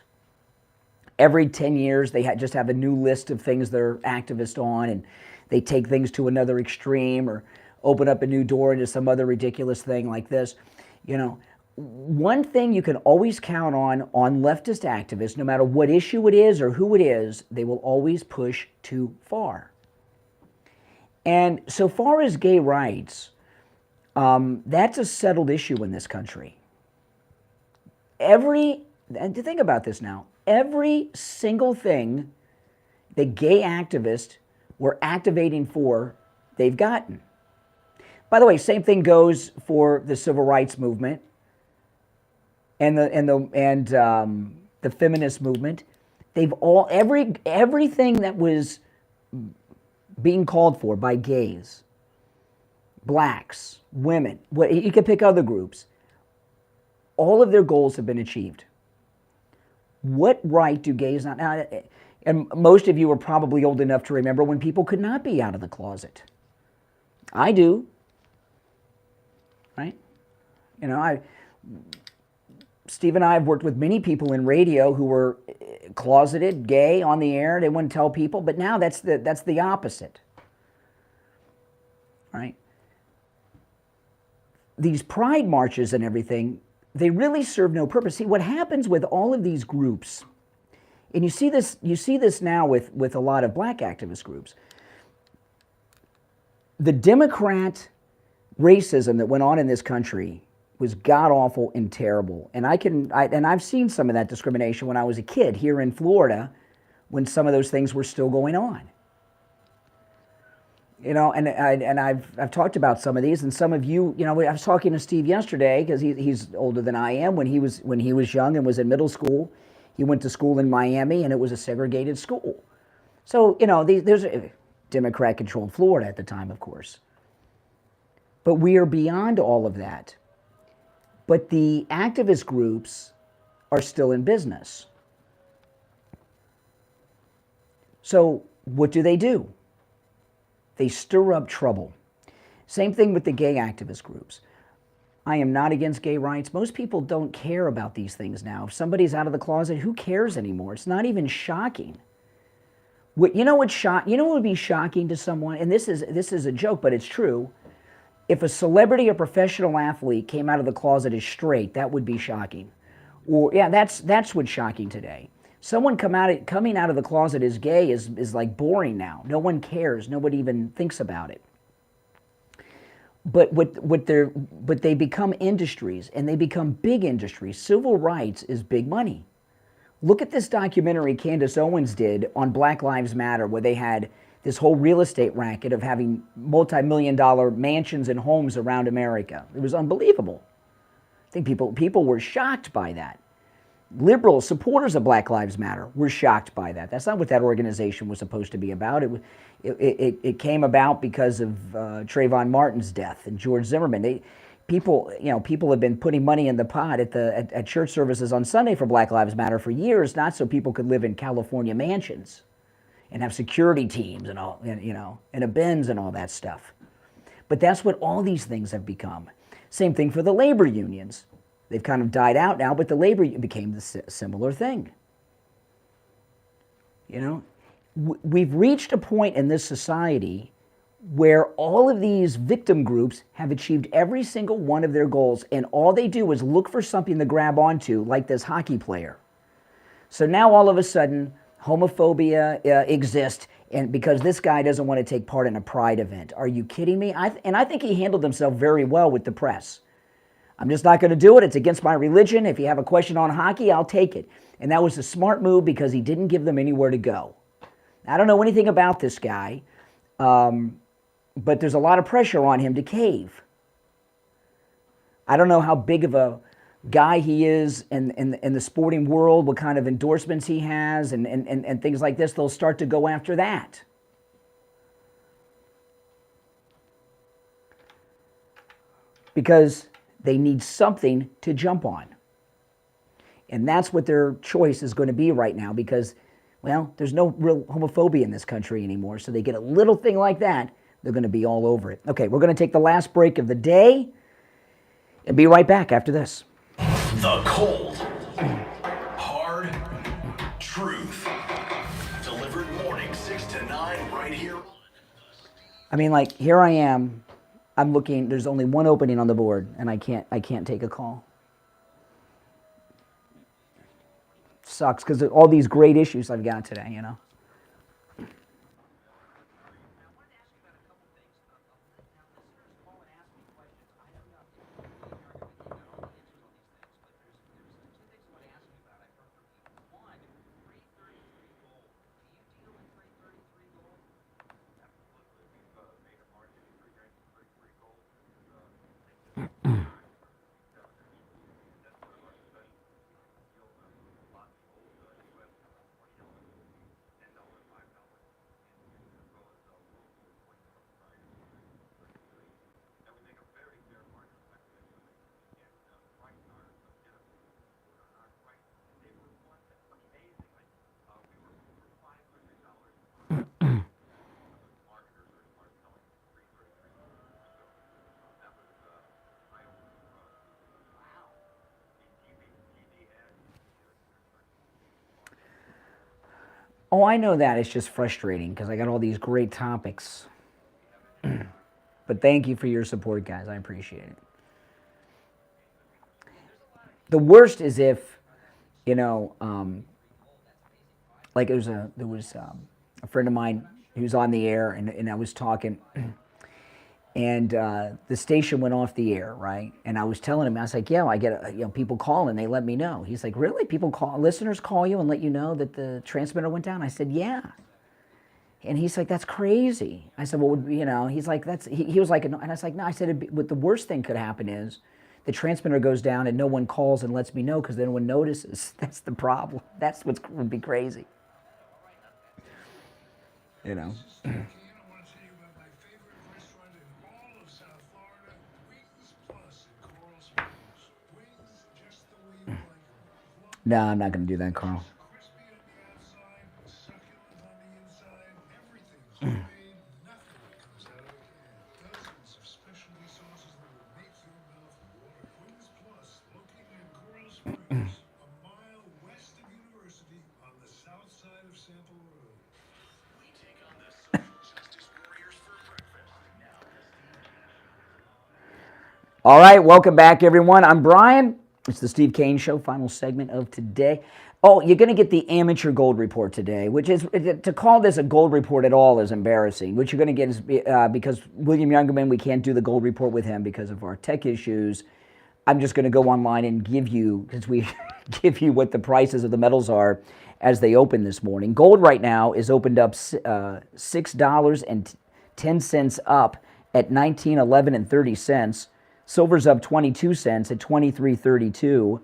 Every 10 years, they just have a new list of things they're activist on, and they take things to another extreme or open up a new door into some other ridiculous thing like this. One thing you can always count on leftist activists, no matter what issue it is or who it is, they will always push too far. And so far as gay rights, that's a settled issue in this country. And to think about this now, every single thing that gay activists were activating for, they've gotten. By the way, same thing goes for the civil rights movement and the feminist movement. They've all everything that was being called for by gays, blacks, women, you could pick other groups. All of their goals have been achieved. What right do gays not now? And most of you are probably old enough to remember when people could not be out of the closet. I do. Right? Steve and I have worked with many people in radio who were closeted, gay, on the air. They wouldn't tell people, but now that's the opposite. Right? These pride marches and everything, they really serve no purpose. See, what happens with all of these groups, and you see this now with a lot of black activist groups, the Democrat racism that went on in this country was god-awful and terrible. And I've seen some of that discrimination when I was a kid here in Florida when some of those things were still going on. And I've talked about some of these, and some of you, I was talking to Steve yesterday because he's older than I am. When he was young and was in middle school, he went to school in Miami, and it was a segregated school. So, there's a Democrat-controlled Florida at the time, of course. But we are beyond all of that. But the activist groups are still in business. So what do? They stir up trouble. Same thing with the gay activist groups. I am not against gay rights. Most people don't care about these things now. If somebody's out of the closet, who cares anymore? It's not even shocking. What would be shocking to someone, and this is a joke, but it's true. If a celebrity or professional athlete came out of the closet as straight, that would be shocking. Or yeah, that's what's shocking today. Someone coming out of the closet as gay is like boring now. No one cares. Nobody even thinks about it. But they become industries, and they become big industries. Civil rights is big money. Look at this documentary Candace Owens did on Black Lives Matter, where they had this whole real estate racket of having multi-million-dollar mansions and homes around America. It was unbelievable. I think people were shocked by that. Liberal supporters of Black Lives Matter were shocked by that. That's not what that organization was supposed to be about. It came about because of Trayvon Martin's death and George Zimmerman. People have been putting money in the pot at church services on Sunday for Black Lives Matter for years, not so people could live in California mansions and have security teams and all, and a Benz and all that stuff. But that's what all these things have become. Same thing for the labor unions. They've kind of died out now, but the labor became the similar thing. We've reached a point in this society where all of these victim groups have achieved every single one of their goals, and all they do is look for something to grab onto, like this hockey player. So now all of a sudden, homophobia exists, and because this guy doesn't want to take part in a pride event. Are you kidding me? I think he handled himself very well with the press. I'm just not going to do it. It's against my religion. If you have a question on hockey, I'll take it. And that was a smart move because he didn't give them anywhere to go. I don't know anything about this guy, but there's a lot of pressure on him to cave. I don't know how big of a guy he is in the sporting world, what kind of endorsements he has, and things like this. They'll start to go after that. Because they need something to jump on. And that's what their choice is going to be right now because, well, there's no real homophobia in this country anymore. So they get a little thing like that, they're going to be all over it. Okay, we're going to take the last break of the day and be right back after this. The cold, hard truth. Delivered morning 6 to 9 right here. I mean, like, here I am. I'm looking, there's only one opening on the board, and I can't take a call. Sucks, because of all these great issues I've got today, Oh, I know that. It's just frustrating because I got all these great topics. But thank you for your support, guys. I appreciate it. The worst is if, like there was a friend of mine who was on the air, and I was talking, and the station went off the air, right? And I was telling him, I was like, yeah, I get people call and they let me know. He's like, really? Listeners call you and let you know that the transmitter went down? I said, yeah. And he's like, that's crazy. I said, well, he's like, he was like, and I was like, no, I said, what the worst thing could happen is the transmitter goes down and no one calls and lets me know because no one notices. That's the problem. That's what would be crazy. You know. No, I'm not going to do that, Carl. All right, welcome back, everyone. I'm Brian. It's the Steve Kane Show, final segment of today. Oh, you're going to get the amateur gold report today, which is, to call this a gold report at all is embarrassing. What you're going to get is, because William Youngerman, we can't do the gold report with him because of our tech issues. I'm just going to go online and give you, because we give you what the prices of the metals are as they open this morning. Gold right now is opened up $6.10 up at $19.11.30. Silver's up 22 cents at 23.32.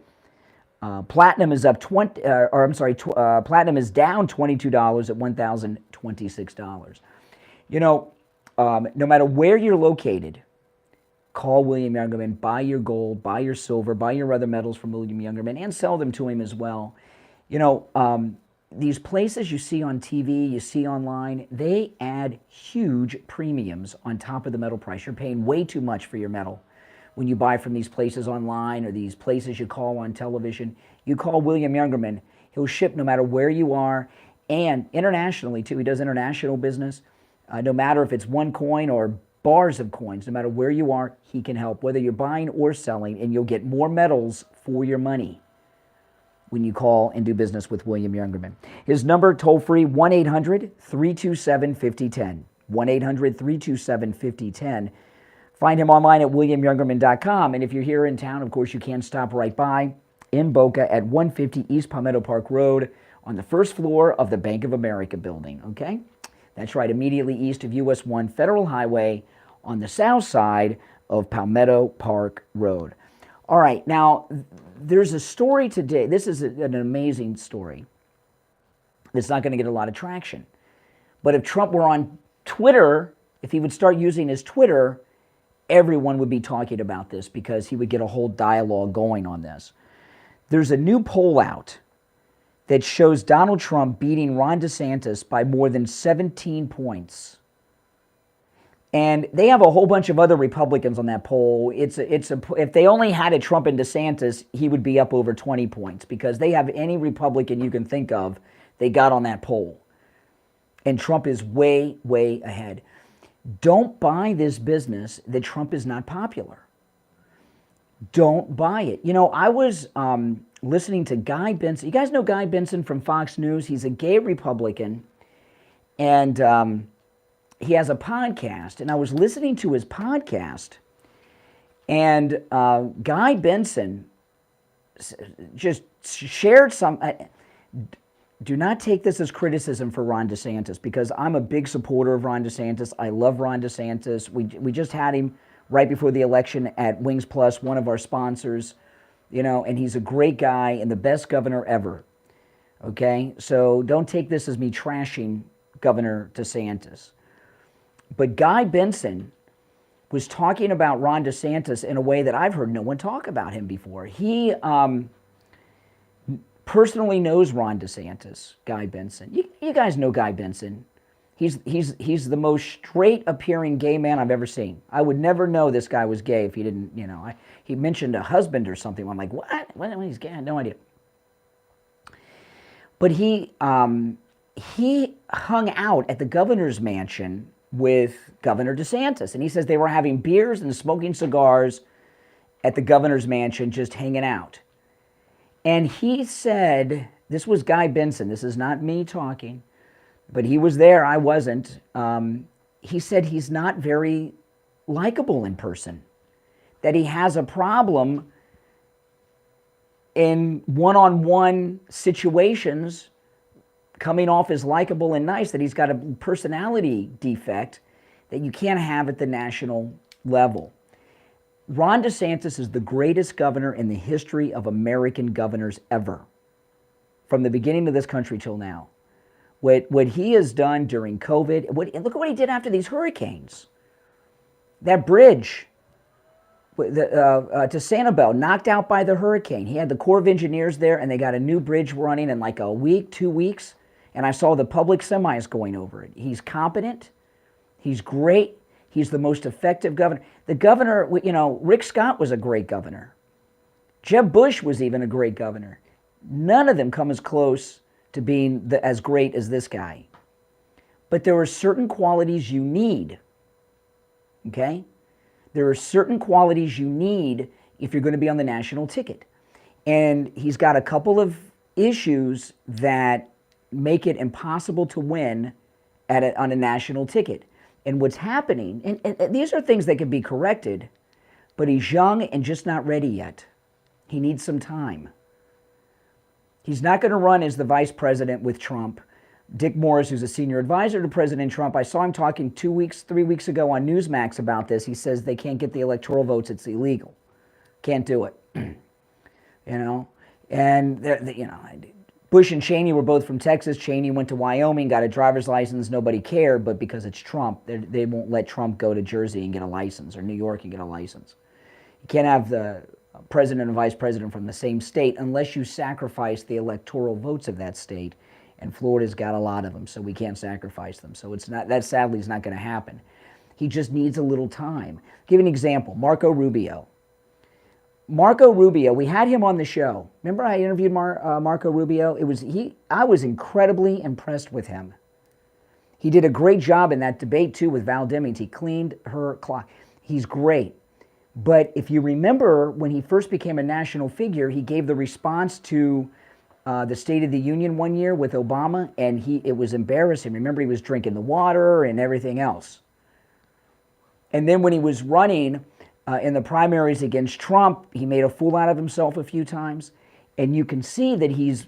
Platinum is up platinum is down $22 at $1,026. You know, no matter where you're located, call William Youngerman, buy your gold, buy your silver, buy your other metals from William Youngerman, and sell them to him as well. You know, these places you see on TV, you see online, they add huge premiums on top of the metal price. You're paying way too much for your metal. When you buy from these places online or these places you call on television, you call William Youngerman. He'll ship no matter where you are, and internationally too. He does international business. No matter if it's one coin or bars of coins, no matter where you are, he can help, whether you're buying or selling, and you'll get more metals for your money when you call and do business with William Youngerman. His number, toll-free, 1-800-327-5010. 1-800-327-5010. Find him online at williamyoungerman.com. And if you're here in town, of course, you can stop right by in Boca at 150 East Palmetto Park Road on the first floor of the Bank of America building, okay? That's right, immediately east of US 1 Federal Highway on the south side of Palmetto Park Road. All right, now, there's a story today. This is an amazing story. It's not going to get a lot of traction. But if Trump were on Twitter, if he would start using his Twitter, everyone would be talking about this because he would get a whole dialogue going on this. There's a new poll out that shows Donald Trump beating Ron DeSantis by more than 17 points. And they have a whole bunch of other Republicans on that poll. If they only had a Trump and DeSantis, he would be up over 20 points because they have any Republican you can think of they got on that poll. And Trump is way, way ahead. Don't buy this business that Trump is not popular. Don't buy it. You know, I was listening to Guy Benson. You guys know Guy Benson from Fox News? He's a gay Republican, and he has a podcast. And I was listening to his podcast, and Guy Benson just shared some... do not take this as criticism for Ron DeSantis, because I'm a big supporter of Ron DeSantis. I love Ron DeSantis. We just had him right before the election at Wings Plus, one of our sponsors, you know, and he's a great guy and the best governor ever, okay? So don't take this as me trashing Governor DeSantis. But Guy Benson was talking about Ron DeSantis in a way that I've heard no one talk about him before. He personally knows Ron DeSantis, Guy Benson. You guys know Guy Benson. He's the most straight-appearing gay man I've ever seen. I would never know this guy was gay if he didn't, you know. He mentioned a husband or something. I'm like, what? When he's gay? I had no idea. But he hung out at the governor's mansion with Governor DeSantis. And he says they were having beers and smoking cigars at the governor's mansion, just hanging out. And he said, this was Guy Benson, this is not me talking, but he was there, I wasn't. He said he's not very likable in person, that he has a problem in one-on-one situations coming off as likable and nice, that he's got a personality defect that you can't have at the national level. Ron DeSantis is the greatest governor in the history of American governors ever, from the beginning of this country till now. What he has done during COVID, look at what he did after these hurricanes. That bridge to Sanibel, knocked out by the hurricane. He had the Corps of Engineers there, and they got a new bridge running in like a week, 2 weeks, and I saw the public semis going over it. He's competent. He's great. He's the most effective governor. The governor, you know, Rick Scott was a great governor. Jeb Bush was even a great governor. None of them come as close to being as great as this guy. But there are certain qualities you need, okay? There are certain qualities you need if you're going to be on the national ticket. And he's got a couple of issues that make it impossible to win on a national ticket. And what's happening, and these are things that can be corrected, but he's young and just not ready yet. He needs some time. He's not going to run as the vice president with Trump. Dick Morris, who's a senior advisor to President Trump, I saw him talking 3 weeks ago on Newsmax about this. He says they can't get the electoral votes. It's illegal. Can't do it. You know? And, you know, Bush and Cheney were both from Texas. Cheney went to Wyoming, got a driver's license. Nobody cared, but because it's Trump, they won't let Trump go to Jersey and get a license, or New York and get a license. You can't have the president and vice president from the same state unless you sacrifice the electoral votes of that state. And Florida's got a lot of them, so we can't sacrifice them. So it's not, that sadly is not going to happen. He just needs a little time. I'll give you an example. Marco Rubio. Marco Rubio, we had him on the show. Remember I interviewed Marco Rubio? I was incredibly impressed with him. He did a great job in that debate, too, with Val Demings. He cleaned her clock. He's great. But if you remember, when he first became a national figure, he gave the response to the State of the Union one year with Obama, and it was embarrassing. Remember, he was drinking the water and everything else. And then when he was running in the primaries against Trump, he made a fool out of himself a few times. And you can see that he's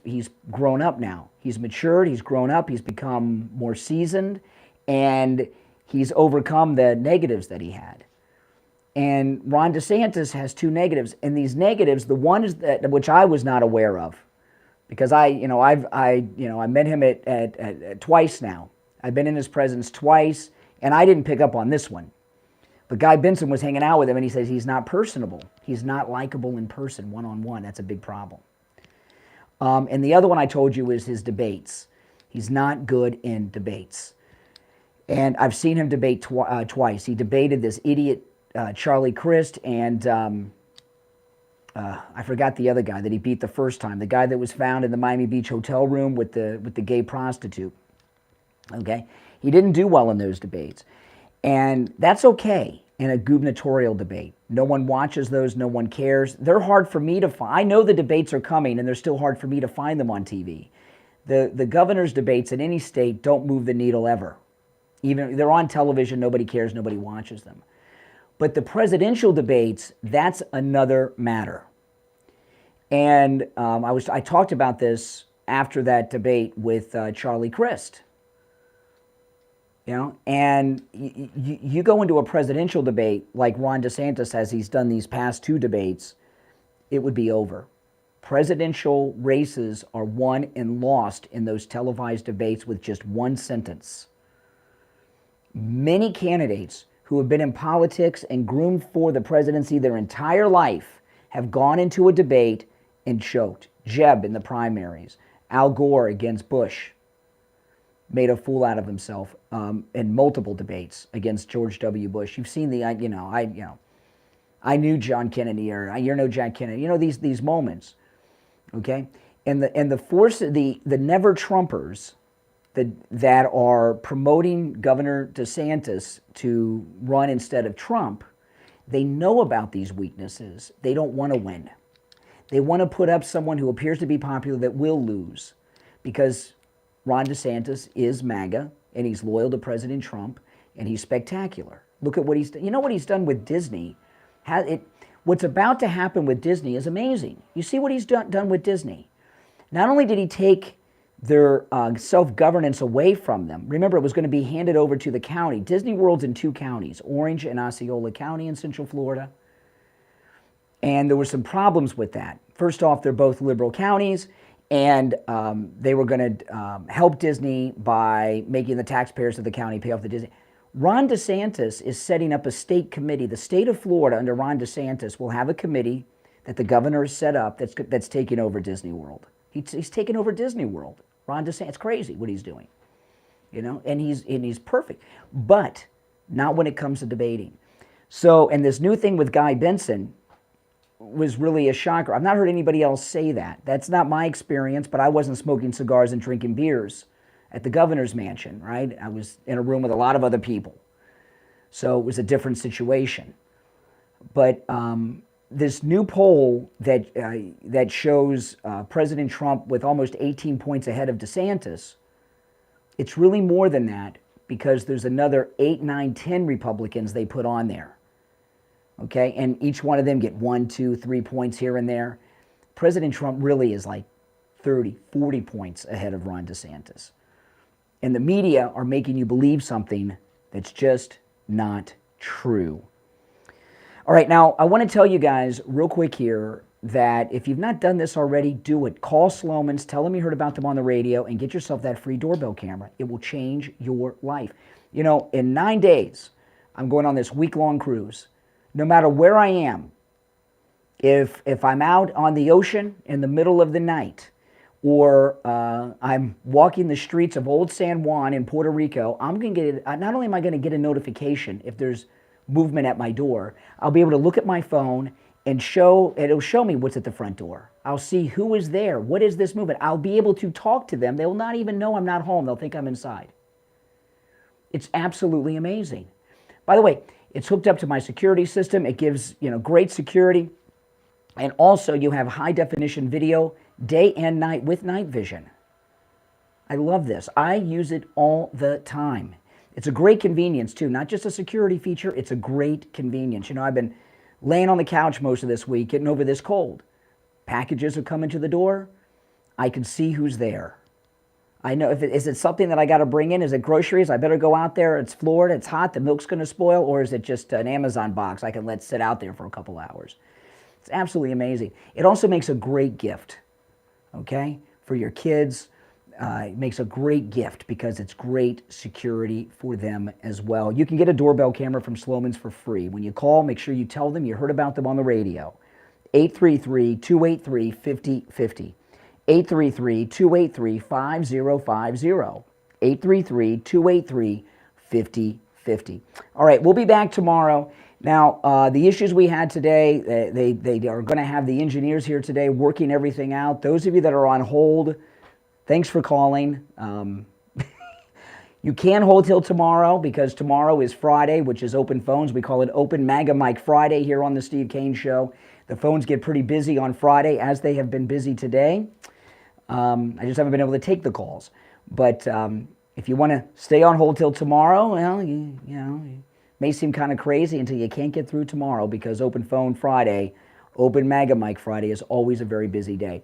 grown up now. He's matured, he's grown up, he's become more seasoned, and he's overcome the negatives that he had. And Ron DeSantis has two negatives. And these negatives, the one is that which I was not aware of, because I met him at twice now. I've been in his presence twice, and I didn't pick up on this one. But Guy Benson was hanging out with him, and he says he's not personable. He's not likable in person, one-on-one. That's a big problem. And the other one I told you is his debates. He's not good in debates. And I've seen him debate twice. He debated this idiot Charlie Crist, and I forgot the other guy that he beat the first time, the guy that was found in the Miami Beach hotel room with the gay prostitute. Okay? He didn't do well in those debates. And that's okay in a gubernatorial debate. No one watches those, no one cares. They're hard for me to find. I know the debates are coming, and they're still hard for me to find them on TV. The governor's debates in any state don't move the needle ever. Even they're on television, nobody cares, nobody watches them. But the presidential debates, that's another matter. And I talked about this after that debate with Charlie Crist. You know, and you go into a presidential debate like Ron DeSantis has, he's done these past two debates, it would be over. Presidential races are won and lost in those televised debates with just one sentence. Many candidates who have been in politics and groomed for the presidency their entire life have gone into a debate and choked. Jeb in the primaries, Al Gore against Bush, made a fool out of himself in multiple debates against George W. Bush. You've seen I knew John Kennedy, or you're no Jack Kennedy. You know these moments, okay? And the force, the never Trumpers that are promoting Governor DeSantis to run instead of Trump, they know about these weaknesses. They don't want to win. They want to put up someone who appears to be popular that will lose, because Ron DeSantis is MAGA, and he's loyal to President Trump, and he's spectacular. Look at what he's done. You know what he's done with Disney? What's about to happen with Disney is amazing. You see what he's done with Disney. Not only did he take their self-governance away from them. Remember, it was going to be handed over to the county. Disney World's in two counties, Orange and Osceola County in Central Florida. And there were some problems with that. First off, they're both liberal counties, And they were going to help Disney by making the taxpayers of the county pay off the Disney. Ron DeSantis is setting up a state committee. The state of Florida, under Ron DeSantis, will have a committee that the governor has set up that's taking over Disney World. He's taking over Disney World. Ron DeSantis, it's crazy what he's doing, you know, and he's perfect, but not when it comes to debating. So, and this new thing with Guy Benson was really a shocker. I've not heard anybody else say that. That's not my experience, but I wasn't smoking cigars and drinking beers at the governor's mansion, right? I was in a room with a lot of other people. So it was a different situation. But this new poll that shows President Trump with almost 18 points ahead of DeSantis, it's really more than that because there's another 8, 9, 10 Republicans they put on there. Okay, and each one of them get 1, 2, 3 points here and there. President Trump really is like 30, 40 points ahead of Ron DeSantis. And the media are making you believe something that's just not true. All right, now I want to tell you guys real quick here that if you've not done this already, do it. Call Sloman's, tell them you heard about them on the radio, and get yourself that free doorbell camera. It will change your life. You know, in 9 days, I'm going on this week-long cruise. No matter where I am, if I'm out on the ocean in the middle of the night, or I'm walking the streets of Old San Juan in Puerto Rico, I'm going to get, not only am I going to get a notification if there's movement at my door, I'll be able to look at my phone and it'll show me what's at the front door. I'll see who is there, what is this movement. I'll be able to talk to them. They'll not even know I'm not home. They'll think I'm inside. It's absolutely amazing. By the way, it's hooked up to my security system. It gives, you know, great security. And also you have high definition video day and night with night vision. I love this. I use it all the time. It's a great convenience too, not just a security feature, it's a great convenience. You know, I've been laying on the couch most of this week getting over this cold. Packages are coming to the door. I can see who's there. I know, is it something that I got to bring in? Is it groceries? I better go out there. It's Florida. It's hot. The milk's going to spoil. Or is it just an Amazon box I can let sit out there for a couple hours? It's absolutely amazing. It also makes a great gift, okay, for your kids. It makes a great gift because it's great security for them as well. You can get a doorbell camera from Sloman's for free. When you call, make sure you tell them you heard about them on the radio. 833-283-5050. 833-283-5050. 833-283-5050. All right, we'll be back tomorrow. Now, the issues we had today, they are going to have the engineers here today working everything out. Those of you that are on hold, thanks for calling. You can hold till tomorrow because tomorrow is Friday, which is open phones. We call it Open MAGA Mic Friday here on the Steve Kane Show. The phones get pretty busy on Friday, as they have been busy today. I just haven't been able to take the calls. But if you want to stay on hold till tomorrow, well, you know, it may seem kind of crazy until you can't get through tomorrow because Open Phone Friday, Open MAGA Mic Friday is always a very busy day.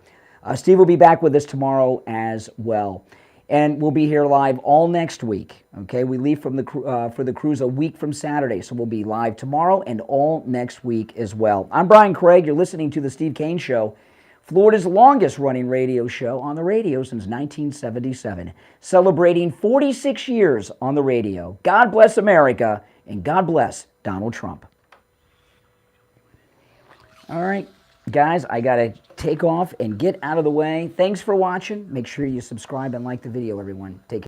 Steve will be back with us tomorrow as well. And we'll be here live all next week. Okay, we leave from for the cruise a week from Saturday, so we'll be live tomorrow and all next week as well. I'm Brian Craig. You're listening to The Steve Kane Show, Florida's longest-running radio show on the radio since 1977, celebrating 46 years on the radio. God bless America, and God bless Donald Trump. All right, guys, I got to take off and get out of the way. Thanks for watching. Make sure you subscribe and like the video, everyone. Take care.